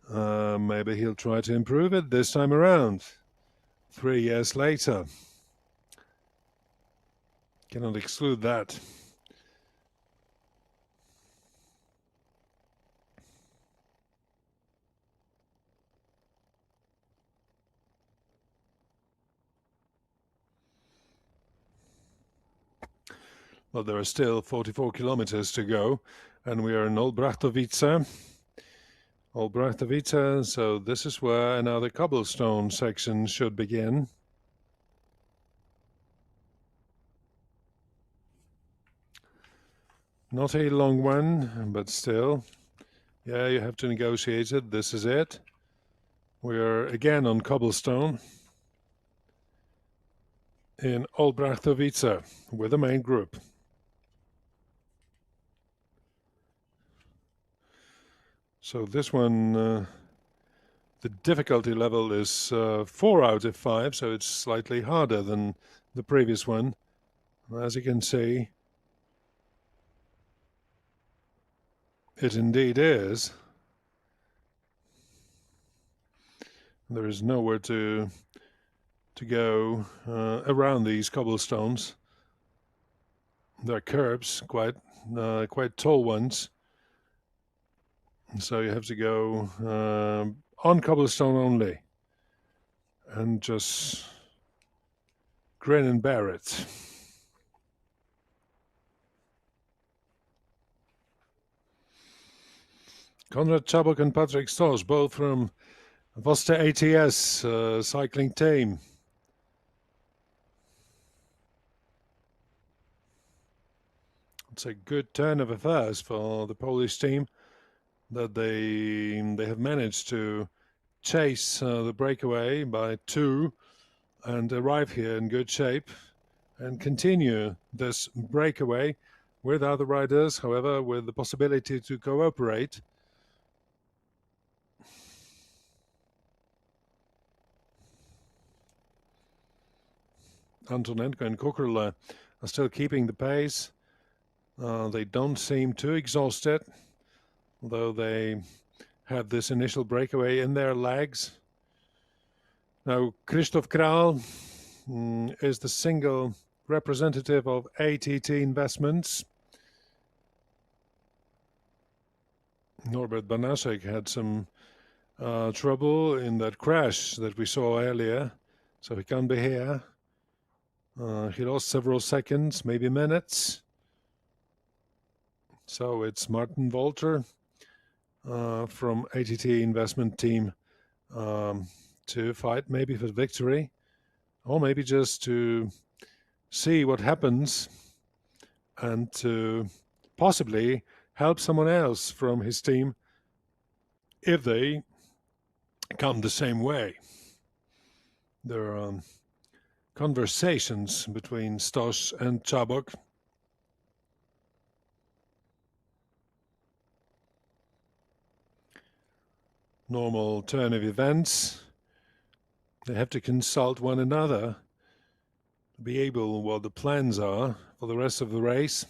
Maybe he'll try to improve it this time around, 3 years later. Cannot exclude that. Well, there are still 44 kilometers to go, and we are in Olbrachtovice. So this is where another cobblestone section should begin. Not a long one, but still. Yeah, you have to negotiate it. This is it. We're again on cobblestone in Olbrachtovice with the main group. So this one, the difficulty level is 4 out of 5, so it's slightly harder than the previous one. As you can see, it indeed is. There is nowhere to go around these cobblestones. There are curbs, quite tall ones. So you have to go on cobblestone only and just grin and bear it. Konrad Czabok and Patrick Stosch, both from Vosta ATS cycling team. It's a good turn of affairs for the Polish team, that they have managed to chase the breakaway by 2 and arrive here in good shape and continue this breakaway with other riders, however, with the possibility to cooperate. Antonenko and Kukerle are still keeping the pace. They don't seem too exhausted, although they had this initial breakaway in their legs. Now, Krzysztof Kral is the single representative of ATT Investments. Norbert Banaszek had some trouble in that crash that we saw earlier, so he can't be here. He lost several seconds, maybe minutes. So it's Martin Walter from ATT Investment Team to fight maybe for victory, or maybe just to see what happens and to possibly help someone else from his team if they come the same way. There are conversations between Stosch and Czabok. Normal turn of events. They have to consult one another to be able what the plans are for the rest of the race.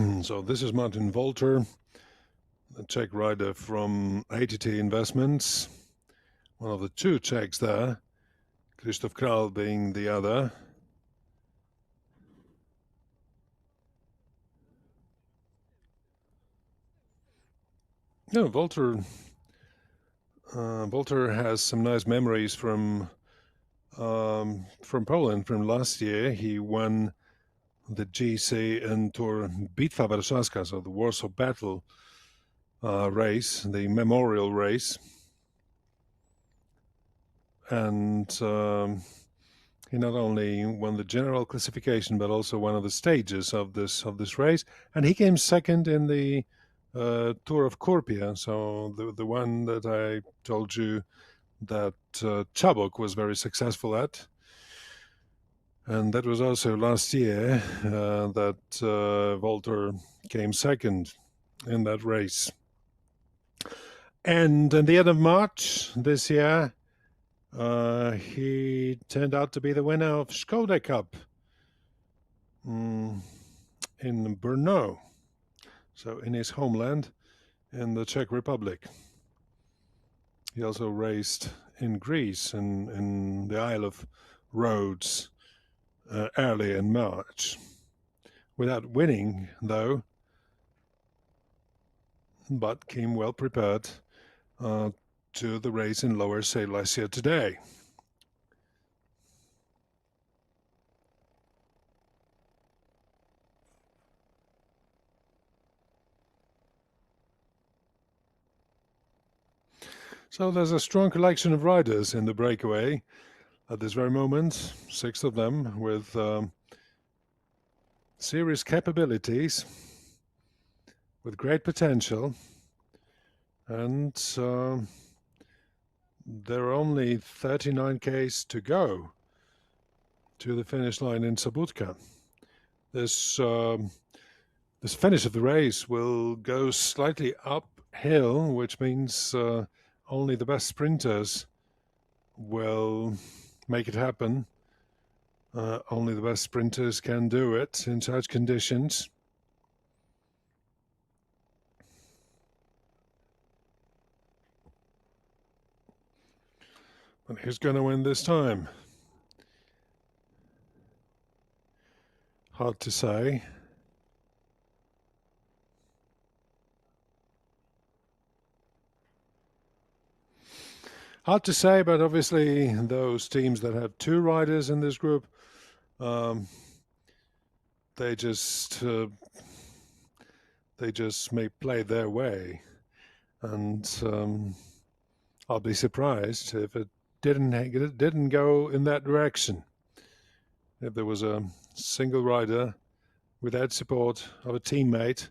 So this is Martin Wolter, the Czech rider from ATT Investments, one of the two Czechs there, Krzysztof Kral being the other. No, Wolter has some nice memories from Poland from last year. He won the GC and Tour Bitwa Warszawska, so the Warsaw Battle race, the memorial race, and he not only won the general classification but also one of the stages of this race, and he came second in the Tour of Kurpia, so the one that I told you that Chabok was very successful at. And that was also last year that Wolter came second in that race. And at the end of March this year, he turned out to be the winner of Skoda Cup in Brno, so in his homeland in the Czech Republic. He also raced in Greece, in the Isle of Rhodes, early in March, without winning though, but came well prepared to the race in Lower Silesia today. So there's a strong collection of riders in the Breakaway at this very moment, 6 of them with serious capabilities, with great potential, and there are only 39 k's to go to the finish line in Sobotka. This finish of the race will go slightly uphill, which means only the best sprinters will make it happen. Only the best sprinters can do it in such conditions. But who's going to win this time? Hard to say. Hard to say, but obviously those teams that have 2 riders in this group, they just may play their way, and I'll be surprised if it didn't go in that direction. If there was a single rider without support of a teammate,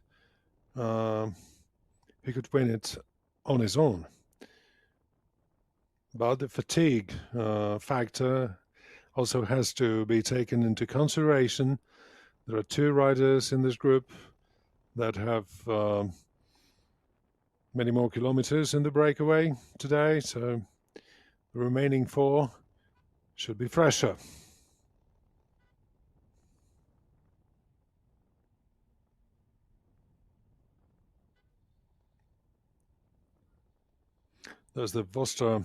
he could win it on his own. But the fatigue factor also has to be taken into consideration. There are 2 riders in this group that have many more kilometers in the Breakaway today, so the remaining 4 should be fresher. There's the Vostra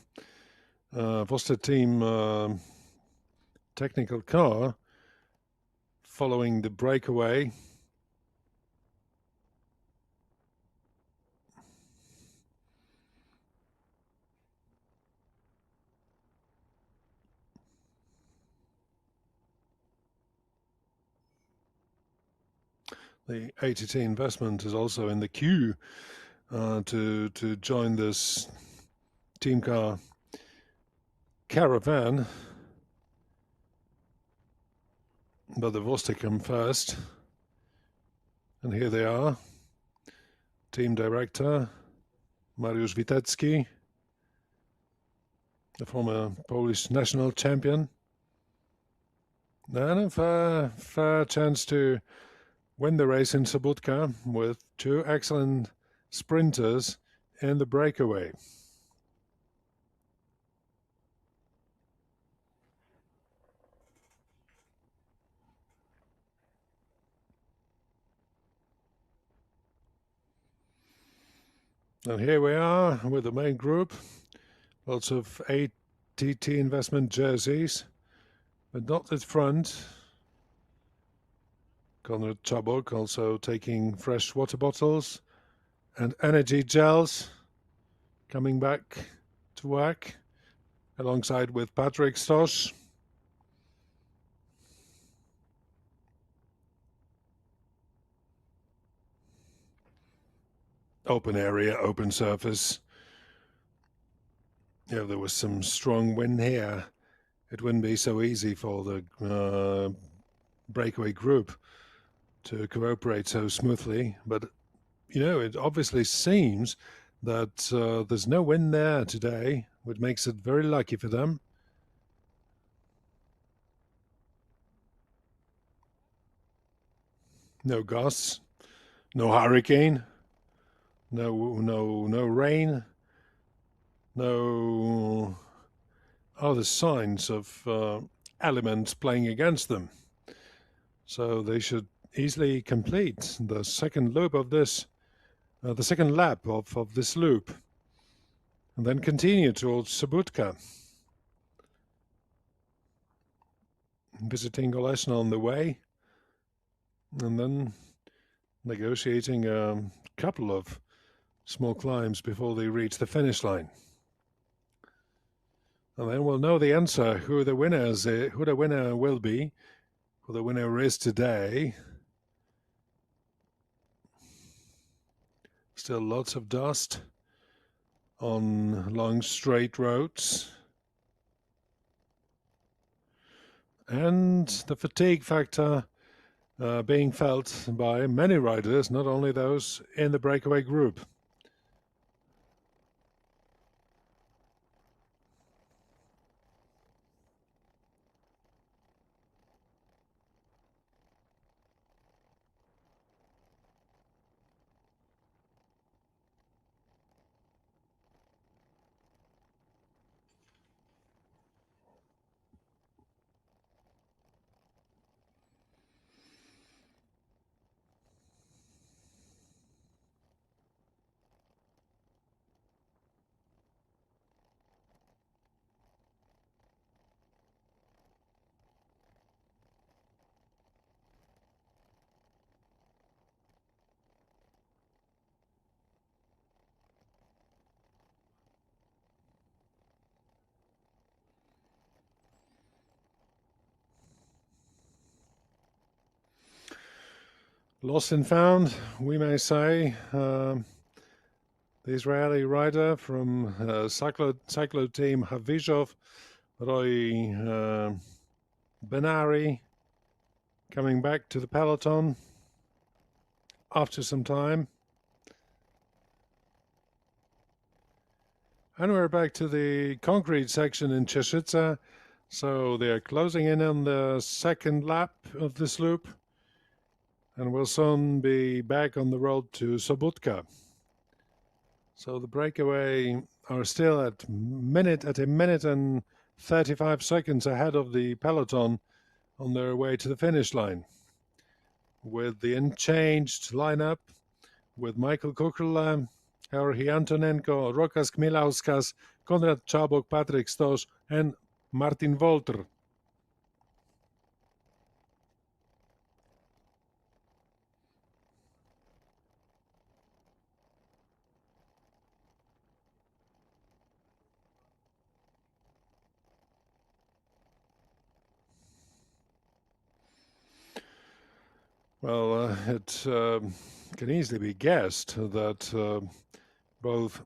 team technical car following the Breakaway. The ATT Investment is also in the queue to join this team car caravan, but the Vostra come first, and here they are. Team director Mariusz Witecki, the former Polish national champion, and a fair chance to win the race in Sobotka with 2 excellent sprinters in the Breakaway. And here we are with the main group. Lots of ATT investment jerseys, but not at front. Konrad Czabok also taking fresh water bottles and energy gels, coming back to work alongside with Patrick Stosh. Open area, open surface. If there was some strong wind here, it wouldn't be so easy for the breakaway group to cooperate so smoothly. But, you know, it obviously seems that there's no wind there today, which makes it very lucky for them. No gusts, no hurricane, no rain, no other signs of elements playing against them. So they should easily complete the second loop of this, the second lap of this loop, and then continue towards Subotica. Visiting Olesno on the way, and then negotiating a couple of small climbs before they reach the finish line. And then we'll know the answer, who the winner will be, who the winner is today. Still lots of dust on long straight roads. And the fatigue factor being felt by many riders, not only those in the breakaway group. Lost and found, we may say. The Israeli rider from cyclo team Havizhov, Roy Benari, coming back to the peloton after some time. And we're back to the concrete section in Cheshica. So they're closing in on the second lap of this loop, and will soon be back on the road to Subotica. So the breakaway are still at a minute and 35 seconds ahead of the peloton on their way to the finish line. With the unchanged lineup, with Michael Kukrla, Georgi Antonenko, Rokas Kmielauskas, Konrad Czabok, Patrick Stosh, and Martin Wolter. Well, it can easily be guessed that both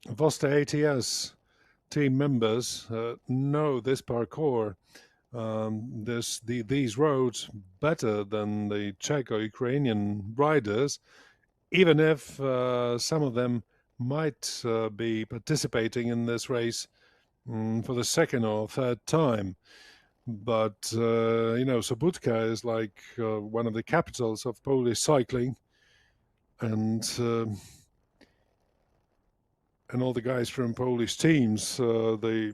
Vosta ATS team members know this parkour, these roads better than the Czech or Ukrainian riders, even if some of them might be participating in this race for the second or third time. But, you know, Subotica is like one of the capitals of Polish cycling. And all the guys from Polish teams, they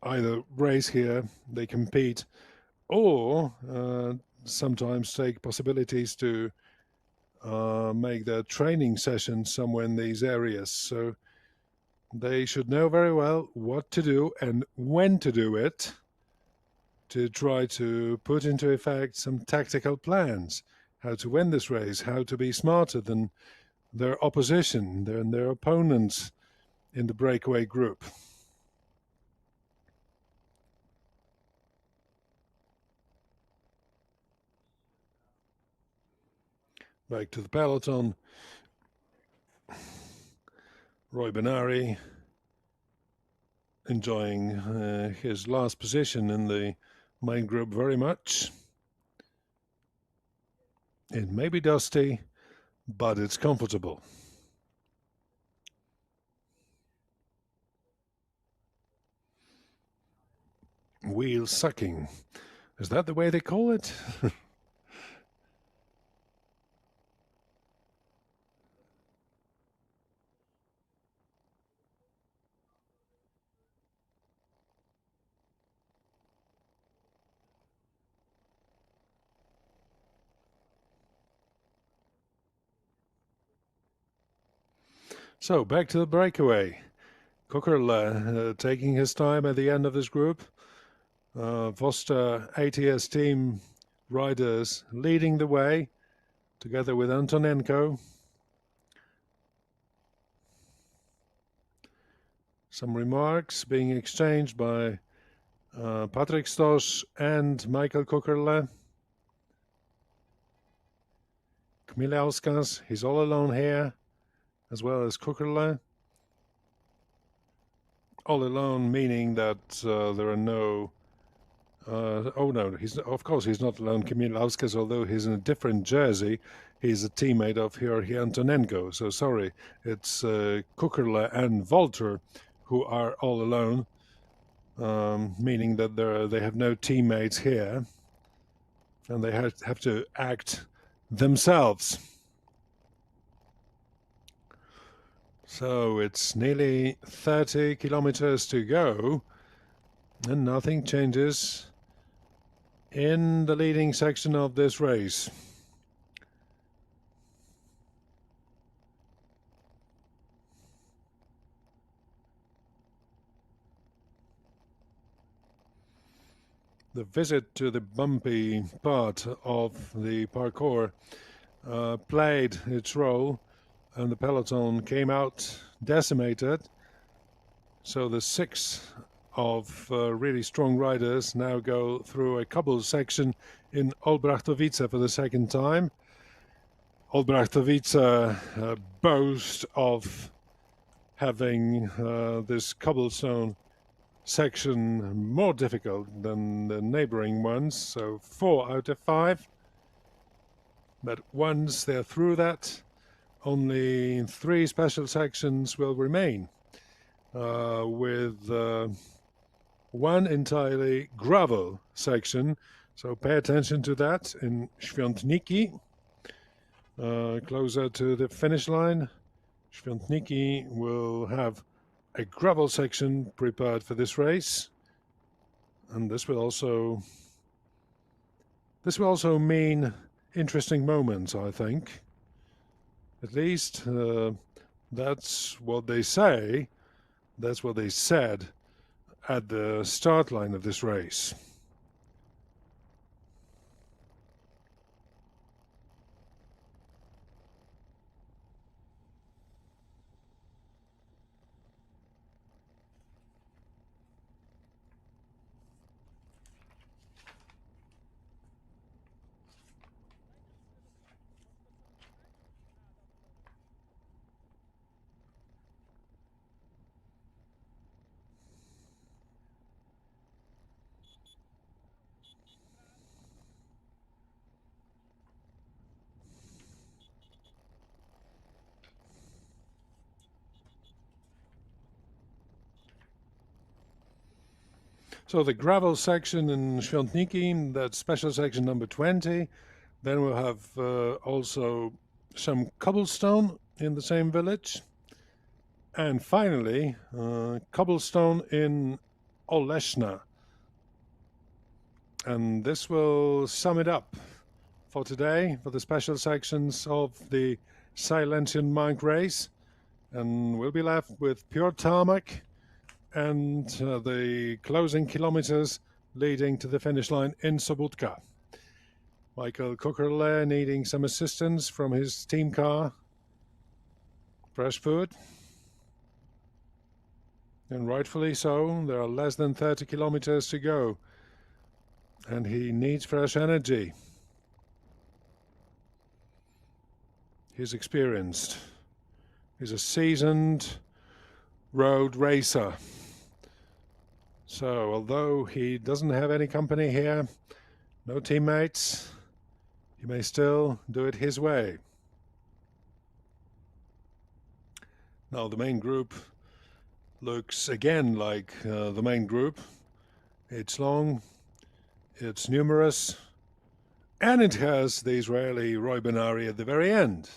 either race here, they compete, or sometimes take possibilities to make their training sessions somewhere in these areas. So they should know very well what to do and when to do it, to try to put into effect some tactical plans, how to win this race, how to be smarter than their opposition, their opponents in the breakaway group. Back to the peloton. Roy Benari enjoying his last position in the main group very much. It may be dusty, but it's comfortable. Wheel sucking. Is that the way they call it? So back to the breakaway. Kukerle taking his time at the end of this group. Voster ATS team riders leading the way together with Antonenko. Some remarks being exchanged by Patrick Stosch and Michael Kukerle. Kmielauskas, he's all alone here, as well as Kukerle. All alone meaning that there are no... oh no, of course he's not alone, Kmielauskas, although he's in a different jersey. He's a teammate of Georgi Antonenko. So sorry, it's Kukerle and Volter who are all alone, meaning that they have no teammates here, and they have to act themselves. So it's nearly 30 kilometers to go, and nothing changes in the leading section of this race. The visit to the bumpy part of the parkour played its role, and the peloton came out decimated. So the 6 of really strong riders now go through a Cobbles section in Olbrachtowice for the second time. Olbrachtowice boasts of having this cobblestone section more difficult than the neighboring ones, so 4 out of 5. But once they're through that, only 3 special sections will remain, with one entirely gravel section. So pay attention to that in Świątniki, closer to the finish line. Świątniki will have a gravel section prepared for this race, and this will also mean interesting moments, I think. At least that's what they say. That's what they said at the start line of this race. So the gravel section in Świątniki, that's special section number 20. Then we'll have also some cobblestone in the same village. And finally, cobblestone in Oleszna. And this will sum it up for today, for the special sections of the Slezanski Mnich race. And we'll be left with pure tarmac and the closing kilometers leading to the finish line in Sobotka. Michael Kukerle needing some assistance from his team car. Fresh food. And rightfully so, there are less than 30 kilometers to go. And he needs fresh energy. He's experienced. He's a seasoned road racer. So although he doesn't have any company here, no teammates, he may still do it his way. Now the main group looks again like the main group. It's long, it's numerous, and it has the Israeli Roy Ben-Ari at the very end,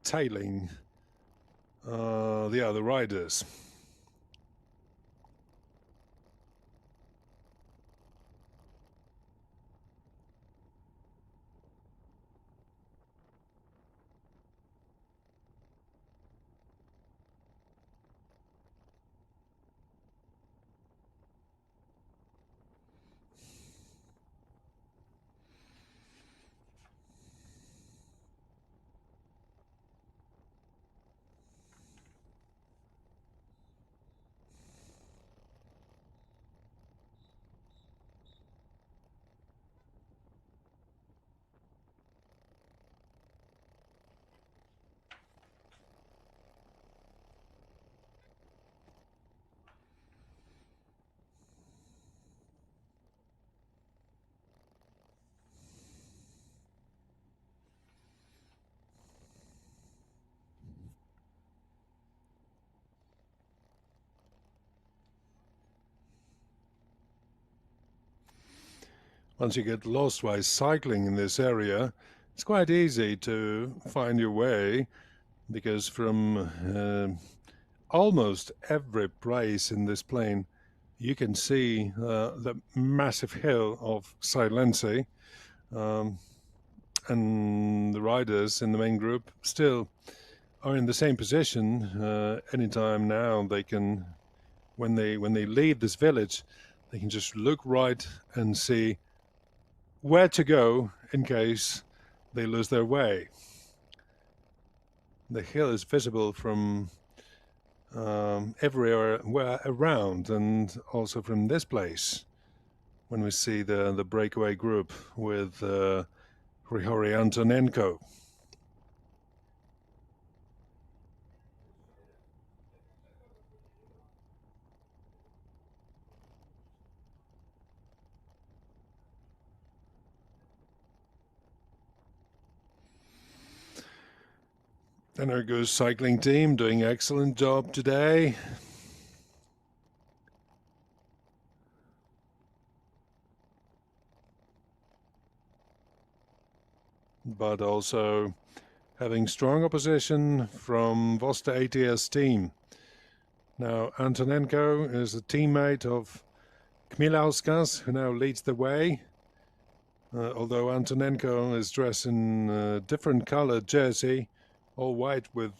tailing the other riders. Once you get lost while cycling in this area, it's quite easy to find your way, because from almost every place in this plain you can see the massive hill of Slezanski, and the riders in the main group still are in the same position. Anytime now they can, when they leave this village, they can just look right and see where to go in case they lose their way. The hill is visible from everywhere around, and also from this place when we see the breakaway group with Grigory Antonenko. Energo's cycling team doing excellent job today. But also having strong opposition from Vosta ATS team. Now Antonenko is a teammate of Chmielauskas, who now leads the way. Although Antonenko is dressed in a different colored jersey, all white with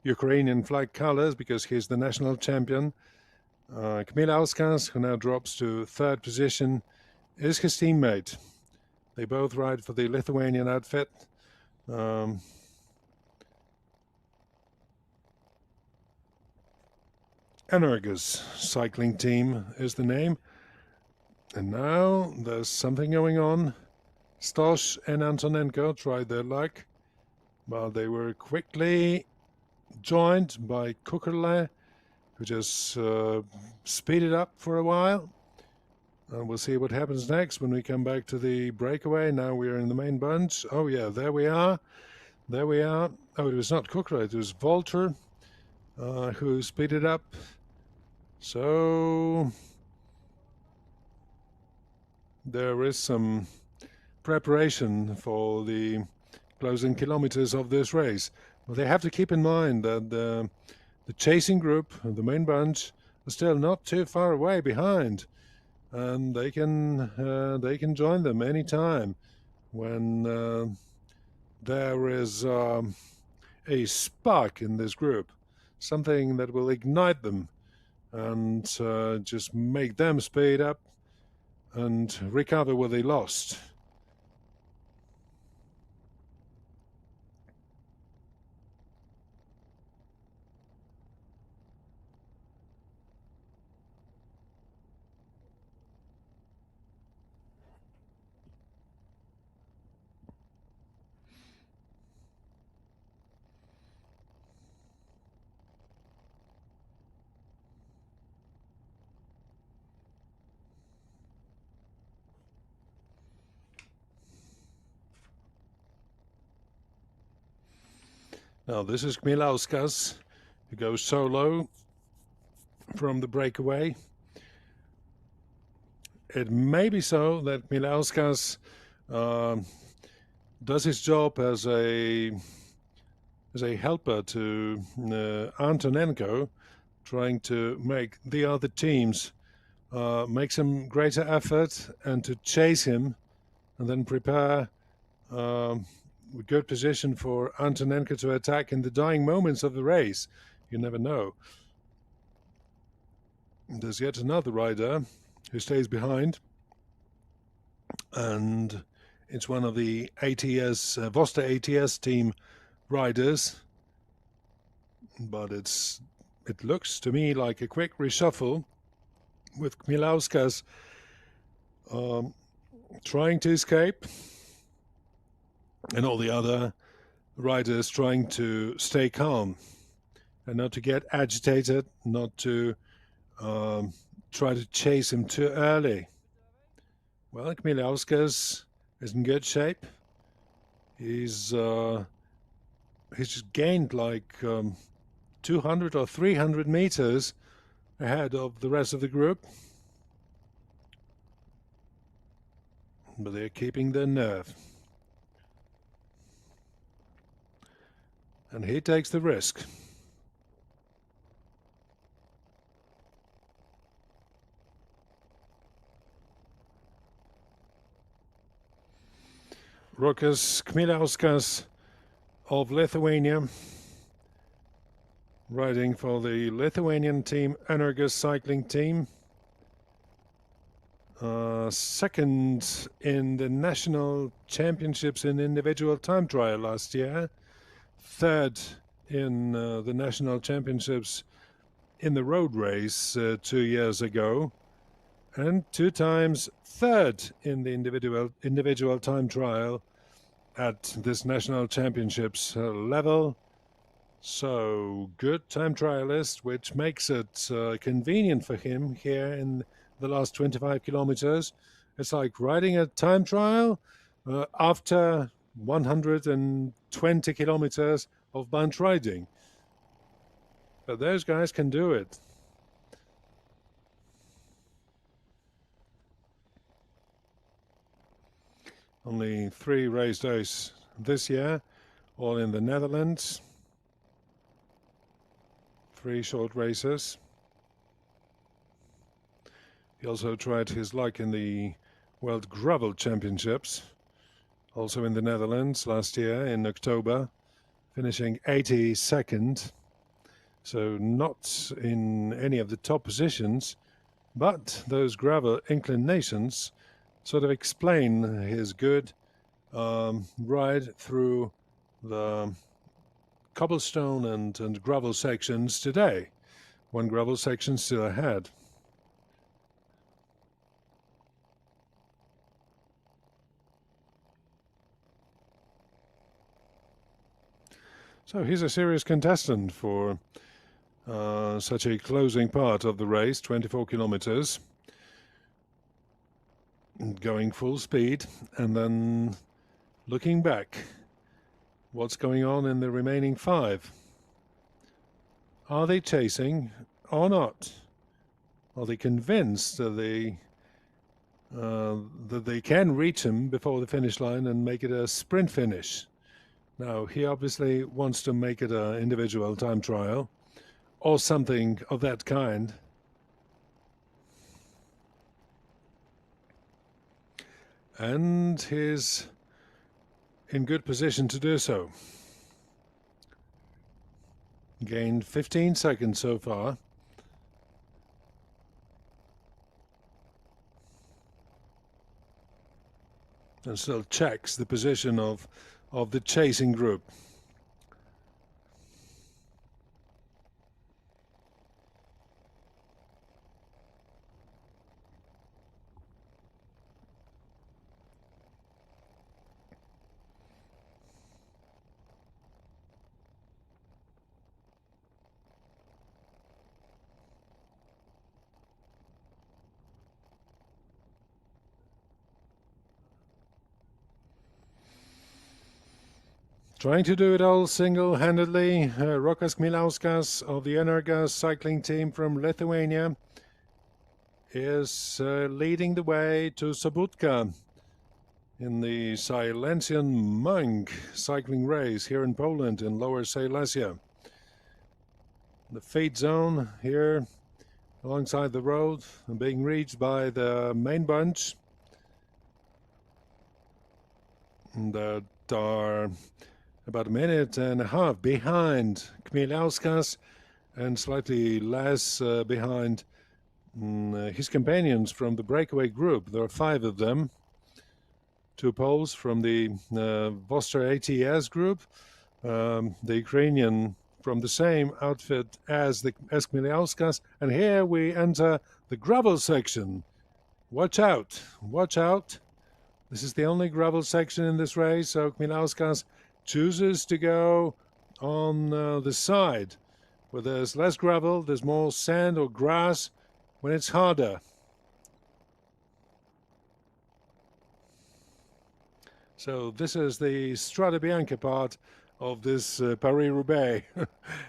Ukrainian flag colors, because he's the national champion. Chmielauskas, who now drops to third position, is his teammate. They both ride for the Lithuanian outfit. Energo's cycling team is the name. And now there's something going on. Stosh and Antonenko tried their luck, but they were quickly joined by Kukerle, who just speeded up for a while. And we'll see what happens next when we come back to the breakaway. Now we're in the main bunch. Oh yeah, there we are. There we are. Oh, it was not Kukerle, it was Walter who speeded up. So there is some preparation for the closing kilometers of this race. But they have to keep in mind that the chasing group, the main bunch, are still not too far away behind. and they can join them anytime when there is a spark in this group, something that will ignite them and just make them speed up and recover what they lost. Now this is Kmielauskas, who goes solo from the breakaway. It may be so that Kmielauskas does his job as a helper to Antonenko, trying to make the other teams make some greater effort and to chase him and then prepare a good position for Antonenko to attack in the dying moments of the race. You never know. There's yet another rider who stays behind, and it's one of the ATS, Voster ATS team riders, but it looks to me like a quick reshuffle with Kmielauskas trying to escape and all the other riders trying to stay calm and not to get agitated, not to try to chase him too early. Well, Kmielauskas is in good shape. He's just gained like 200 or 300 meters ahead of the rest of the group. But they're keeping their nerve. And he takes the risk. Rokas Kmielauskas of Lithuania, riding for the Lithuanian team, Energus cycling team. Second in the national championships in individual time trial last year. Third in the national championships in the road race 2 years ago. And 2 times third in the individual time trial at this national championships level. So good time trialist, which makes it convenient for him here in the last 25 kilometers. It's like riding a time trial after 120 kilometers of bunch riding. But those guys can do it. Only 3 race days this year, all in the Netherlands. 3 short races. He also tried his luck in the World Gravel Championships, also in the Netherlands last year in October, finishing 82nd. So not in any of the top positions, but those gravel inclinations sort of explain his good ride through the cobblestone and gravel sections today, one gravel section still ahead. So he's a serious contestant for such a closing part of the race, 24 kilometers, going full speed, and then looking back, what's going on in the remaining 5? Are they chasing or not? Are they convinced that they can reach him before the finish line and make it a sprint finish? Now, he obviously wants to make it an individual time trial or something of that kind. and he's in good position to do so. Gained 15 seconds so far. And still checks the position of the chasing group. Trying to do it all single-handedly, Rokas Milauskas of the Energas cycling team from Lithuania is leading the way to Sobotka in the Slezanski Mnich cycling race here in Poland in Lower Silesia. The feed zone here alongside the road being reached by the main bunch that are about a minute and a half behind Kmieliauskas and slightly less behind his companions from the Breakaway group. There are 5 of them. 2 Poles from the Vostra ATS group, the Ukrainian from the same outfit as the Kmieliauskas, and here we enter the gravel section. Watch out, watch out. This is the only gravel section in this race, so Kmieliauskas chooses to go on the side where there's less gravel, there's more sand or grass when it's harder. So this is the Strada Bianca part of this Paris-Roubaix,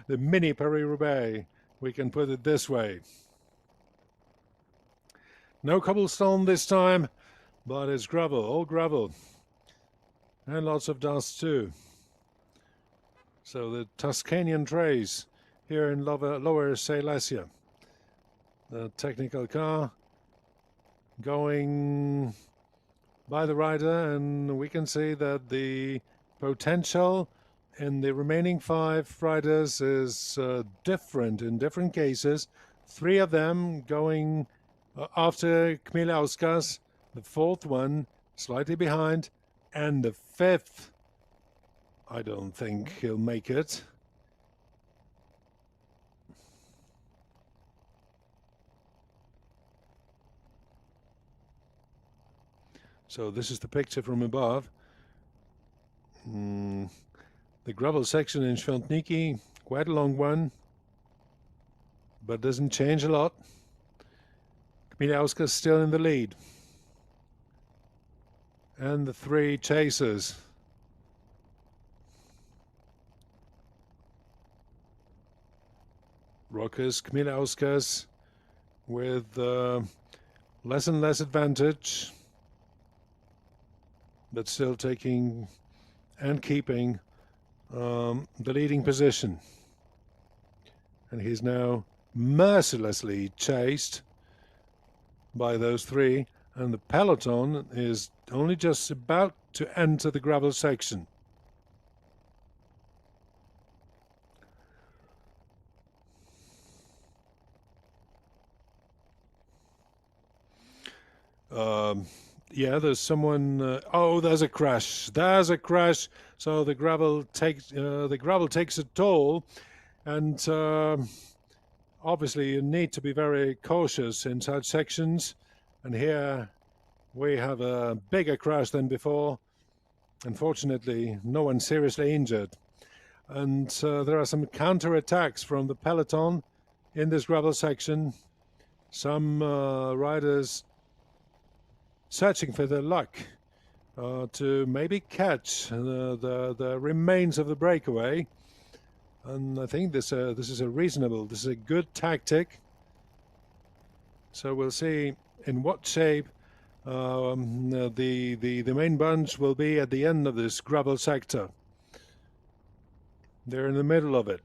the mini Paris-Roubaix, we can put it this way. No cobblestone this time, but it's gravel, all gravel, and lots of dust too. So the Tuscanian trace here in Lower Silesia. The technical car going by the rider, and we can see that the potential in the remaining 5 riders is different in different cases. 3 of them going after Kmieliauskas, the 4th one slightly behind, and the 5th, I don't think he'll make it. So this is the picture from above. The gravel section in Świątniki, quite a long one, but doesn't change a lot. Kmieliauskas still in the lead. And the 3 chasers. Rokas, Kmieliauskas with less and less advantage, but still taking and keeping the leading position. And he's now mercilessly chased by those 3, and the peloton is only just about to enter the gravel section. Yeah, there's someone. Oh, there's a crash. There's a crash. So the gravel takes a toll, and obviously you need to be very cautious in such sections. And here we have a bigger crash than before. Unfortunately, no one seriously injured. And there are some counter-attacks from the peloton in this gravel section. Some riders searching for their luck to maybe catch the remains of the breakaway, and I think this is a good tactic. So we'll see in what shape the main bunch will be at the end of this gravel sector. They're in the middle of it.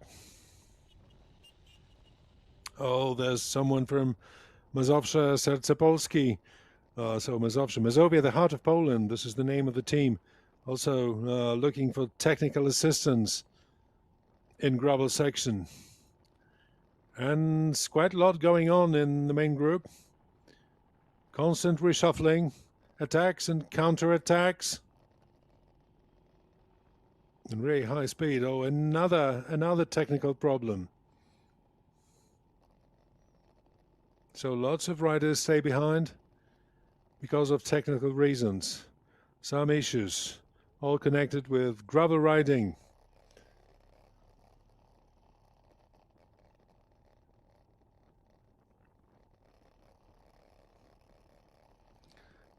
Oh, there's someone from Mazowsze Serce Polski So Mazovia, the heart of Poland, this is the name of the team. Also looking for technical assistance in gravel section. And quite a lot going on in the main group. Constant reshuffling, attacks and counter-attacks. And really high speed. Oh, another technical problem. So lots of riders stay behind because of technical reasons. Some issues, all connected with gravel riding.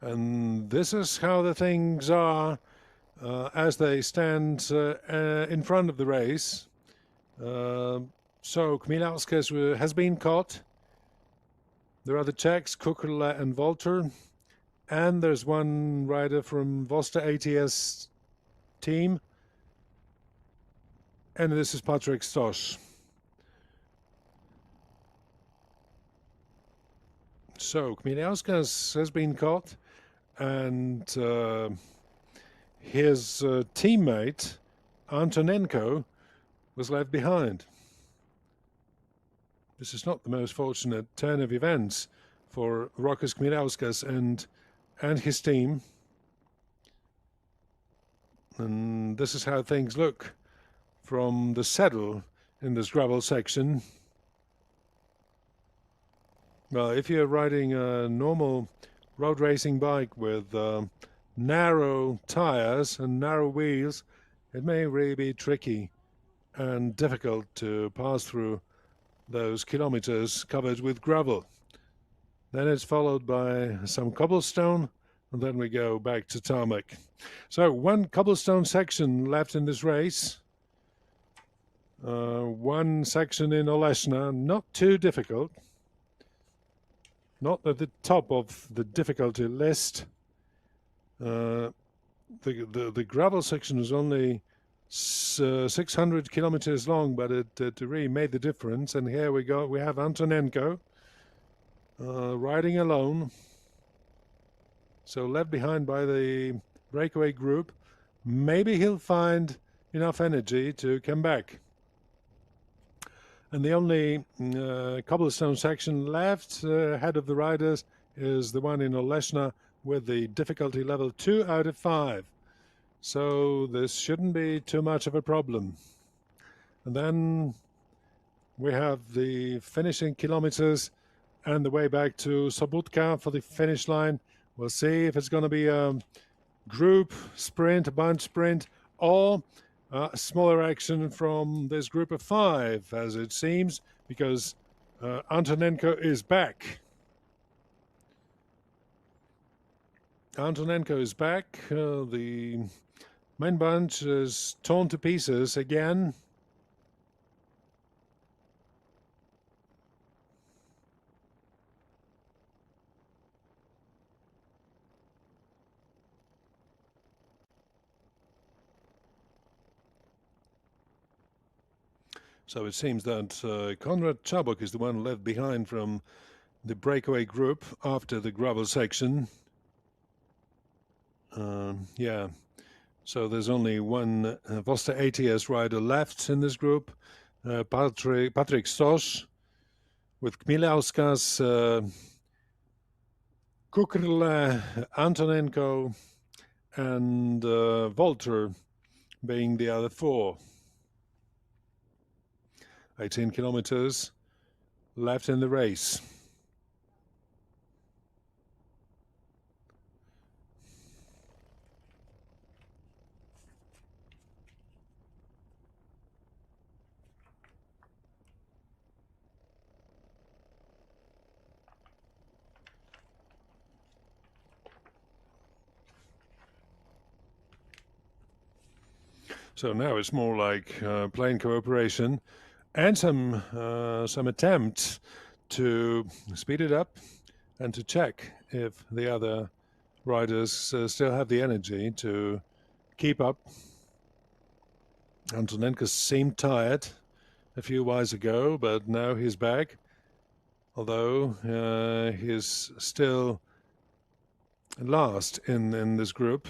And this is how the things are as they stand in front of the race. So Chmielauskas has been caught. There are the Czechs, Kukrla and Volter. And there's one rider from Vosta ATS team. And this is Patryk Stosz. So Chmielauskas has been caught. And his teammate, Antonenko, was left behind. This is not the most fortunate turn of events for Rokas Chmielauskas and his team. And this is how things look from the saddle in this gravel section. Well, if you're riding a normal road racing bike with narrow tires and narrow wheels, it may really be tricky and difficult to pass through those kilometers covered with gravel. Then it's followed by some cobblestone, and then we go back to tarmac. So one cobblestone section left in this race. One section in Oleszna, not too difficult. Not at the top of the difficulty list. The gravel section is only 600 kilometers long, but it really made the difference. And here we go. We have Antonenko riding alone. So left behind by the breakaway group. Maybe he'll find enough energy to come back. And the only cobblestone section left ahead of the riders is the one in Oleszna with the difficulty level 2 out of 5. So this shouldn't be too much of a problem. And then we have the finishing kilometers and the way back to Sobotka for the finish line. We'll see if it's going to be a group sprint, a bunch sprint, or a smaller action from this group of 5, as it seems, because Antonenko is back. Antonenko is back. The main bunch is torn to pieces again. So it seems that Konrad Czabok is the one left behind from the breakaway group after the gravel section. Yeah, so there's only one Vosta ATS rider left in this group, Patryk Stosz, with Chmielauskas, Kukrle, Antonenko, and Volter being the other 4. 18 kilometers left in the race. So now it's more like plain cooperation. And some attempts to speed it up and to check if the other riders still have the energy to keep up. Antonenko seemed tired a few whiles ago, but now he's back. Although he's still last in this group,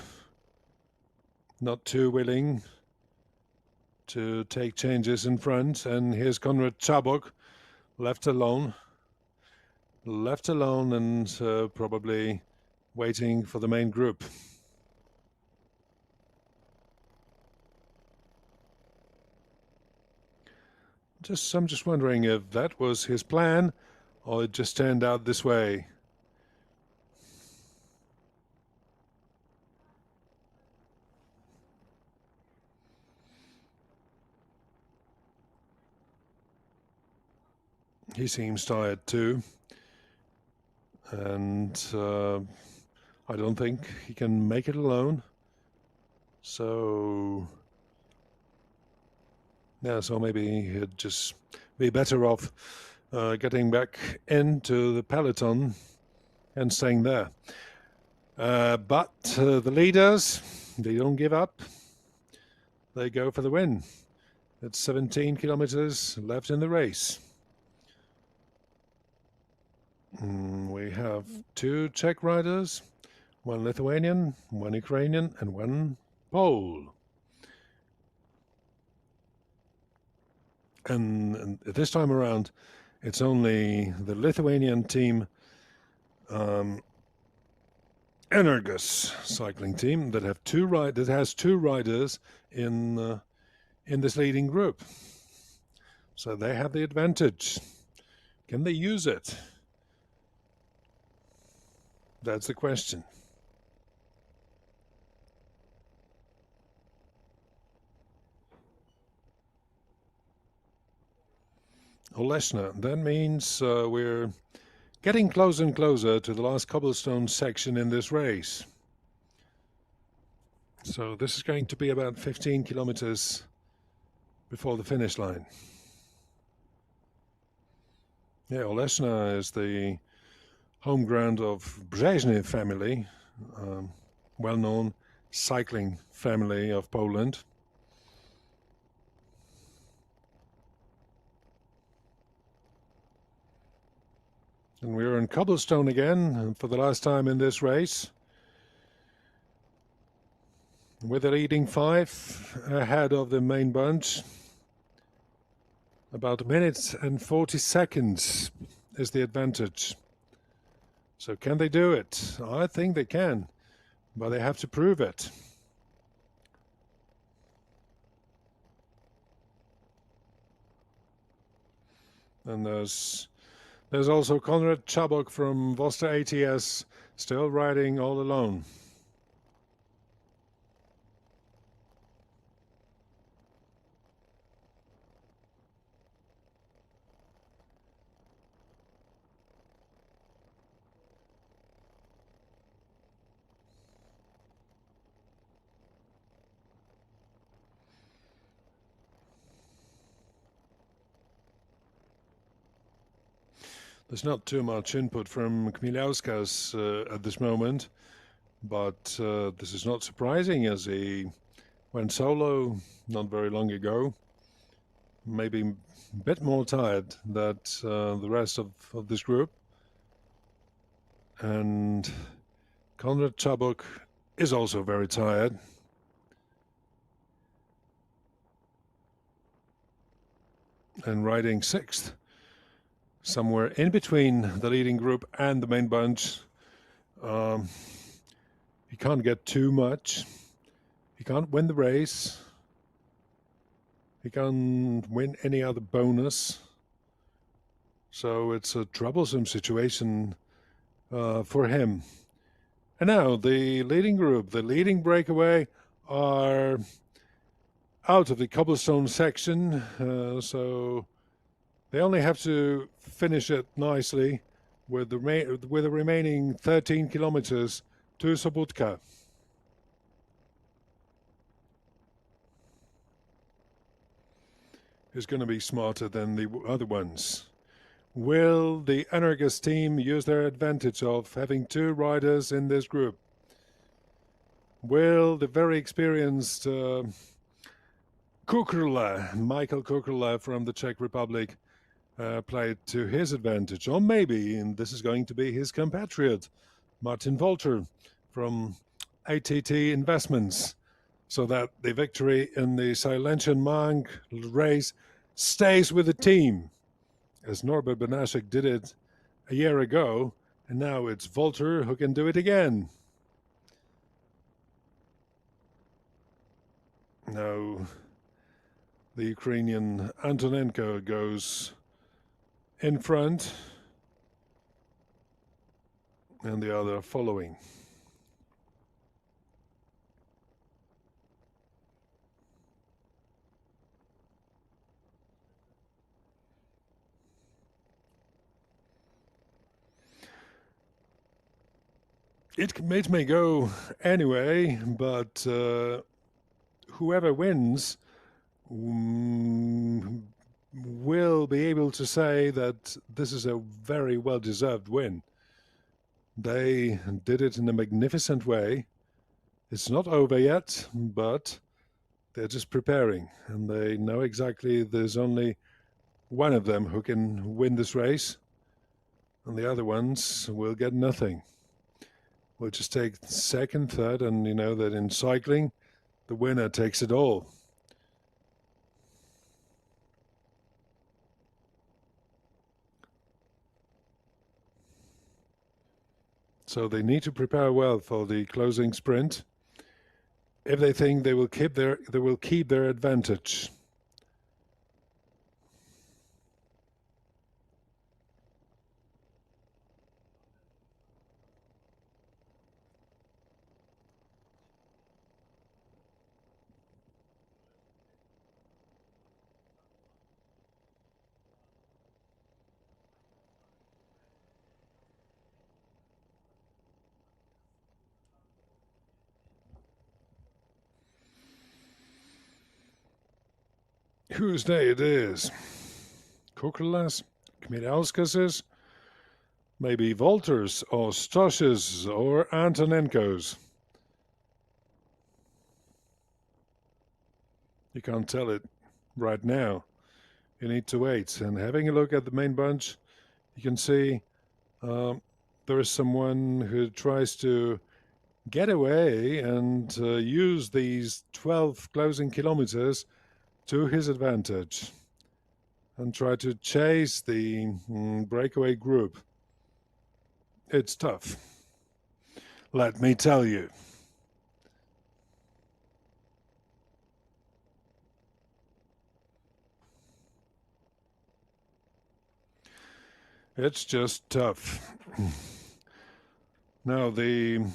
not too willing to take changes in front. And here's Konrad Chabok, left alone and probably waiting for the main group. I'm just wondering if that was his plan or it just turned out this way. He seems tired too. And I don't think he can make it alone. So yeah, so maybe he'd just be better off getting back into the peloton and staying there. But the leaders, they don't give up. They go for the win. It's 17 kilometers left in the race. We have 2 Czech riders, 1 Lithuanian, 1 Ukrainian, and 1 Pole. And this time around, it's only the Lithuanian team, Energus cycling team, that has 2 riders in this leading group. So they have the advantage. Can they use it? That's the question. Oleszna, that means we're getting closer and closer to the last cobblestone section in this race. So this is going to be about 15 kilometers before the finish line. Yeah, Oleszna is the home ground of Brzeźny family, well-known cycling family of Poland. And we're in cobblestone again for the last time in this race, with the leading 5 ahead of the main bunch. About 1 minute and 40 seconds is the advantage. So can they do it? I think they can, but they have to prove it. And there's also Konrad Chabok from Vostra ATS still riding all alone. There's not too much input from Kmieliauskas at this moment, but this is not surprising as he went solo not very long ago. Maybe a bit more tired than the rest of this group. And Konrad Chabok is also very tired. And riding 6th. Somewhere in between the leading group and the main bunch. He can't get too much. He can't win the race. He can't win any other bonus. So it's a troublesome situation for him. And now the leading group, the leading Breakaway, are out of the cobblestone section. So they only have to finish it nicely with the remaining 13 kilometers to Sobotka. Is going to be smarter than the other ones. Will the Energus team use their advantage of having 2 riders in this group? Will the very experienced Kukrla, Michael Kukrla from the Czech Republic, play to his advantage? Or maybe, and this is going to be his compatriot, Martin Wolter, from ATT Investments, so that the victory in the Slezanski Mnich race stays with the team, as Norbert Benashek did it a year ago, and now it's Volter who can do it again. Now the Ukrainian Antonenko goes in front and the other following. It may go anyway, but whoever wins will be able to say that this is a very well-deserved win. They did it in a magnificent way. It's not over yet, but they're just preparing, and they know exactly there's only one of them who can win this race, and the other ones will get nothing. We'll just take second, third, and you know that in cycling, the winner takes it all. So they need to prepare well for the closing sprint. If they think they will keep their advantage. Whose day it is? Kukelas, Kmielska's, maybe Volter's or Stosh's or Antonenko's. You can't tell it right now. You need to wait. And having a look at the main bunch, you can see there is someone who tries to get away and use these 12 closing kilometers to his advantage and try to chase the breakaway group. It's tough, let me tell you. It's just tough. Now the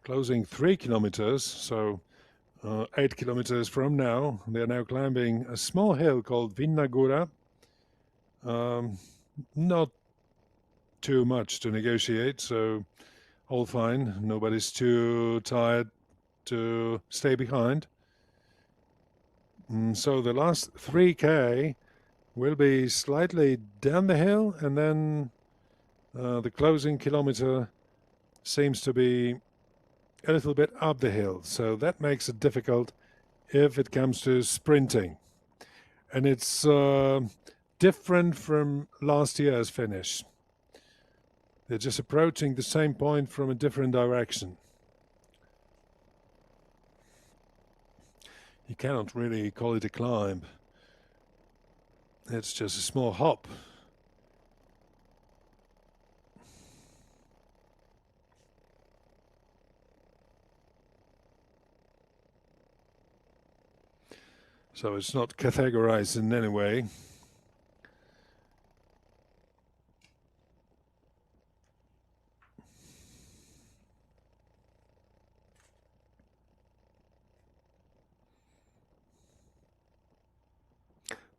closing 3 kilometers, so 8 kilometers from now, they're now climbing a small hill called Winna Góra. Not too much to negotiate, so all fine. Nobody's too tired to stay behind. So the last 3K will be slightly down the hill, and then the closing kilometer seems to be a little bit up the hill, so that makes it difficult if it comes to sprinting. And it's different from last year's finish. They're just approaching the same point from a different direction. You cannot really call it a climb. It's just a small hop. So it's not categorized in any way.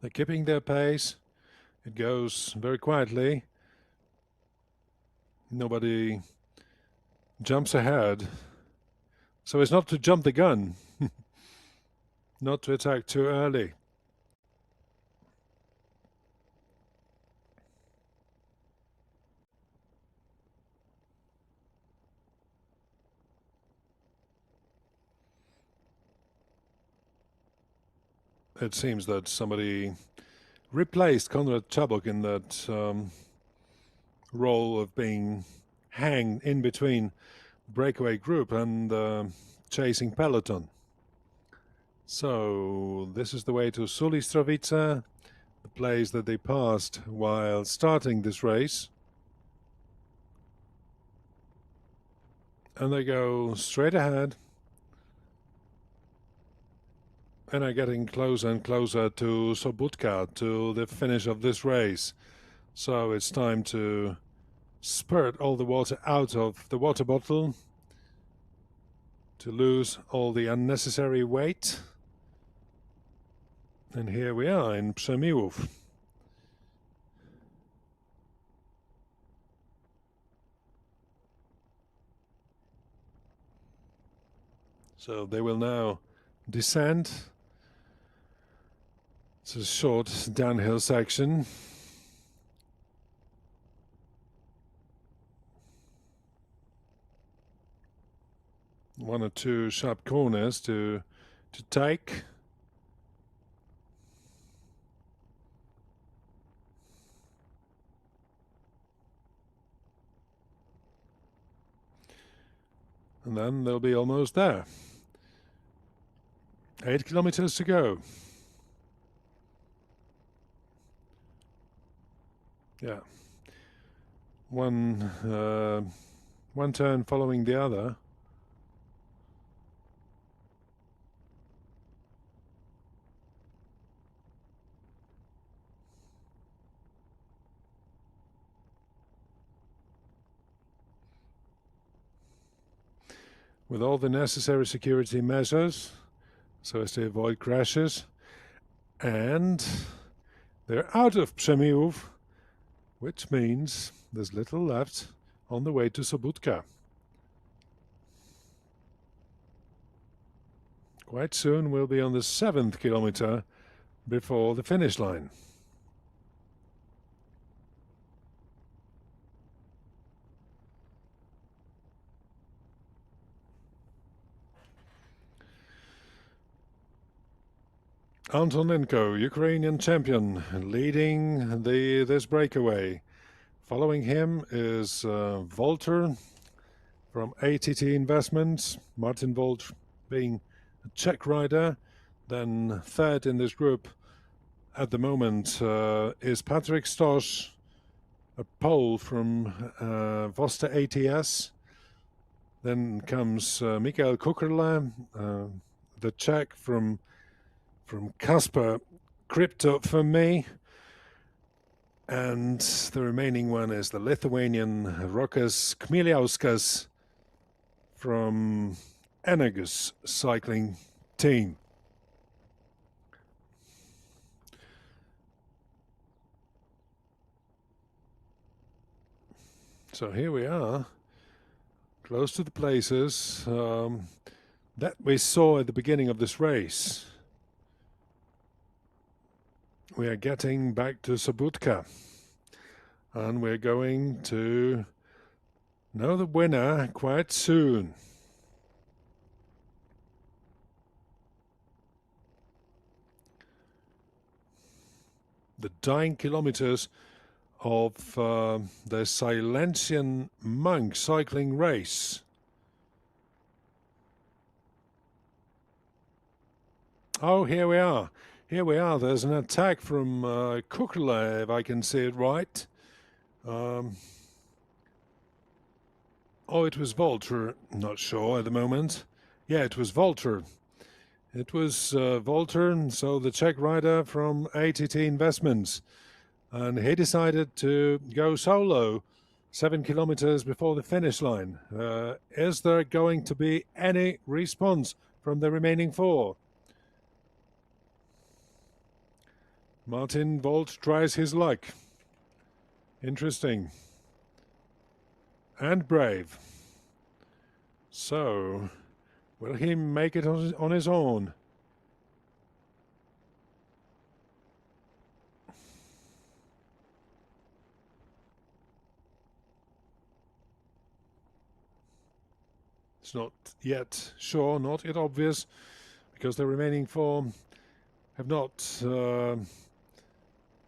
They're keeping their pace. It goes very quietly. Nobody jumps ahead. So it's not to jump the gun. Not to attack too early. It seems that somebody replaced Konrad Czabok in that role of being hanged in between Breakaway group and chasing peloton. So this is the way to Sulistrovica, the place that they passed while starting this race. And they go straight ahead and are getting closer and closer to Sobotka, to the finish of this race. So it's time to spurt all the water out of the water bottle, to lose all the unnecessary weight. And here we are in Przemiłów. So they will now descend. It's a short downhill section. One or two sharp corners to take. And then they'll be almost there. 8 kilometers to go. Yeah. One turn following the other. With all the necessary security measures so as to avoid crashes. And they're out of Przemiłów, which means there's little left on the way to Sobotka. Quite soon we'll be on the 7th kilometer before the finish line. Antonenko, Ukrainian champion, leading this breakaway. Following him is Volter from ATT Investments, Martin Volt being a Czech rider. Then third in this group at the moment is Patrick Stosch, a Pole from Vosta ATS. Then comes Mikael Kukerle, the Czech from Kasper Crypto for me. And the remaining one is the Lithuanian Rokas Kmieliauskas from Energus cycling team. So here we are, close to the places that we saw at the beginning of this race. We are getting back to Sobotka, and we're going to know the winner quite soon. The dying kilometers of the Slezanski Mnich cycling race. Oh, here we are. Here we are. There's an attack from Kukerle, if I can see it right. Oh, it was Volter. Not sure at the moment. Yeah, it was Volter. It was Volter, so the Czech rider from ATT Investments. And he decided to go solo 7 kilometers before the finish line. Is there going to be any response from the remaining four? Martin Volt tries his luck. Interesting. And brave. So, will he make it on his own? It's not yet sure, not yet obvious, because the remaining four have not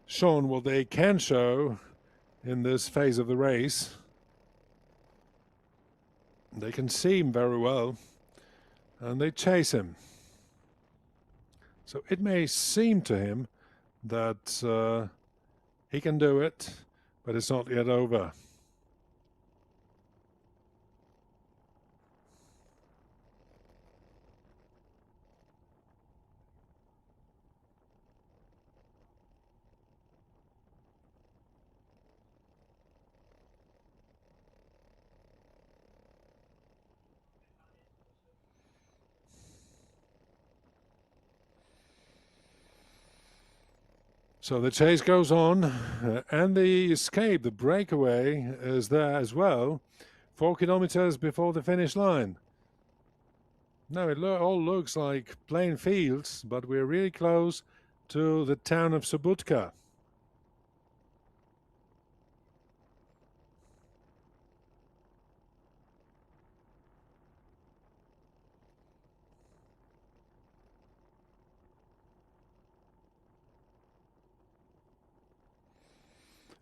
shown what they can show in this phase of the race. They can see him very well, and they chase him. So it may seem to him that he can do it, but it's not yet over. So the chase goes on, and the escape, the breakaway, is there as well, 4 kilometers before the finish line. Now it all looks like plain fields, but we're really close to the town of Sobotka.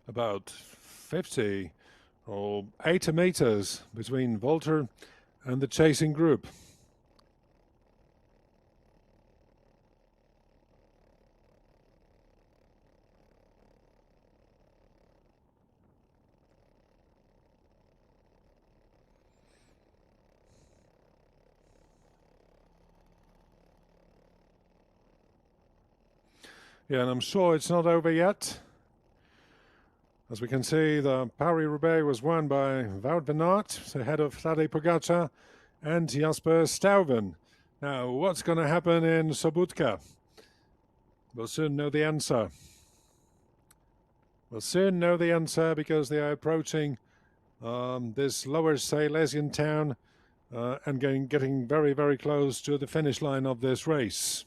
About 50 or 80 meters between Walter and the chasing group. Yeah, and I'm sure it's not over yet. As we can see, the Paris-Roubaix was won by Wout van Aert, ahead of Tadej Pogacar and Jasper Stuyven. Now, what's going to happen in Sobotka? We'll soon know the answer. We'll soon know the answer because they are approaching this lower Silesian town and getting very, very close to the finish line of this race.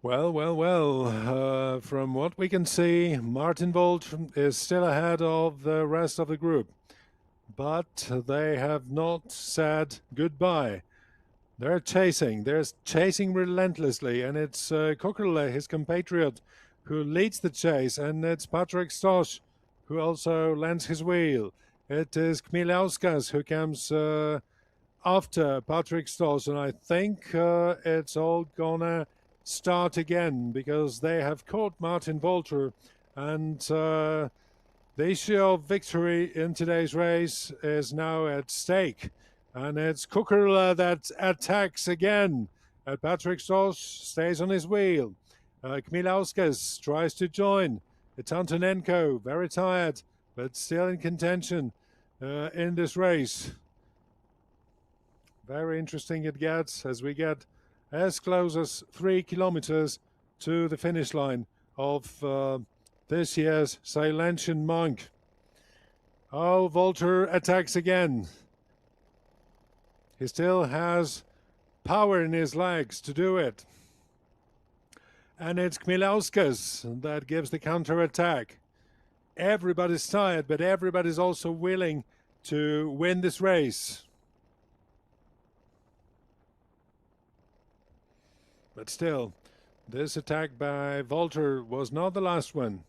Well, from what we can see, Martin Bolt is still ahead of the rest of the group. But they have not said goodbye. They're chasing relentlessly, and it's Kukerle, his compatriot, who leads the chase, and it's Patrick Stosch, who also lends his wheel. It is Kmielauskas who comes after Patrick Stosch, and I think it's all gonna start again because they have caught Martin Walter, and the issue of victory in today's race is now at stake. And it's Kukerle that attacks again. Patrick Stosch stays on his wheel. Kmielauskas tries to join. It's Antonenko, very tired, but still in contention in this race. Very interesting it gets as we get as close as 3 kilometers to the finish line of this year's Slezanski Mnich. Oh, Walter attacks again. He still has power in his legs to do it. And it's Kmielauskas that gives the counter-attack. Everybody's tired, but everybody's also willing to win this race. But still, this attack by Walter was not the last one.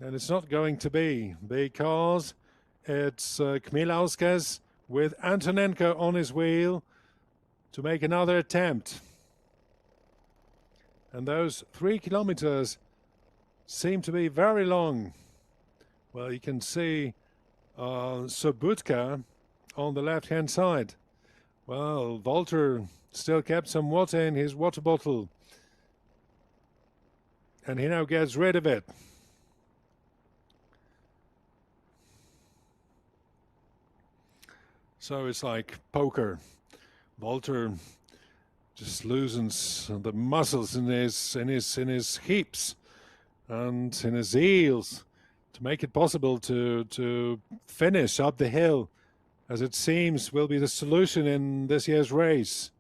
And it's not going to be, because it's Kmielauskas with Antonenko on his wheel to make another attempt. And those 3 kilometers seem to be very long. Well, you can see Sobotka on the left-hand side. Well, Walter still kept some water in his water bottle, and he now gets rid of it. So it's like poker. Walter just loosens the muscles in his hips and in his heels to make it possible to finish up the hill, as it seems will be the solution in this year's race.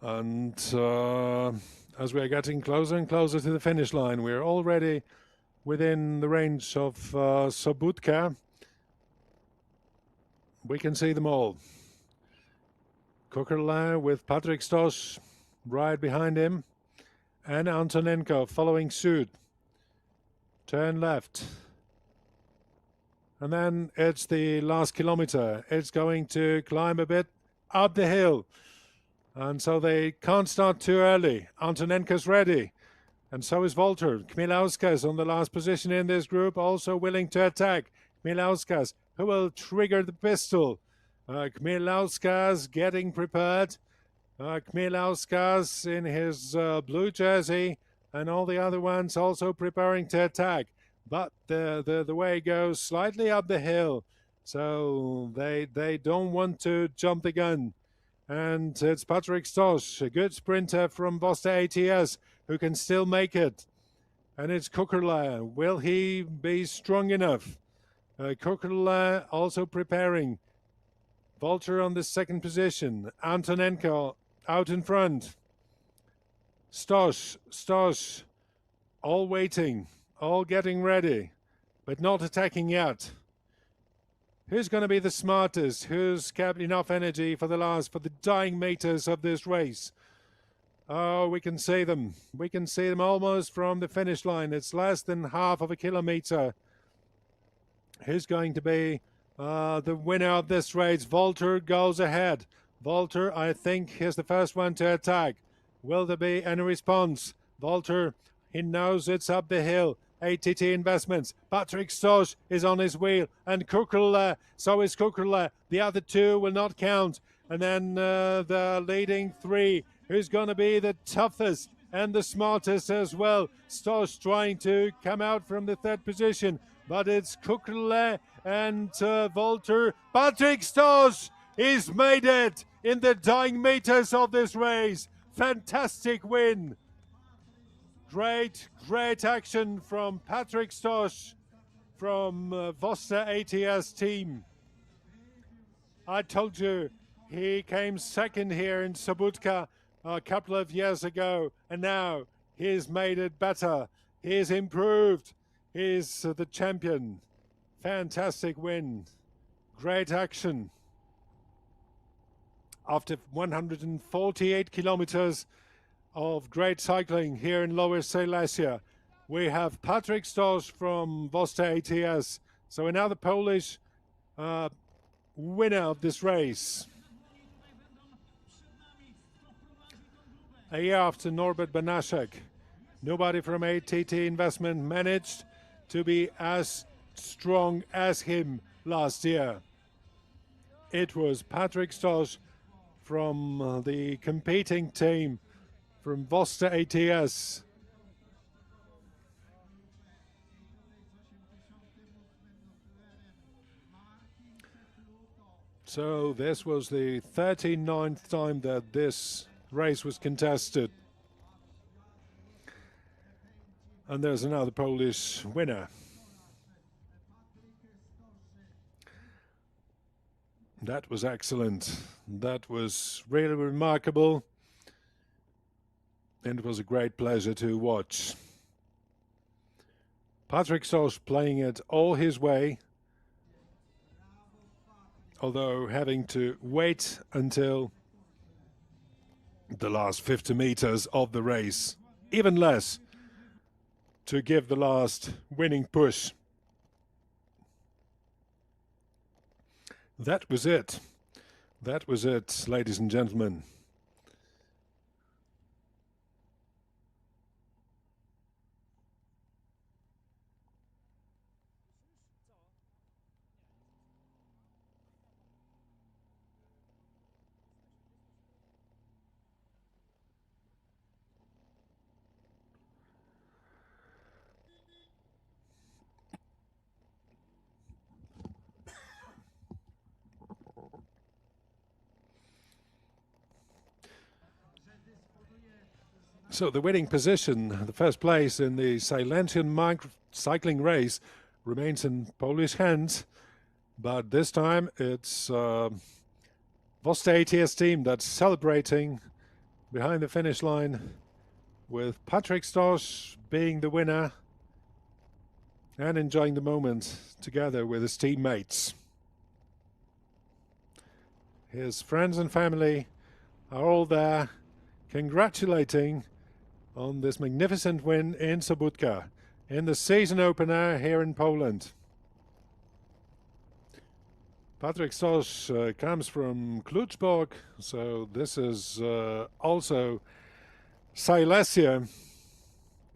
And as we're getting closer and closer to the finish line, we're already within the range of Sobotka. We can see them all. Kukurla with Patrik Stosch right behind him, and Antonenko following suit. Turn left. And then it's the last kilometer. It's going to climb a bit up the hill. And so they can't start too early. Antonenko's ready. And so is Walter. Chmielauskas on the last position in this group, also willing to attack. Chmielauskas, who will trigger the pistol. Chmielauskas getting prepared. Chmielauskas in his blue jersey, and all the other ones also preparing to attack. But the way goes slightly up the hill, so they don't want to jump the gun. And it's Patrik Stosch, a good sprinter from Vosta ATS, who can still make it. And it's Kukurla. Will he be strong enough? Kukurla also preparing. Walter on the second position. Antonenko out in front. Stosch, all waiting, all getting ready, but not attacking yet. Who's going to be the smartest? Who's kept enough energy for the dying meters of this race? Oh, we can see them. We can see them almost from the finish line. It's less than half of a kilometer. Who's going to be the winner of this race? Walter goes ahead. Walter, I think, is the first one to attack. Will there be any response? Walter, he knows it's up the hill. ATT Investments. Patrik Stosch is on his wheel. And Kukurla, so is Kukurla. The other two will not count. And then the leading three. Who's going to be the toughest and the smartest as well? Stosch trying to come out from the third position. But it's Kukurla and Walter. Patrik Stosch is made it in the dying meters of this race. Fantastic win. Great action from Patrik Stosch from Vosta ATS team. I told you he came second here in Sobotka a couple of years ago, and now he's made it better. He's improved. He's the champion. Fantastic win. Great action. After 148 kilometers of great cycling here in Lower Silesia, we have Patrik Stosch from Vosta ATS. So another Polish winner of this race. A year after Norbert Banaszek, nobody from ATT Investment managed to be as strong as him last year. It was Patrik Stosch from the competing team from Vosta ATS. So this was the 39th time that this race was contested. And there's another Polish winner. That was excellent. That was really remarkable. And it was a great pleasure to watch. Patrik Stosch playing it all his way, although having to wait until the last 50 meters of the race, even less, to give the last winning push. That was it. That was it, ladies and gentlemen. So the winning position, the first place in the Silesian cycling race, remains in Polish hands. But this time it's Vosta ATS team that's celebrating behind the finish line, with Patrick Stosch being the winner and enjoying the moment together with his teammates. His friends and family are all there congratulating on this magnificent win in Sobótka in the season opener here in Poland. Patrick Stosch comes from Kluczbork, so this is also Silesia,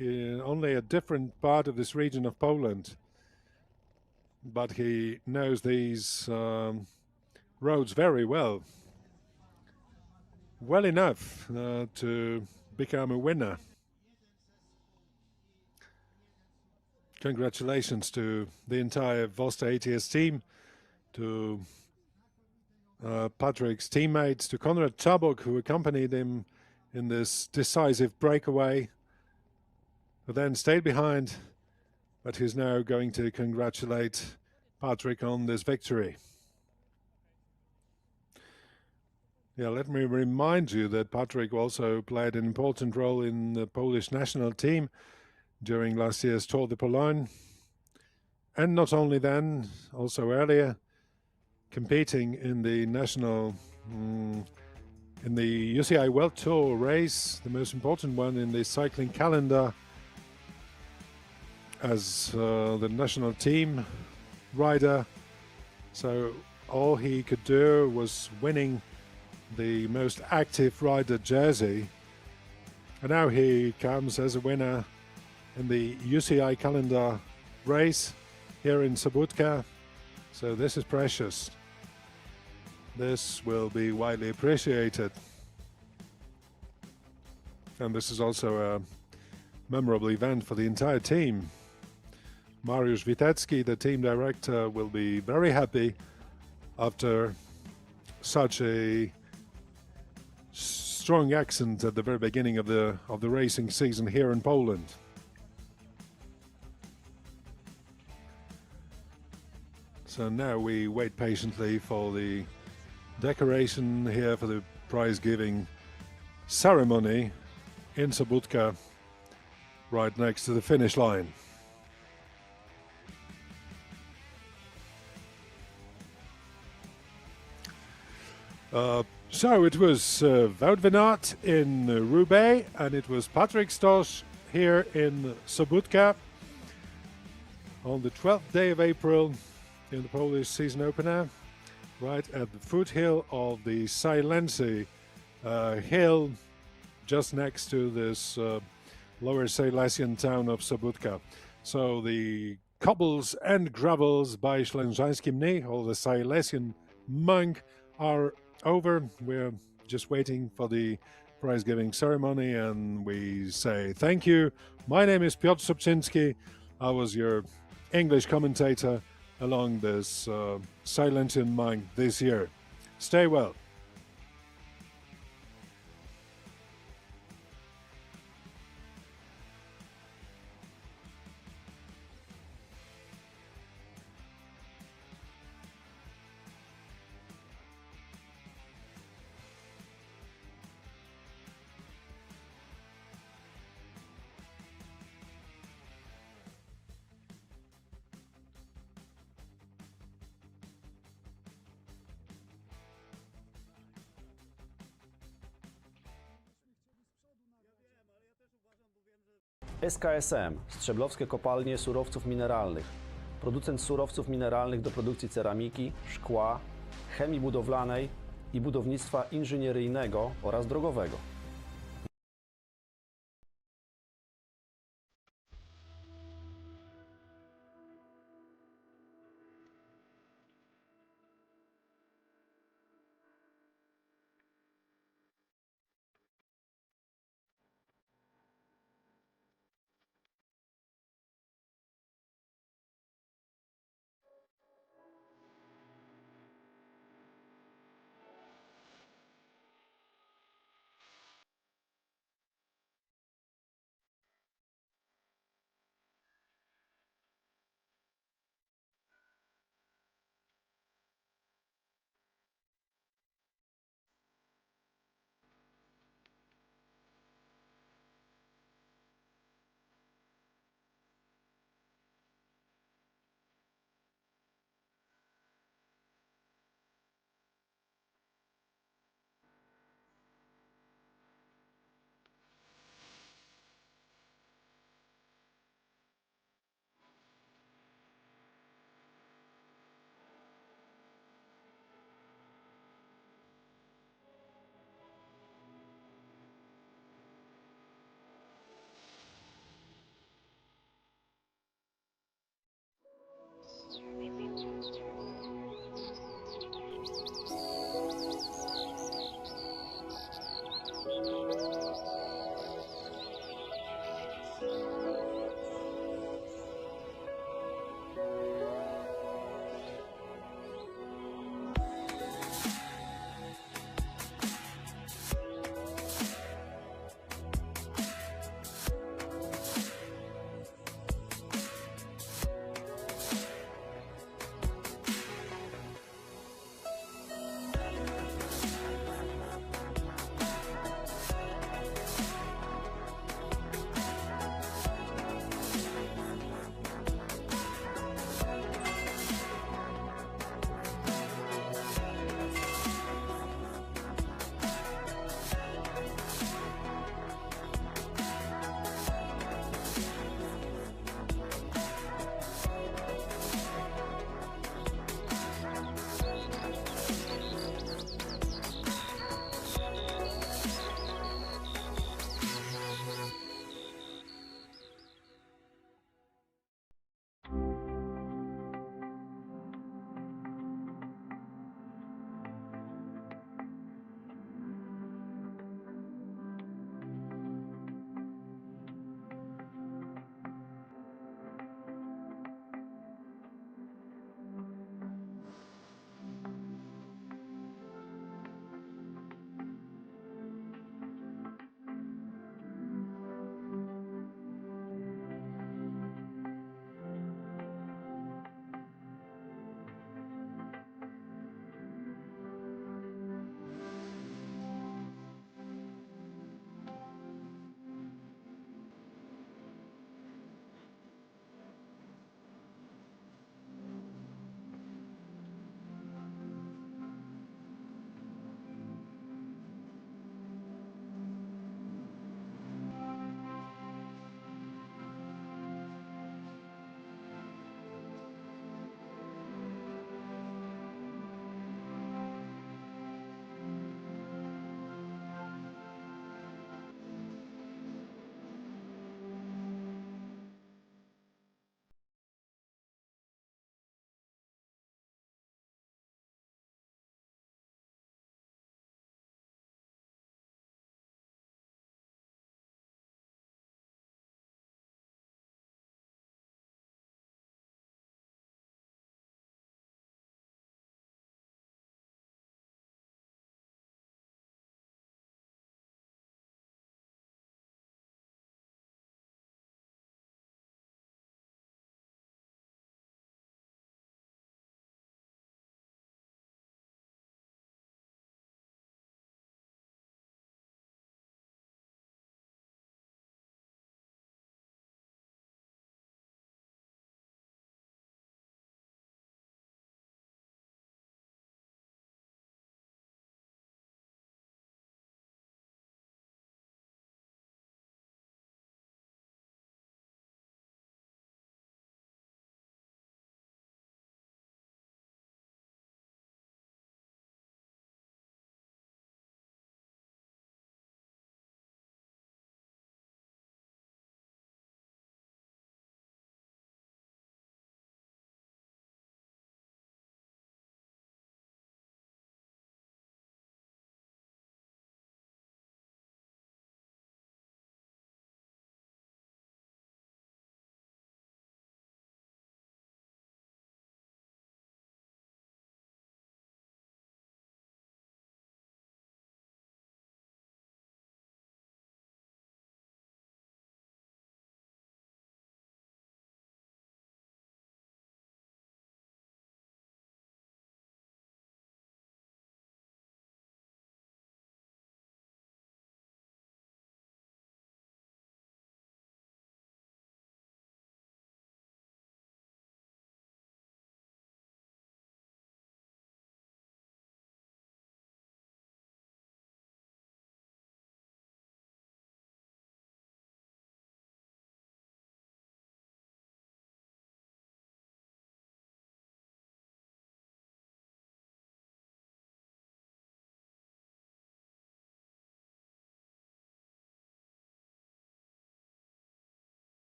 only a different part of this region of Poland. But he knows these roads very well. Well enough to become a winner. Congratulations to the entire Vosta ATS team, to Patrick's teammates, to Konrad Czabok, who accompanied him in this decisive breakaway, who then stayed behind, but who's now going to congratulate Patrick on this victory. Yeah, let me remind you that Patrick also played an important role in the Polish national team during last year's Tour de Pologne. And not only then, also earlier, competing in the national, in the UCI World Tour race, the most important one in the cycling calendar, as the national team rider. So all he could do was winning the most active rider jersey. And now he comes as a winner in the UCI calendar race here in Sobótka. So this is precious. This will be widely appreciated. And this is also a memorable event for the entire team. Mariusz Witecki, the team director, will be very happy after such a strong accent at the very beginning of the racing season here in Poland. So now we wait patiently for the decoration here for the prize-giving ceremony in Sobótka, right next to the finish line. So it was Wout van Aert in Roubaix, and it was Patrick Stosch here in Sobótka on the 12th day of April in the Polish season opener, right at the foothill of the Slezanski hill, just next to this lower Silesian town of Sobótka. So the cobbles and gravels by Slezanski Mnich, or the Silesian monk, are over. We're just waiting for the prize-giving ceremony, and we say thank you. My name is Piotr Sobczynski. I was your English commentator along this Silesian monk this year. Stay well. SKSM, Strzeblowskie Kopalnie Surowców Mineralnych. Producent surowców mineralnych do produkcji ceramiki, szkła, chemii budowlanej i budownictwa inżynieryjnego oraz drogowego.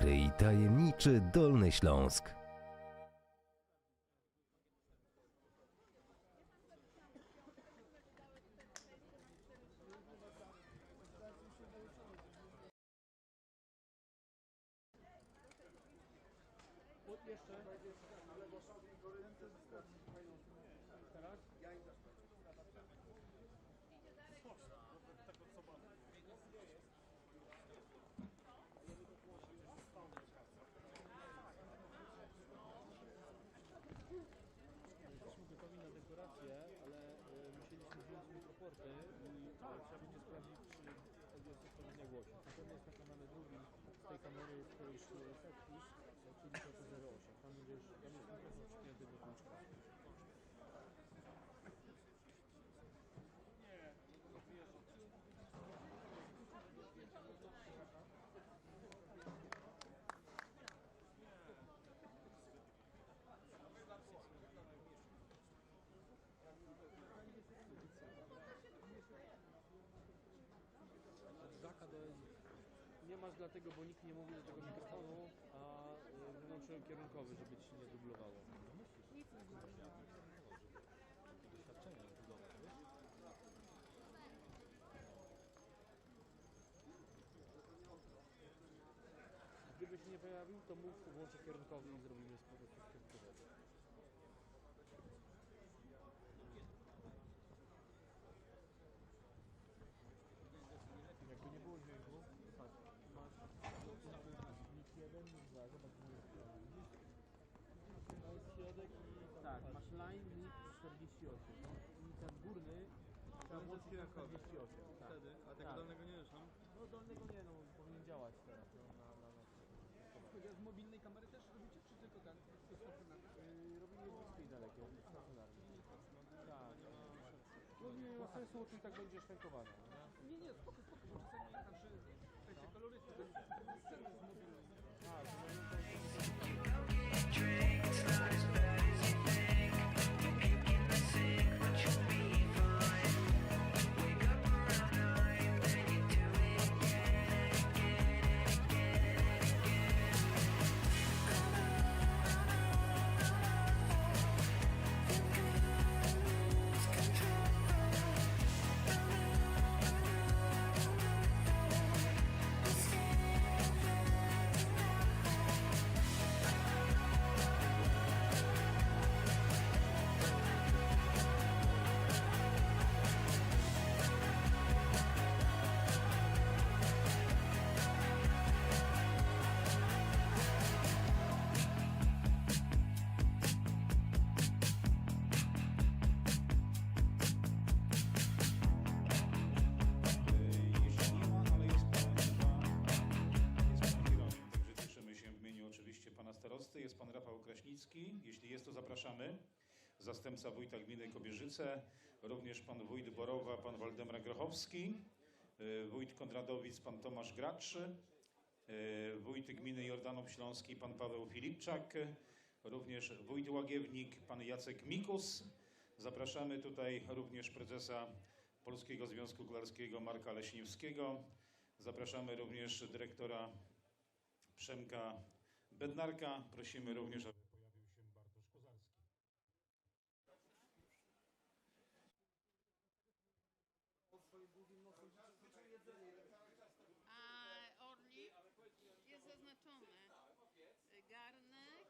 piękny i tajemniczy Dolny Śląsk. Nie masz dlatego, bo nikt nie mówi do tego mikrofonu, a wyłączyłem kierunkowy, żeby ci nie dublowało. Nic nie dublowało. Doświadczenie budowe, wiesz? Gdyby się nie pojawił, to mów, włączę kierunkowy i zrobimy z powrotem kierunkowy. Jakby nie było dźwięku, patrz, masz nic jeden, nic dwa, zobacz, masz środek i tak, masz line nic 48, no i ten górny trzeba włączyć na 48. Tak. Wtedy, a tego dolnego nie ruszam? No dolnego nie, no powinien działać teraz. Z mobilnej kamery też robicie, czy tylko ten? Robimy bliskie i dalekie, stacjonarnie. Tak, no nie ma sensu, bo tu i tak będzie szwękowane. Nie, spoko, bo czasami wiecie, kolorystyka bez sensu z mobilnej. Jest pan Rafał Kraśnicki. Jeśli jest, to zapraszamy. Zastępca wójta gminy Kobierzyce, również pan wójt Borowa, pan Waldemar Grochowski, wójt Konradowic, pan Tomasz Gracz, wójt gminy Jordanów Śląski, pan Paweł Filipczak, również wójt Łagiewnik, pan Jacek Mikus. Zapraszamy tutaj również prezesa Polskiego Związku Kolarskiego Marka Leśniewskiego. Zapraszamy również dyrektora Przemka Bednarka. Prosimy również, aby pojawił się Bartosz Kozarski. A orlik jest zaznaczony. Garnek.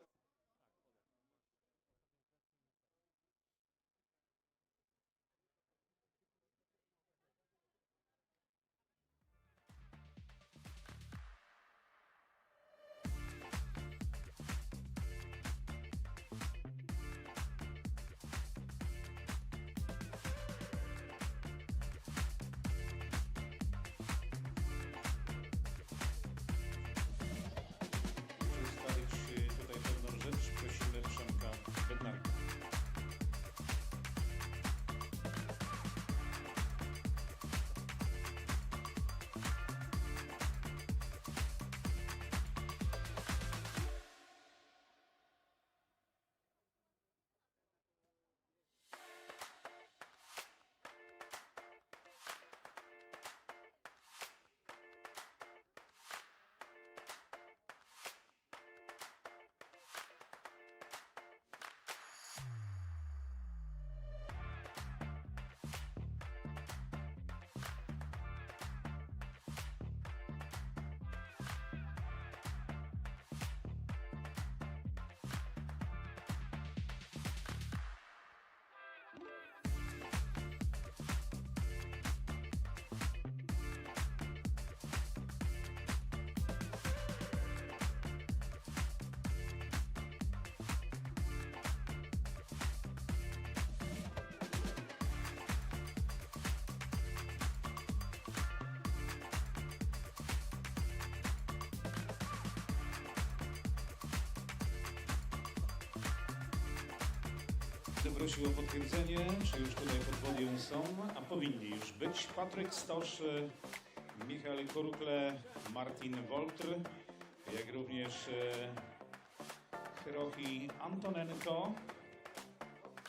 Będę prosił o potwierdzenie, czy już tutaj pod podium są, a powinni już być. Patryk Stosz, Michał Kurkle, Martin Woltr, jak również Hiroki Antonenko,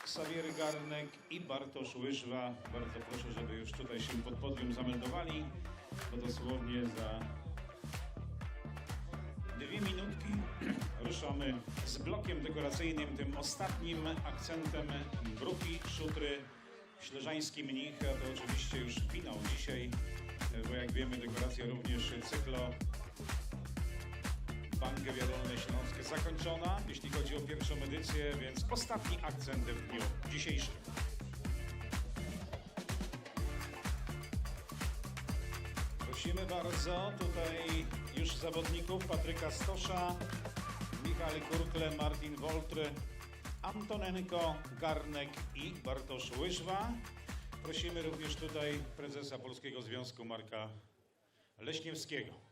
Xavier Garnek i Bartosz Łyżwa. Bardzo proszę, żeby już tutaj się pod podium zameldowali, bo dosłownie za 2 minutki ruszamy z blokiem dekoracyjnym, tym ostatnim akcentem bruki, szutry, Slezanski Mnich, a to oczywiście już finał dzisiaj, bo jak wiemy dekoracja również cyklo Breakaway Dolne Śląskie zakończona, jeśli chodzi o pierwszą edycję, więc ostatni akcent w dniu dzisiejszym. Prosimy bardzo tutaj już zawodników Patryka Stosza, Michał Kurkle, Martin Woltr, Antonenko, Garnek i Bartosz Łyżwa. Prosimy również tutaj prezesa Polskiego Związku Marka Leśniewskiego.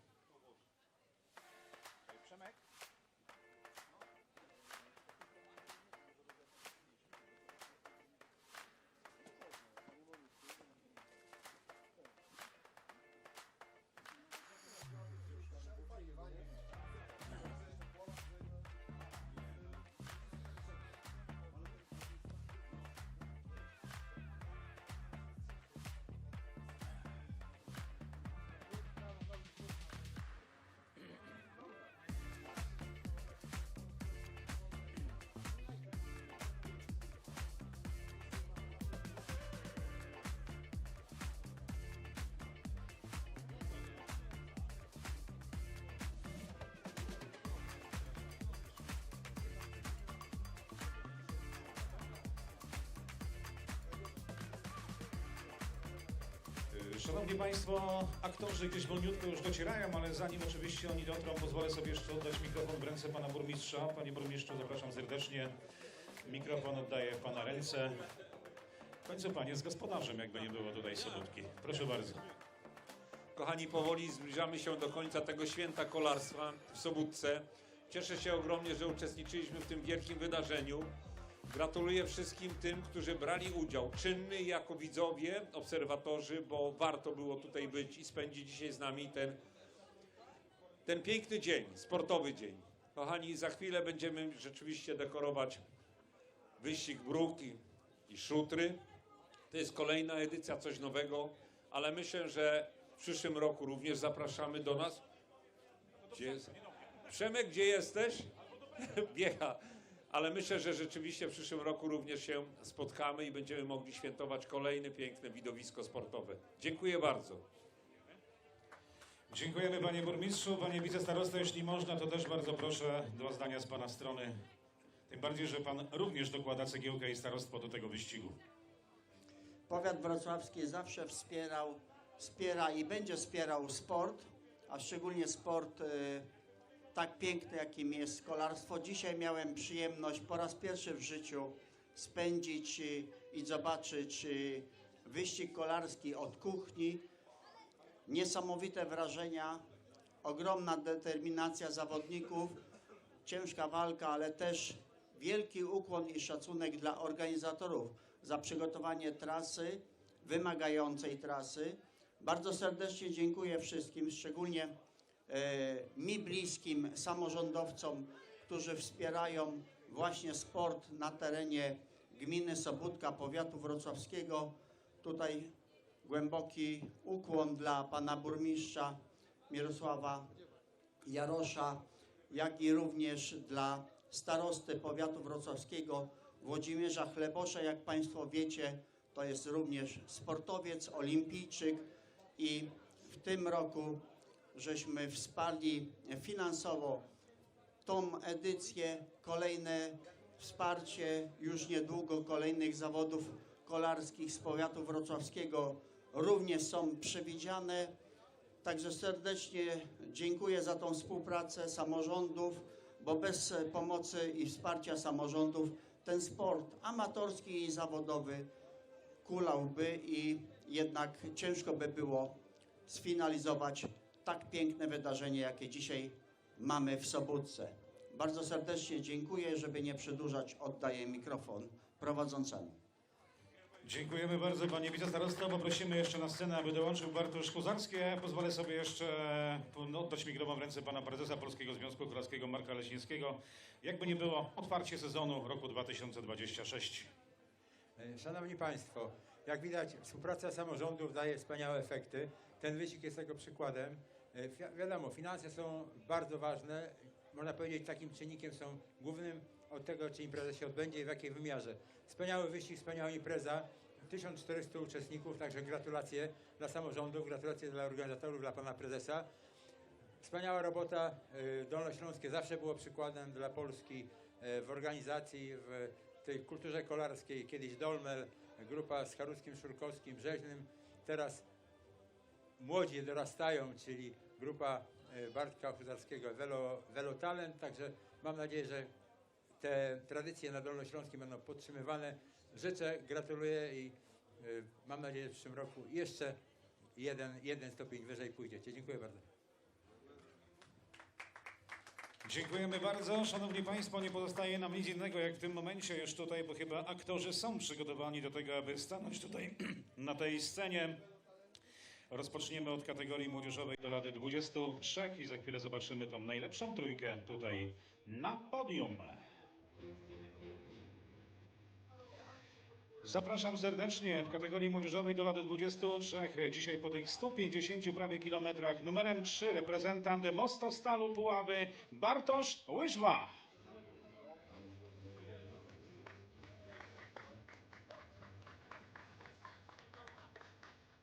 Szanowni Państwo, aktorzy gdzieś wolniutko już docierają, ale zanim oczywiście oni dotrą, pozwolę sobie jeszcze oddać mikrofon w ręce pana burmistrza. Panie burmistrzu, zapraszam serdecznie. Mikrofon oddaję w pana ręce. W końcu pan jest gospodarzem, jakby nie było tutaj sobotki. Proszę bardzo. Kochani, powoli zbliżamy się do końca tego święta kolarstwa w Sobótce. Cieszę się ogromnie, że uczestniczyliśmy w tym wielkim wydarzeniu. Gratuluję wszystkim tym, którzy brali udział, czynny jako widzowie, obserwatorzy, bo warto było tutaj być i spędzić dzisiaj z nami ten piękny dzień, sportowy dzień. Kochani, za chwilę będziemy rzeczywiście dekorować wyścig bruki i szutry. To jest kolejna edycja, coś nowego, ale myślę, że w przyszłym roku również zapraszamy do nas. Gdzie jest? Przemek, gdzie jesteś? Biega. Ale myślę, że rzeczywiście w przyszłym roku również się spotkamy i będziemy mogli świętować kolejne piękne widowisko sportowe. Dziękuję bardzo. Dziękujemy panie burmistrzu. Panie wicestarosto, jeśli można, to też bardzo proszę 2 zdania z pana strony. Tym bardziej, że pan również dokłada cegiełkę i starostwo do tego wyścigu. Powiat wrocławski zawsze wspiera i będzie wspierał sport, a szczególnie sport tak piękny, jakim jest kolarstwo. Dzisiaj miałem przyjemność po raz pierwszy w życiu spędzić i zobaczyć wyścig kolarski od kuchni. Niesamowite wrażenia, ogromna determinacja zawodników, ciężka walka, ale też wielki ukłon i szacunek dla organizatorów za przygotowanie trasy, wymagającej trasy. Bardzo serdecznie dziękuję wszystkim, szczególnie mi bliskim samorządowcom, którzy wspierają właśnie sport na terenie gminy Sobótka, powiatu wrocławskiego. Tutaj głęboki ukłon dla pana burmistrza Mirosława Jarosza, jak i również dla starosty powiatu wrocławskiego Włodzimierza Chlebosza. Jak państwo wiecie, to jest również sportowiec, olimpijczyk i w tym roku żeśmy wsparli finansowo tą edycję, kolejne wsparcie już niedługo kolejnych zawodów kolarskich z powiatu wrocławskiego również są przewidziane. Także serdecznie dziękuję za tą współpracę samorządów, bo bez pomocy i wsparcia samorządów ten sport amatorski i zawodowy kulałby i jednak ciężko by było sfinalizować tak piękne wydarzenie, jakie dzisiaj mamy w Sobótce. Bardzo serdecznie dziękuję, żeby nie przedłużać, oddaję mikrofon prowadzącemu. Dziękujemy bardzo, panie wicestarosto. Poprosimy jeszcze na scenę, aby dołączył Bartosz Kozarski. Ja pozwolę sobie jeszcze oddać mikrofon w ręce pana prezesa Polskiego Związku Kolarskiego Marka Leśniewskiego. Jakby nie było, otwarcie sezonu roku 2026. Szanowni Państwo, jak widać, współpraca samorządów daje wspaniałe efekty. Ten wyścig jest tego przykładem. Wiadomo, finanse są bardzo ważne. Można powiedzieć, takim czynnikiem są głównym od tego, czy impreza się odbędzie i w jakiej wymiarze. Wspaniały wyścig, wspaniała impreza, 1400 uczestników, także gratulacje dla samorządów, gratulacje dla organizatorów, dla pana prezesa. Wspaniała robota, Dolnośląskie zawsze było przykładem dla Polski w organizacji, w tej kulturze kolarskiej. Kiedyś Dolmel, grupa z Charuskiem, Szurkowskim, Brzeźnym, teraz młodzi dorastają, czyli grupa Bartka Chuzarskiego, Velo Talent, także mam nadzieję, że te tradycje na Dolnośląskim będą podtrzymywane. Życzę, gratuluję i mam nadzieję, że w przyszłym roku jeszcze jeden stopień wyżej pójdziecie. Dziękuję bardzo. Dziękujemy bardzo. Szanowni Państwo, nie pozostaje nam nic innego jak w tym momencie już tutaj, bo chyba aktorzy są przygotowani do tego, aby stanąć tutaj na tej scenie. Rozpoczniemy od kategorii młodzieżowej do lat 23 i za chwilę zobaczymy tą najlepszą trójkę tutaj na podium. Zapraszam serdecznie w kategorii młodzieżowej do lat 23. Dzisiaj po tych 150 prawie kilometrach numerem 3 reprezentant Mostostalu Puławy Bartosz Łyżwa.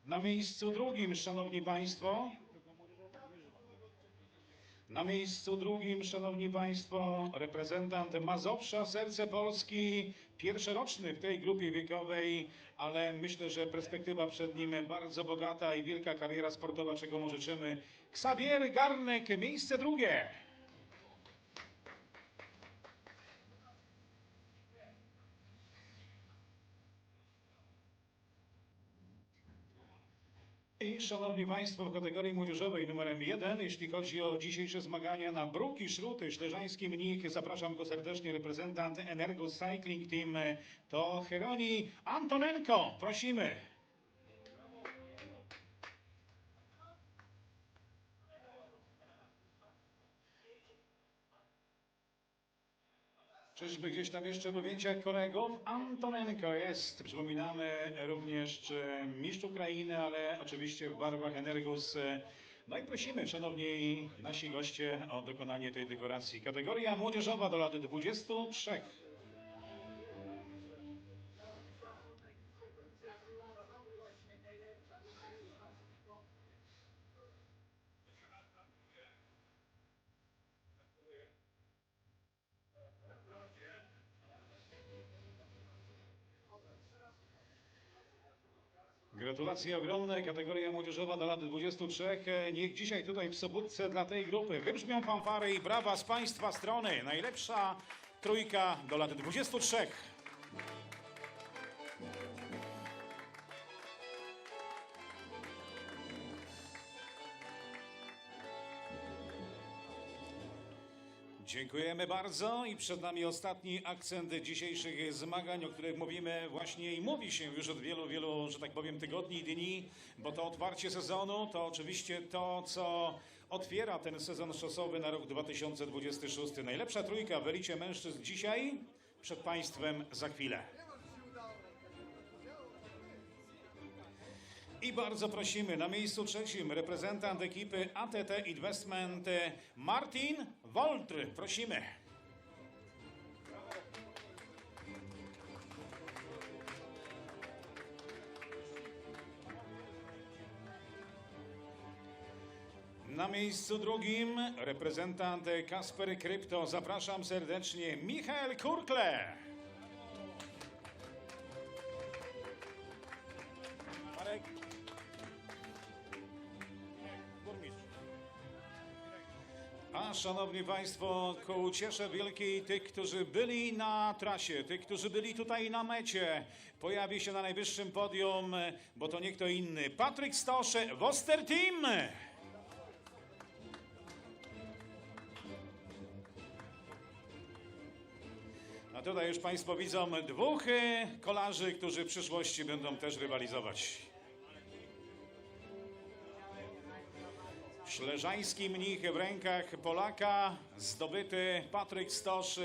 Na miejscu drugim, szanowni państwo, reprezentant Mazowsza Serce Polski, pierwszoroczny w tej grupie wiekowej, ale myślę, że perspektywa przed nim bardzo bogata i wielka kariera sportowa, czego mu życzymy. Xavier Garnek, miejsce drugie. I szanowni państwo, w kategorii młodzieżowej numerem 1, jeśli chodzi o dzisiejsze zmagania na bruki, szruty, Slezanski Mnich, zapraszam go serdecznie, reprezentant Energo Cycling Team, to Heroni Antonenko. Prosimy. Czyżby gdzieś tam jeszcze w ujęciach kolegów? Antonenko jest. Przypominamy również mistrz Ukrainy, ale oczywiście w barwach Energus. No i prosimy, szanowni nasi goście, o dokonanie tej dekoracji. Kategoria młodzieżowa do lat 23. Gratulacje ogromne, kategoria młodzieżowa do lat 23. Niech dzisiaj tutaj w Sobótce dla tej grupy wybrzmią fanfary i brawa z Państwa strony. Najlepsza trójka do lat 23. Dziękujemy bardzo i przed nami ostatni akcent dzisiejszych zmagań, o których mówimy właśnie i mówi się już od wielu, że tak powiem, tygodni i dni, bo to otwarcie sezonu to oczywiście to, co otwiera ten sezon szosowy na rok 2026. Najlepsza trójka w elicie mężczyzn dzisiaj, przed Państwem za chwilę. I bardzo prosimy, na miejscu trzecim reprezentant ekipy ATT Investment Martin Woltr. Prosimy. Na miejscu drugim reprezentant Kasper Krypto. Zapraszam serdecznie Michael Kurkle. Marek. A szanowni państwo, ku uciesze wielkiej tych, którzy byli na trasie, tych, którzy byli tutaj na mecie, pojawi się na najwyższym podium, bo to nie kto inny, Patryk Stosze, Woster Team. A A tutaj już Państwo widzą dwóch kolarzy, którzy w przyszłości będą też rywalizować. Slezzański Mnich w rękach Polaka, zdobyty Patryk Stosz.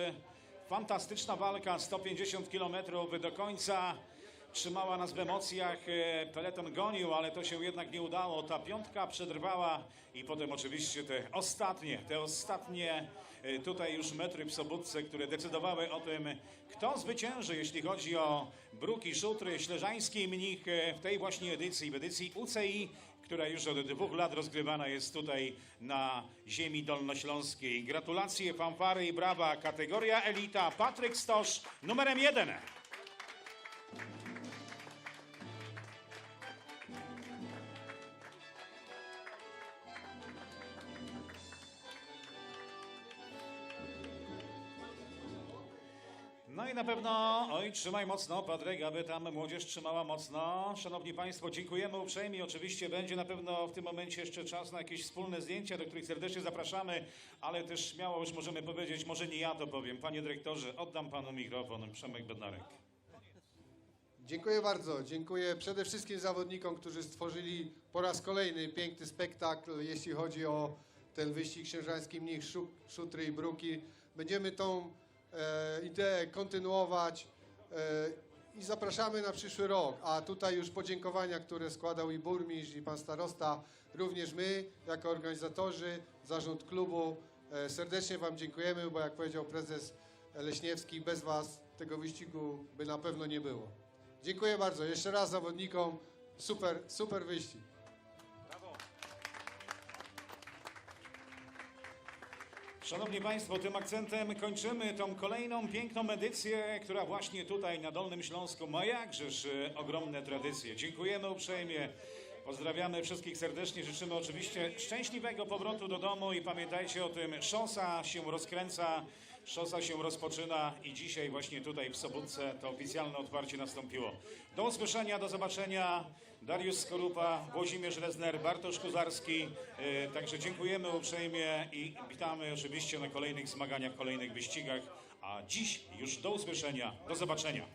Fantastyczna walka, 150 km do końca. Trzymała nas w emocjach, peleton gonił, ale to się jednak nie udało. Ta piątka przetrwała i potem oczywiście te ostatnie tutaj już metry w Sobótce, które decydowały o tym, kto zwycięży, jeśli chodzi o bruki, szutry. Slezzański Mnich w tej właśnie edycji, w edycji UCI, która już od 2 lat rozgrywana jest tutaj na ziemi dolnośląskiej. Gratulacje, fanfary i brawa. Kategoria elita, Patryk Stosz numerem 1. No i na pewno, oj, trzymaj mocno, Patryk, aby tam młodzież trzymała mocno. Szanowni Państwo, dziękujemy uprzejmie. Oczywiście będzie na pewno w tym momencie jeszcze czas na jakieś wspólne zdjęcia, do których serdecznie zapraszamy, ale też śmiało już możemy powiedzieć, może nie ja to powiem. Panie dyrektorze, oddam Panu mikrofon. Przemek Bednarek. Dziękuję bardzo. Dziękuję przede wszystkim zawodnikom, którzy stworzyli po raz kolejny piękny spektakl, jeśli chodzi o ten wyścig Slezzański Mnich, szutry i bruki. Będziemy tą ideę kontynuować i zapraszamy na przyszły rok. A tutaj już podziękowania, które składał i burmistrz, i pan starosta, również my, jako organizatorzy, zarząd klubu, serdecznie Wam dziękujemy, bo jak powiedział prezes Leśniewski, bez Was tego wyścigu by na pewno nie było. Dziękuję bardzo. Jeszcze raz zawodnikom. Super wyścig. Szanowni Państwo, tym akcentem kończymy tą kolejną piękną edycję, która właśnie tutaj na Dolnym Śląsku ma jakżeż ogromne tradycje. Dziękujemy uprzejmie, pozdrawiamy wszystkich serdecznie, życzymy oczywiście szczęśliwego powrotu do domu i pamiętajcie o tym, szosa się rozkręca, szosa się rozpoczyna i dzisiaj właśnie tutaj w Sobótce to oficjalne otwarcie nastąpiło. Do usłyszenia, do zobaczenia. Dariusz Skorupa, Włodzimierz Rezner, Bartosz Kuzarski. Także dziękujemy uprzejmie i witamy oczywiście na kolejnych zmaganiach, kolejnych wyścigach. A dziś już do usłyszenia, do zobaczenia.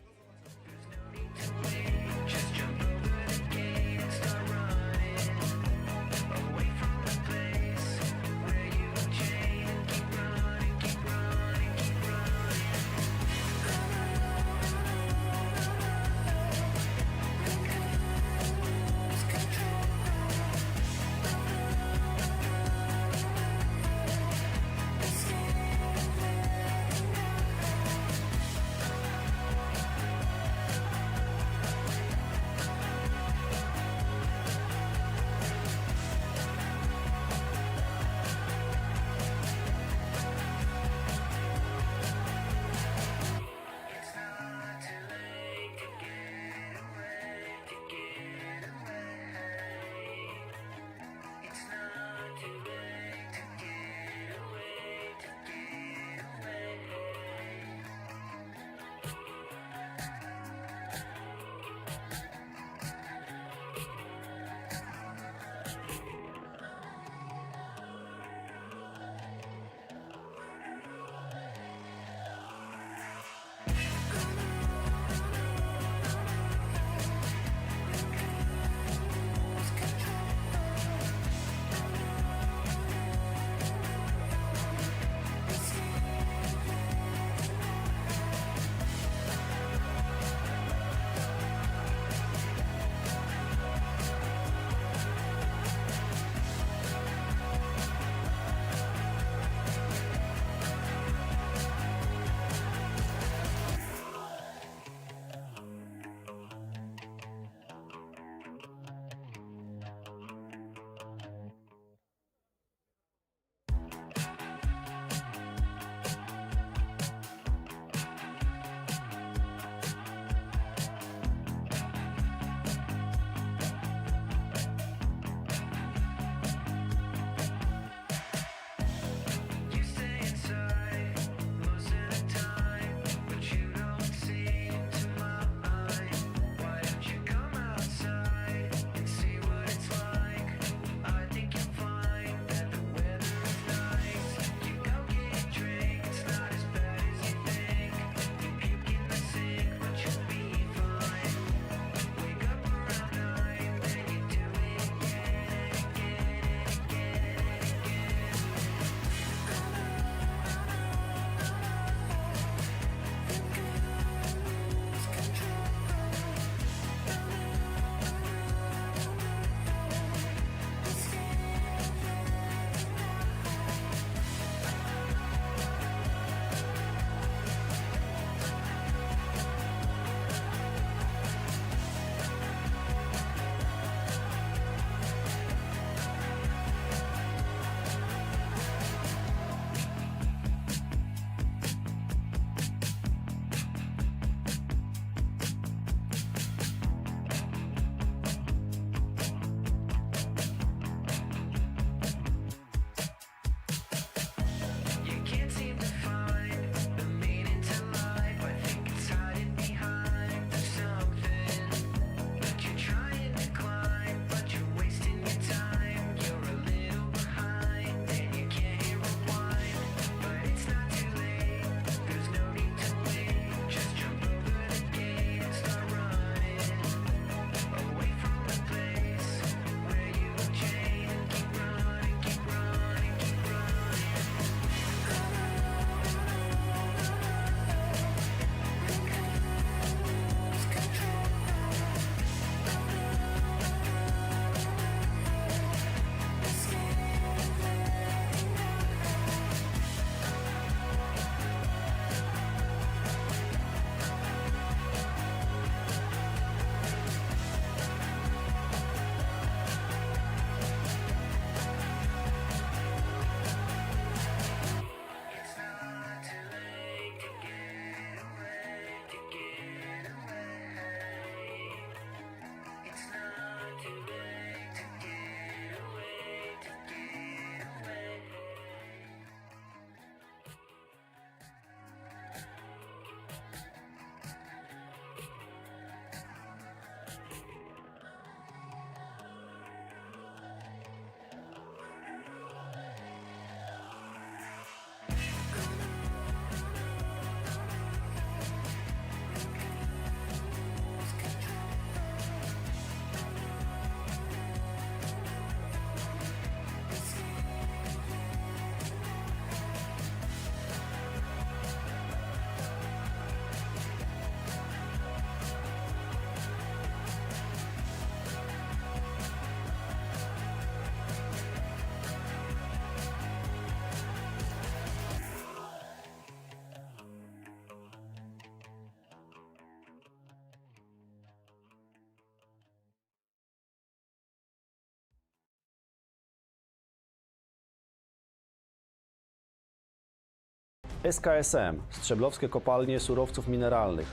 SKSM, Strzeblowskie Kopalnie Surowców Mineralnych,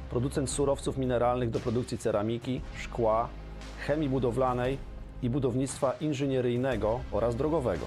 producent surowców mineralnych do produkcji ceramiki, szkła, chemii budowlanej i budownictwa inżynieryjnego oraz drogowego.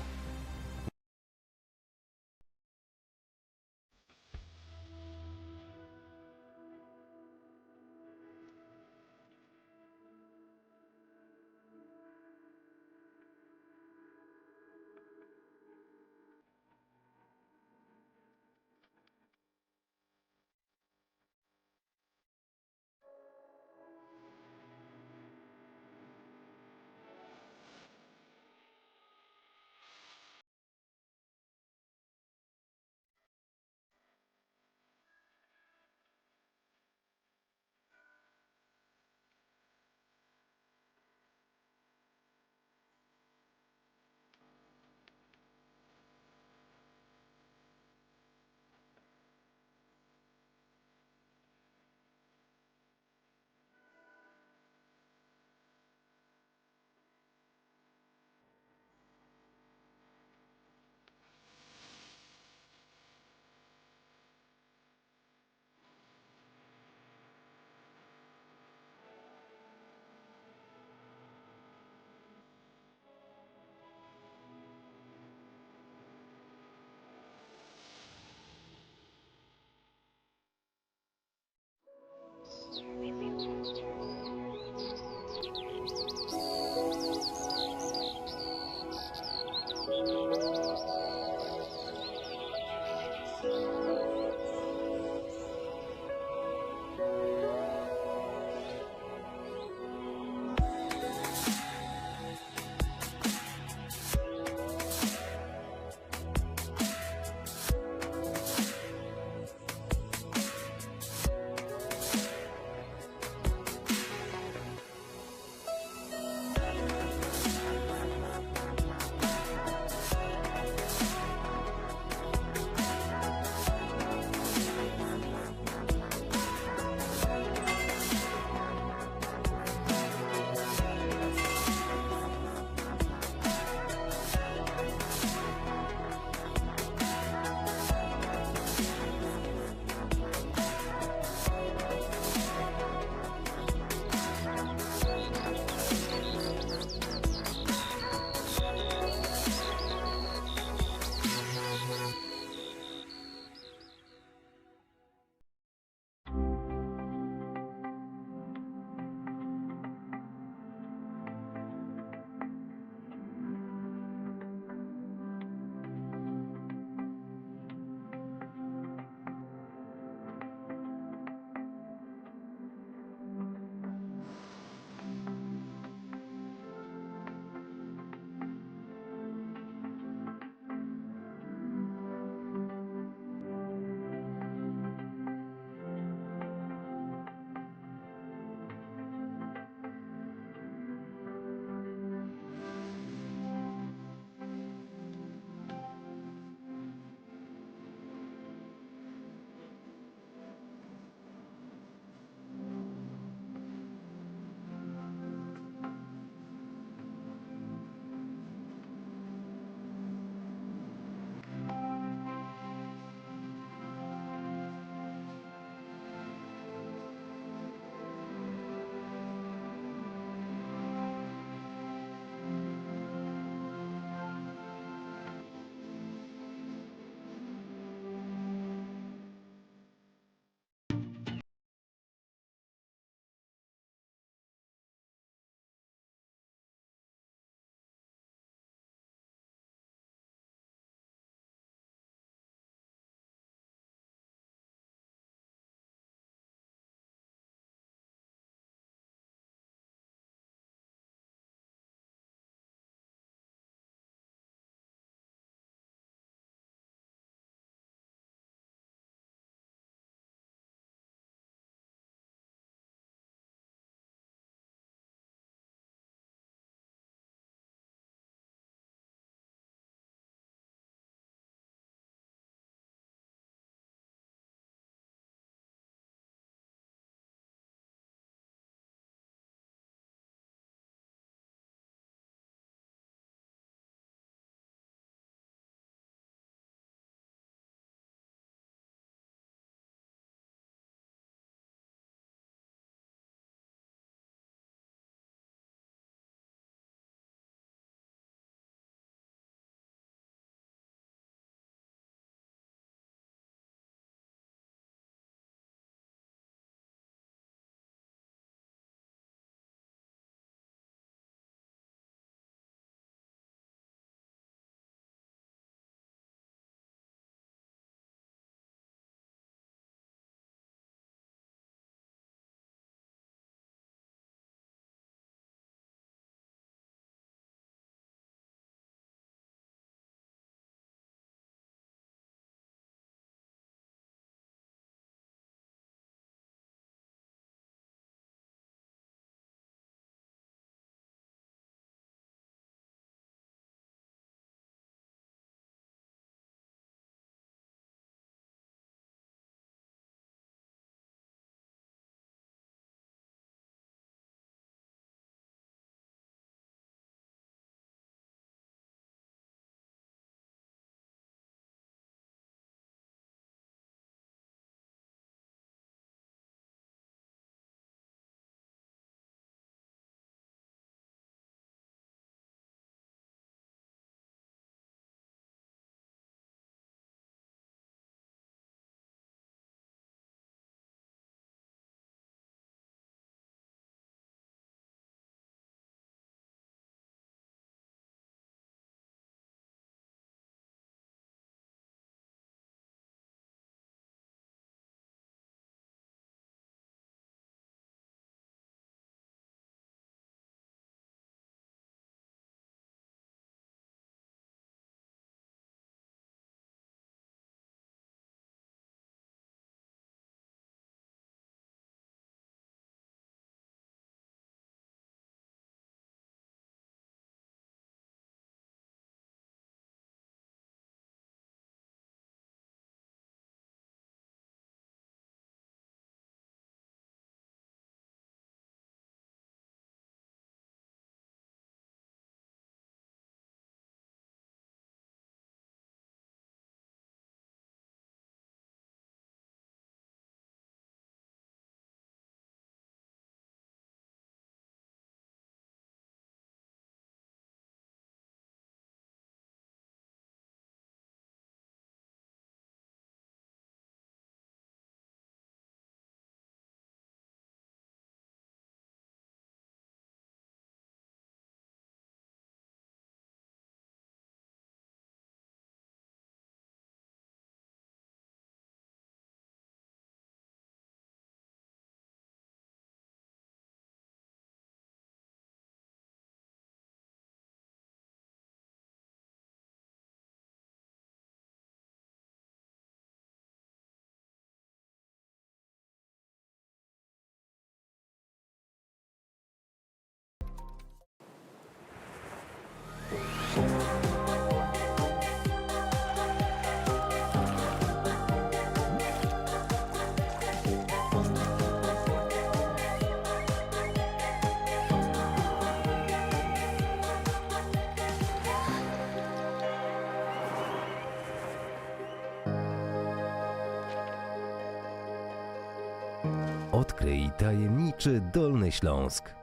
przykry i tajemniczy Dolny Śląsk.